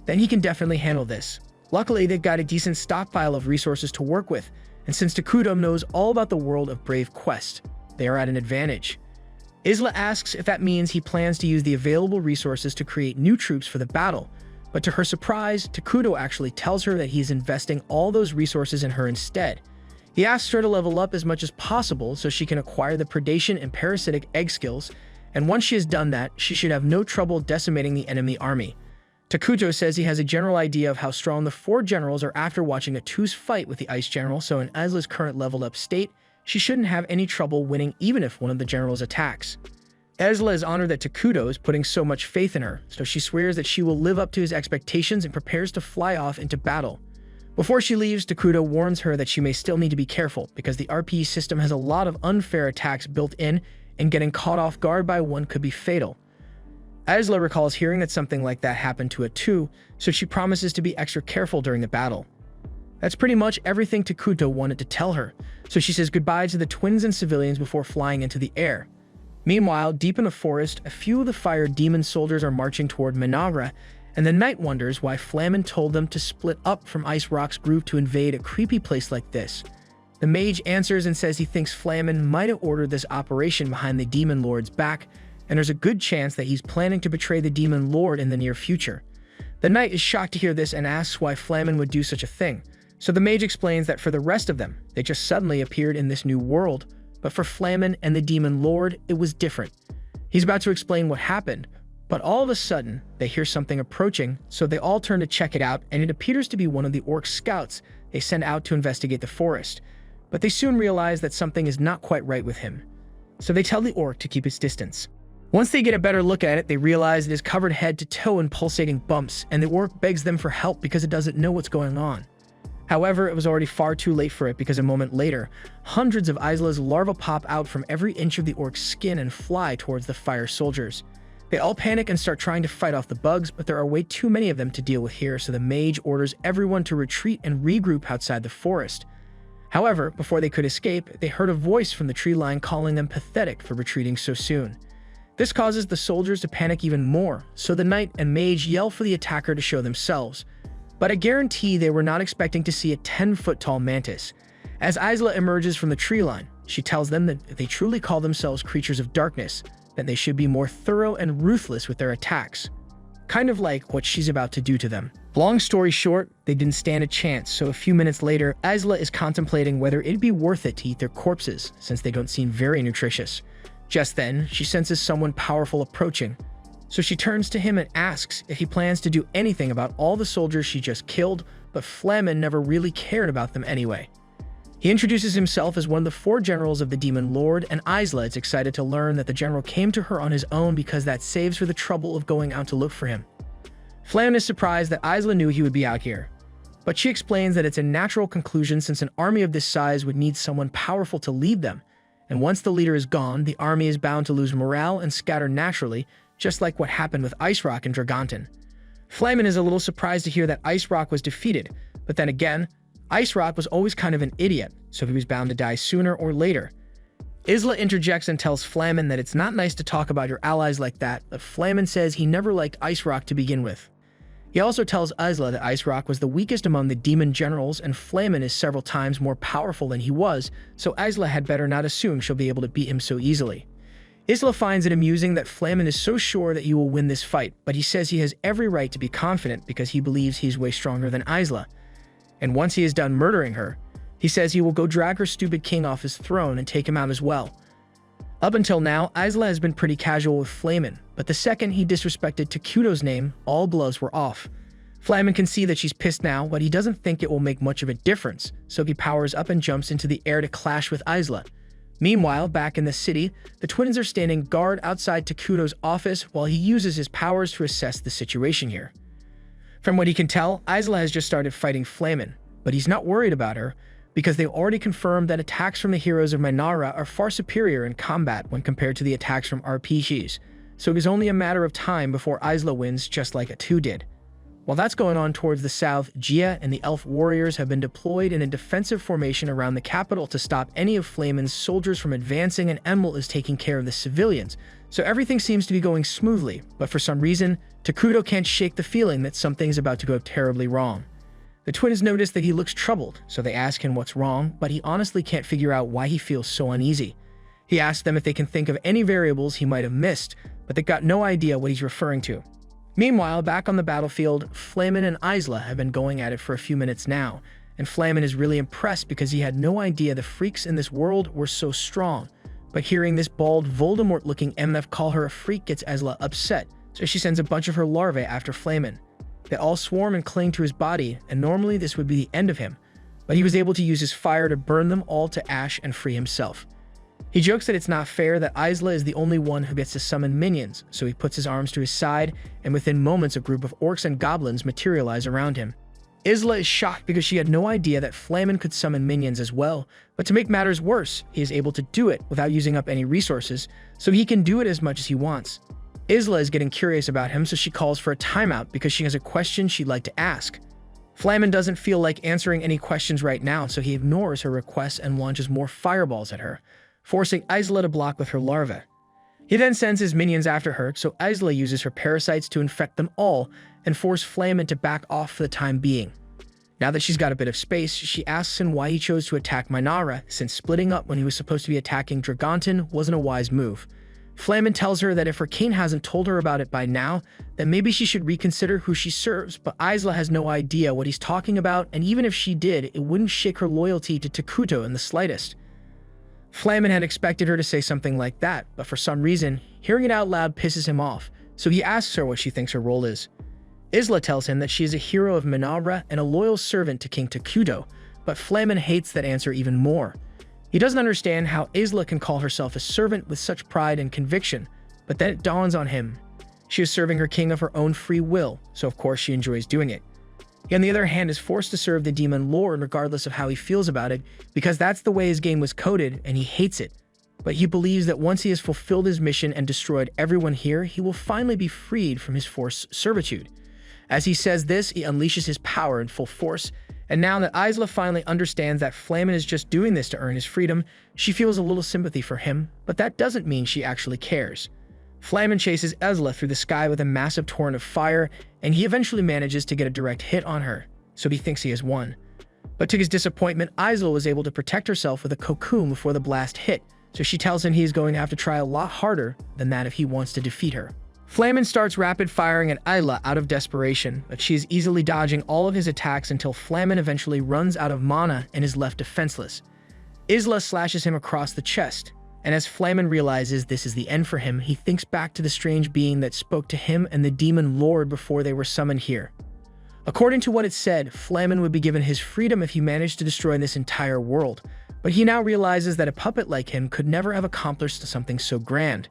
then he can definitely handle this. Luckily, they've got a decent stockpile of resources to work with, and since Takudo knows all about the world of Brave Quest, they are at an advantage. Isla asks if that means he plans to use the available resources to create new troops for the battle, but to her surprise, Takudo actually tells her that he's investing all those resources in her instead. He asks her to level up as much as possible so she can acquire the predation and parasitic egg skills, and once she has done that, she should have no trouble decimating the enemy army. Takudo says he has a general idea of how strong the 4 generals are after watching Atu's fight with the Ice General, so in Isla's current leveled up state, she shouldn't have any trouble winning even if one of the generals attacks. Isla is honored that Takudo is putting so much faith in her, so she swears that she will live up to his expectations and prepares to fly off into battle. Before she leaves, Takudo warns her that she may still need to be careful because the RPE system has a lot of unfair attacks built in, and getting caught off guard by one could be fatal. Isla recalls hearing that something like that happened to Atu, so she promises to be extra careful during the battle. That's pretty much everything Takudo wanted to tell her, so she says goodbye to the twins and civilians before flying into the air. Meanwhile, deep in the forest, a few of the fire demon soldiers are marching toward Managra, and the knight wonders why Flamin told them to split up from Ice Rock's group to invade a creepy place like this. The mage answers and says he thinks Flamin might have ordered this operation behind the Demon Lord's back, and there's a good chance that he's planning to betray the Demon Lord in the near future. The knight is shocked to hear this and asks why Flamin would do such a thing, so the mage explains that for the rest of them, they just suddenly appeared in this new world, but for Flamin and the Demon Lord, it was different. He's about to explain what happened, but all of a sudden, they hear something approaching, so they all turn to check it out, and it appears to be one of the orc scouts they send out to investigate the forest. But they soon realize that something is not quite right with him. so they tell the orc to keep its distance. Once they get a better look at it, they realize it is covered head to toe in pulsating bumps, and the orc begs them for help because it doesn't know what's going on. However, it was already far too late for it because a moment later, hundreds of Isla's larvae pop out from every inch of the orc's skin and fly towards the fire soldiers. They all panic and start trying to fight off the bugs, but there are way too many of them to deal with here, so the mage orders everyone to retreat and regroup outside the forest. However, before they could escape, they heard a voice from the tree line calling them pathetic for retreating so soon. This causes the soldiers to panic even more, so the knight and mage yell for the attacker to show themselves. But I guarantee they were not expecting to see a 10-foot-tall mantis. As Isla emerges from the tree line, she tells them that if they truly call themselves creatures of darkness, then they should be more thorough and ruthless with their attacks. Kind of like what she's about to do to them. Long story short, they didn't stand a chance, so a few minutes later, Isla is contemplating whether it'd be worth it to eat their corpses, since they don't seem very nutritious. Just then, she senses someone powerful approaching, so she turns to him and asks if he plans to do anything about all the soldiers she just killed, but Flamen never really cared about them anyway. He introduces himself as one of the 4 generals of the Demon Lord, and Isla is excited to learn that the general came to her on his own because that saves her the trouble of going out to look for him. Flamen is surprised that Isla knew he would be out here, but she explains that it's a natural conclusion since an army of this size would need someone powerful to lead them, and once the leader is gone, the army is bound to lose morale and scatter naturally, just like what happened with Ice Rock and Dragonton. Flamen is a little surprised to hear that Ice Rock was defeated, but then again, Ice Rock was always kind of an idiot, so he was bound to die sooner or later. Isla interjects and tells Flamen that it's not nice to talk about your allies like that, but Flamen says he never liked Ice Rock to begin with. He also tells Isla that Ice Rock was the weakest among the demon generals and Flamen is several times more powerful than he was, so Isla had better not assume she'll be able to beat him so easily. Isla finds it amusing that Flamen is so sure that he will win this fight, but he says he has every right to be confident because he believes he's way stronger than Isla. And once he is done murdering her, he says he will go drag her stupid king off his throne and take him out as well. Up until now, Isla has been pretty casual with Flamen, but the second he disrespected Takuto's name, all gloves were off. Flamen can see that she's pissed now, but he doesn't think it will make much of a difference, so he powers up and jumps into the air to clash with Isla. Meanwhile, back in the city, the twins are standing guard outside Takuto's office while he uses his powers to assess the situation here. From what he can tell, Isla has just started fighting Flamen, but he's not worried about her because they already confirmed that attacks from the heroes of Minara are far superior in combat when compared to the attacks from RPGs, so it is only a matter of time before Isla wins just like Atu did. While that's going on towards the south, Gia and the elf warriors have been deployed in a defensive formation around the capital to stop any of Flamen's soldiers from advancing, and Emil is taking care of the civilians, so everything seems to be going smoothly, but for some reason, Takuto can't shake the feeling that something is about to go terribly wrong. The twins notice that he looks troubled, so they ask him what's wrong, but he honestly can't figure out why he feels so uneasy. He asks them if they can think of any variables he might have missed, but they got no idea what he's referring to. Meanwhile, back on the battlefield, Flamen and Isla have been going at it for a few minutes now, and Flamen is really impressed because he had no idea the freaks in this world were so strong. But hearing this bald, Voldemort-looking MF call her a freak gets Isla upset, so she sends a bunch of her larvae after Flamen. They all swarm and cling to his body, and normally this would be the end of him, but he was able to use his fire to burn them all to ash and free himself. He jokes that it's not fair that Isla is the only one who gets to summon minions, so he puts his arms to his side, and within moments a group of orcs and goblins materialize around him. Isla is shocked because she had no idea that Flamen could summon minions as well, but to make matters worse, he is able to do it without using up any resources, so he can do it as much as he wants. Isla is getting curious about him, so she calls for a timeout because she has a question she'd like to ask. Flamen doesn't feel like answering any questions right now, so he ignores her request and launches more fireballs at her, forcing Isla to block with her larvae. He then sends his minions after her, so Isla uses her parasites to infect them all and force Flamen to back off for the time being. Now that she's got a bit of space, she asks him why he chose to attack Minara, since splitting up when he was supposed to be attacking Dragonton wasn't a wise move. Flamen tells her that if her king hasn't told her about it by now, then maybe she should reconsider who she serves, but Isla has no idea what he's talking about, and even if she did, it wouldn't shake her loyalty to Takuto in the slightest. Flamen had expected her to say something like that, but for some reason, hearing it out loud pisses him off, so he asks her what she thinks her role is. Isla tells him that she is a hero of Minara and a loyal servant to King Takuto, but Flamen hates that answer even more. He doesn't understand how Isla can call herself a servant with such pride and conviction, but then it dawns on him. She is serving her king of her own free will, so of course she enjoys doing it. He, on the other hand, is forced to serve the demon lord regardless of how he feels about it, because that's the way his game was coded and he hates it. But he believes that once he has fulfilled his mission and destroyed everyone here, he will finally be freed from his forced servitude. As he says this, he unleashes his power in full force, and now that Isla finally understands that Flamen is just doing this to earn his freedom, she feels a little sympathy for him, but that doesn't mean she actually cares. Flamen chases Isla through the sky with a massive torrent of fire, and he eventually manages to get a direct hit on her, so he thinks he has won. But to his disappointment, Isla was able to protect herself with a cocoon before the blast hit, so she tells him he is going to have to try a lot harder than that if he wants to defeat her. Flamen starts rapid firing at Isla out of desperation, but she is easily dodging all of his attacks until Flamen eventually runs out of mana and is left defenseless. Isla slashes him across the chest, and as Flamen realizes this is the end for him, he thinks back to the strange being that spoke to him and the demon lord before they were summoned here. According to what it said, Flamen would be given his freedom if he managed to destroy this entire world, but he now realizes that a puppet like him could never have accomplished something so grand.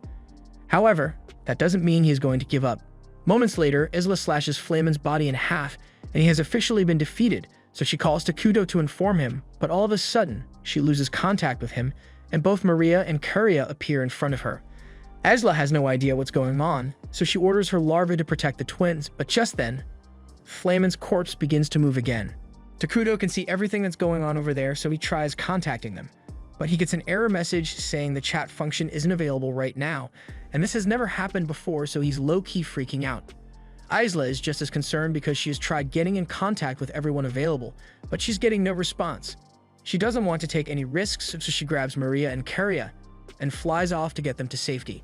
However, that doesn't mean he is going to give up. Moments later, Isla slashes Flamen's body in half, and he has officially been defeated, so she calls to Kudo to inform him, but all of a sudden, she loses contact with him, and both Maria and Curia appear in front of her. Isla has no idea what's going on, so she orders her larvae to protect the twins, but just then, Flamen's corpse begins to move again. Takudo can see everything that's going on over there, so he tries contacting them. But he gets an error message saying the chat function isn't available right now, and this has never happened before, so he's low-key freaking out. Isla is just as concerned because she has tried getting in contact with everyone available, but she's getting no response. She doesn't want to take any risks, so she grabs Maria and Curia and flies off to get them to safety.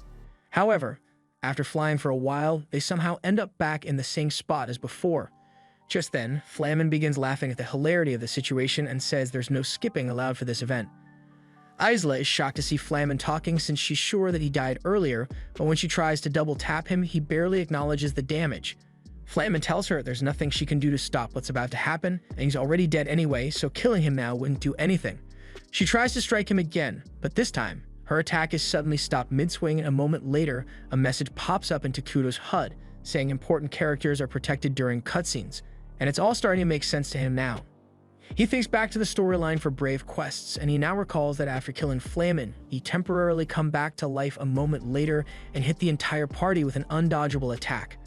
However, after flying for a while, they somehow end up back in the same spot as before. Just then, Flamen begins laughing at the hilarity of the situation and says there's no skipping allowed for this event. Isla is shocked to see Flamen talking since she's sure that he died earlier, but when she tries to double tap him, he barely acknowledges the damage. Flamen tells her there's nothing she can do to stop what's about to happen, and he's already dead anyway, so killing him now wouldn't do anything. She tries to strike him again, but this time, her attack is suddenly stopped mid-swing, and a moment later, a message pops up into Kudo's HUD, saying important characters are protected during cutscenes, and it's all starting to make sense to him now. He thinks back to the storyline for Brave Quests, and he now recalls that after killing Flamen, he temporarily come back to life a moment later and hit the entire party with an undodgeable attack.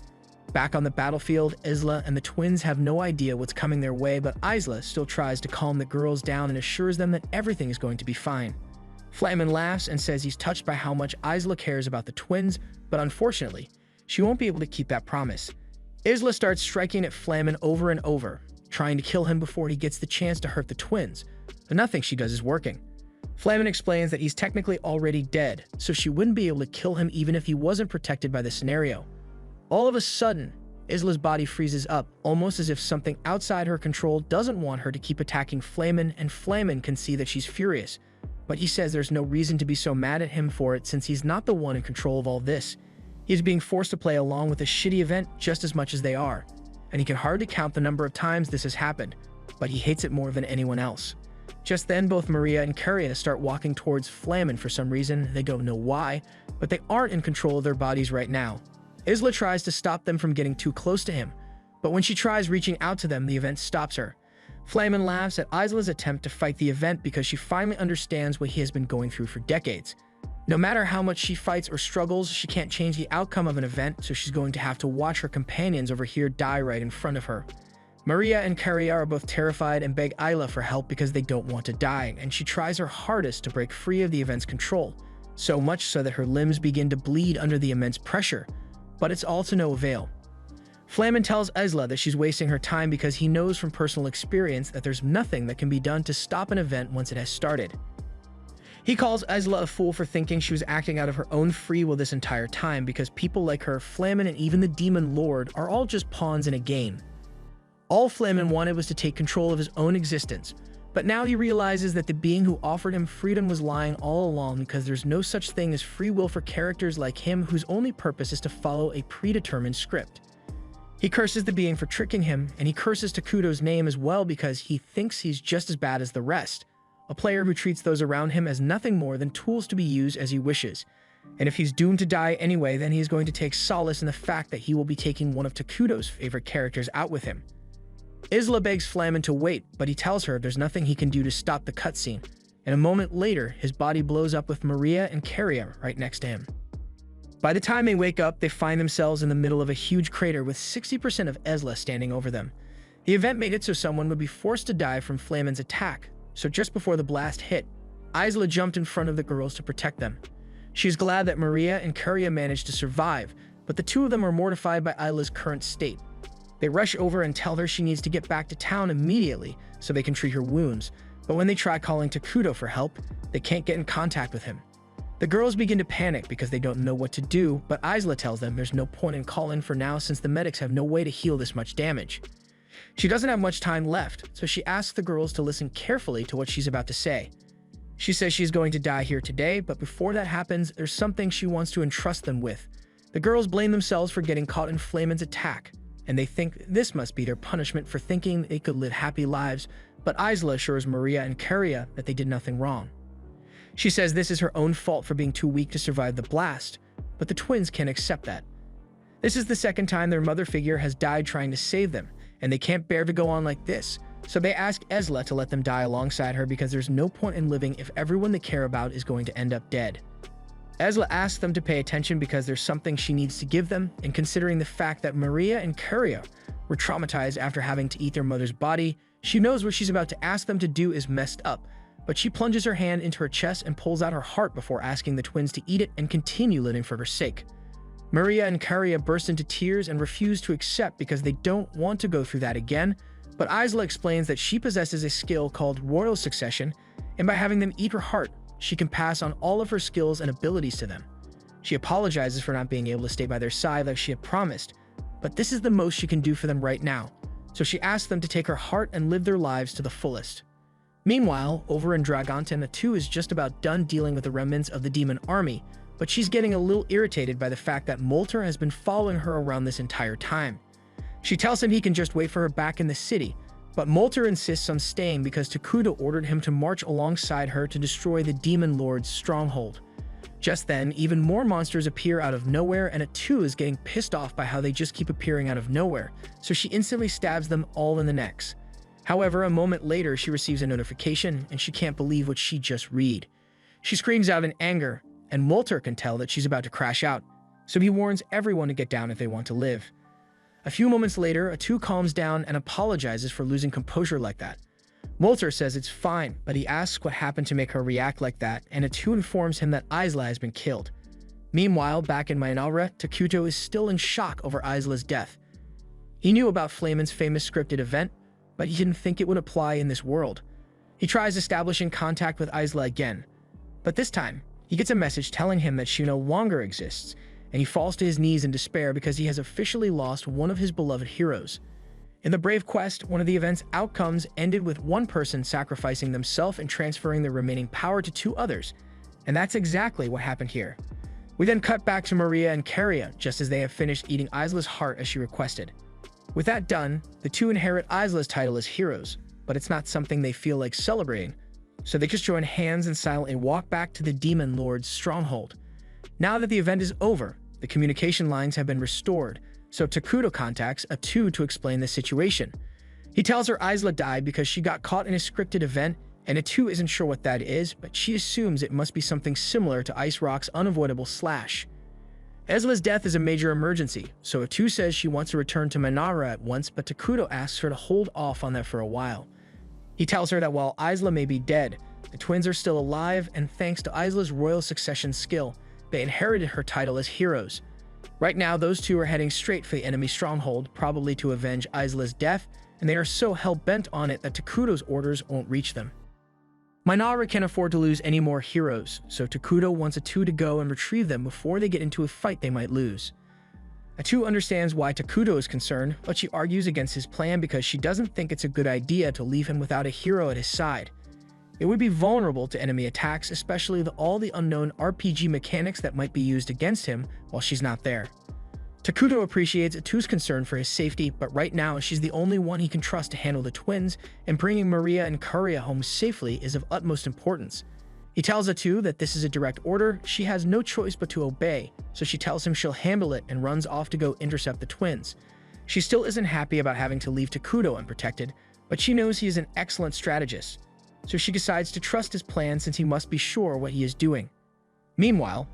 Back on the battlefield, Isla and the twins have no idea what's coming their way, but Isla still tries to calm the girls down and assures them that everything is going to be fine. Flamen laughs and says he's touched by how much Isla cares about the twins, but unfortunately, she won't be able to keep that promise. Isla starts striking at Flamen over and over, trying to kill him before he gets the chance to hurt the twins, but nothing she does is working. Flamen explains that he's technically already dead, so she wouldn't be able to kill him even if he wasn't protected by the scenario. All of a sudden, Isla's body freezes up, almost as if something outside her control doesn't want her to keep attacking Flamen, and Flamen can see that she's furious. But he says there's no reason to be so mad at him for it since he's not the one in control of all this. He's being forced to play along with a shitty event just as much as they are, and he can hardly count the number of times this has happened, but he hates it more than anyone else. Just then, both Maria and Curia start walking towards Flamen for some reason. They don't know why, but they aren't in control of their bodies right now. Isla tries to stop them from getting too close to him, but when she tries reaching out to them, the event stops her. Flamen laughs at Isla's attempt to fight the event because she finally understands what he has been going through for decades. No matter how much she fights or struggles, she can't change the outcome of an event, so she's going to have to watch her companions over here die right in front of her. Maria and Curia are both terrified and beg Isla for help because they don't want to die, and she tries her hardest to break free of the event's control, so much so that her limbs begin to bleed under the immense pressure, but it's all to no avail. Flamen tells Isla that she's wasting her time because he knows from personal experience that there's nothing that can be done to stop an event once it has started. He calls Isla a fool for thinking she was acting out of her own free will this entire time because people like her, Flamen, and even the Demon Lord are all just pawns in a game. All Flamen wanted was to take control of his own existence, but now he realizes that the being who offered him freedom was lying all along because there's no such thing as free will for characters like him whose only purpose is to follow a predetermined script. He curses the being for tricking him, and he curses Takudo's name as well because he thinks he's just as bad as the rest. a player who treats those around him as nothing more than tools to be used as he wishes. And if he's doomed to die anyway, then he is going to take solace in the fact that he will be taking one of Takuto's favorite characters out with him. Isla begs Flamin to wait, but he tells her there's nothing he can do to stop the cutscene, and a moment later, his body blows up with Maria and Karia right next to him. By the time they wake up, they find themselves in the middle of a huge crater with 60% of Isla standing over them. The event made it so someone would be forced to die from Flamin's attack, so just before the blast hit, Isla jumped in front of the girls to protect them. She is glad that Maria and Karia managed to survive, but the two of them are mortified by Isla's current state. They rush over and tell her she needs to get back to town immediately so they can treat her wounds, but when they try calling Takuto for help, they can't get in contact with him. The girls begin to panic because they don't know what to do, but Isla tells them there's no point in calling for now since the medics have no way to heal this much damage. She doesn't have much time left, so she asks the girls to listen carefully to what she's about to say. She says she's going to die here today, but before that happens, there's something she wants to entrust them with. The girls blame themselves for getting caught in Flamin's attack, and they think this must be their punishment for thinking they could live happy lives, but Isla assures Maria and Karia that they did nothing wrong. She says this is her own fault for being too weak to survive the blast, but the twins can't accept that. This is the second time their mother figure has died trying to save them, and they can't bear to go on like this, so they ask Isla to let them die alongside her because there's no point in living if everyone they care about is going to end up dead. Isla asks them to pay attention because there's something she needs to give them, and considering the fact that Maria and Karia were traumatized after having to eat their mother's body, she knows what she's about to ask them to do is messed up, but she plunges her hand into her chest and pulls out her heart before asking the twins to eat it and continue living for her sake. Maria and Karia burst into tears and refuse to accept because they don't want to go through that again, but Isla explains that she possesses a skill called royal succession, and by having them eat her heart, she can pass on all of her skills and abilities to them. She apologizes for not being able to stay by their side like she had promised, but this is the most she can do for them right now, so she asks them to take her heart and live their lives to the fullest. Meanwhile, over in Dragonten, the two is just about done dealing with the remnants of the demon army, but she's getting a little irritated by the fact that Molter has been following her around this entire time. She tells him he can just wait for her back in the city, but Molter insists on staying because Takuto ordered him to march alongside her to destroy the Demon Lord's stronghold. Just then, even more monsters appear out of nowhere, and Atu is getting pissed off by how they just keep appearing out of nowhere, so she instantly stabs them all in the necks. However, a moment later, she receives a notification, and she can't believe what she just read. She screams out in anger, and Molter can tell that she's about to crash out, so he warns everyone to get down if they want to live. A few moments later, Atu calms down and apologizes for losing composure like that. Molter says it's fine, but he asks what happened to make her react like that, and Atu informs him that Isla has been killed. Meanwhile, back in Mainalra, Takuto is still in shock over Isla's death. He knew about Flamin's famous scripted event, but he didn't think it would apply in this world. He tries establishing contact with Isla again, but this time, he gets a message telling him that she no longer exists, and he falls to his knees in despair because he has officially lost one of his beloved heroes. In the Brave Quest, one of the event's outcomes ended with one person sacrificing themselves and transferring their remaining power to two others, and that's exactly what happened here. We then cut back to Maria and Karia just as they have finished eating Isla's heart as she requested. With that done, the two inherit Isla's title as heroes, but it's not something they feel like celebrating, so they just join hands and silently walk back to the Demon Lord's stronghold. Now that the event is over, the communication lines have been restored, so Takuto contacts Atu to explain the situation. He tells her Isla died because she got caught in a scripted event, and Atu isn't sure what that is, but she assumes it must be something similar to Ice Rock's unavoidable slash. Isla's death is a major emergency, so Atu says she wants to return to Mainara at once, but Takuto asks her to hold off on that for a while. He tells her that while Isla may be dead, the twins are still alive, and thanks to Isla's royal succession skill, they inherited her title as heroes. Right now, those two are heading straight for the enemy stronghold, probably to avenge Isla's death, and they are so hell-bent on it that Takuto's orders won't reach them. Mainara can't afford to lose any more heroes, so Takuto wants Atu to go and retrieve them before they get into a fight they might lose. Atu understands why Takuto is concerned, but she argues against his plan because she doesn't think it's a good idea to leave him without a hero at his side. It would be vulnerable to enemy attacks, especially all the unknown RPG mechanics that might be used against him while she's not there. Takuto appreciates Atu's concern for his safety, but right now she's the only one he can trust to handle the twins, and bringing Maria and Karia home safely is of utmost importance. He tells Atu that this is a direct order, she has no choice but to obey, so she tells him she'll handle it and runs off to go intercept the twins. She still isn't happy about having to leave Takuto unprotected, but she knows he is an excellent strategist, so she decides to trust his plan since he must be sure what he is doing. Meanwhile,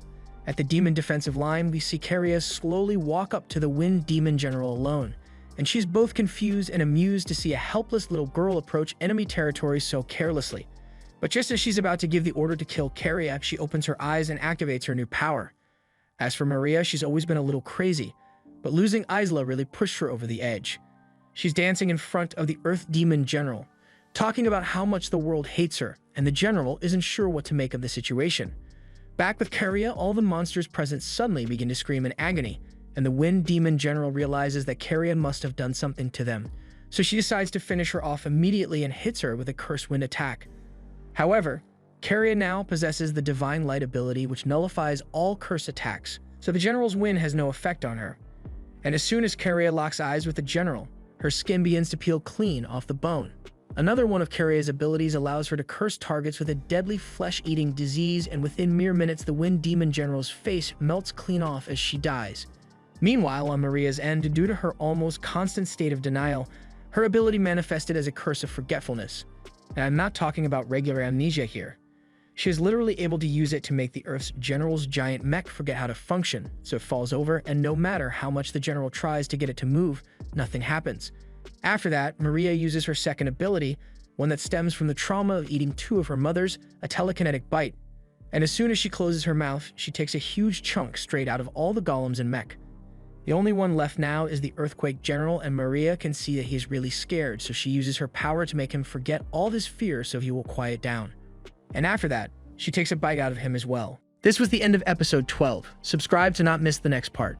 at the demon defensive line, we see Karia slowly walk up to the Wind Demon General alone, and she's both confused and amused to see a helpless little girl approach enemy territory so carelessly. But just as she's about to give the order to kill Karia, she opens her eyes and activates her new power. As for Maria, she's always been a little crazy, but losing Isla really pushed her over the edge. She's dancing in front of the Earth Demon General, talking about how much the world hates her, and the General isn't sure what to make of the situation. Back with Karia, all the monsters present suddenly begin to scream in agony, and the Wind Demon General realizes that Karia must have done something to them, so she decides to finish her off immediately and hits her with a Curse Wind attack. However, Karia now possesses the Divine Light ability which nullifies all curse attacks, so the General's wind has no effect on her. And as soon as Karia locks eyes with the General, her skin begins to peel clean off the bone. Another one of Karia's abilities allows her to curse targets with a deadly flesh-eating disease, and within mere minutes the Wind Demon General's face melts clean off as she dies. Meanwhile, on Maria's end, due to her almost constant state of denial, her ability manifested as a curse of forgetfulness. And I'm not talking about regular amnesia here. She is literally able to use it to make the Earth's General's giant mech forget how to function, so it falls over, and no matter how much the General tries to get it to move, nothing happens. After that, Maria uses her second ability, one that stems from the trauma of eating two of her mothers, a telekinetic bite. And as soon as she closes her mouth, she takes a huge chunk straight out of all the golems and mech. The only one left now is the Earthquake General, and Maria can see that he is really scared, so she uses her power to make him forget all his fear so he will quiet down. And after that, she takes a bite out of him as well. This was the end of episode 12. Subscribe to not miss the next part.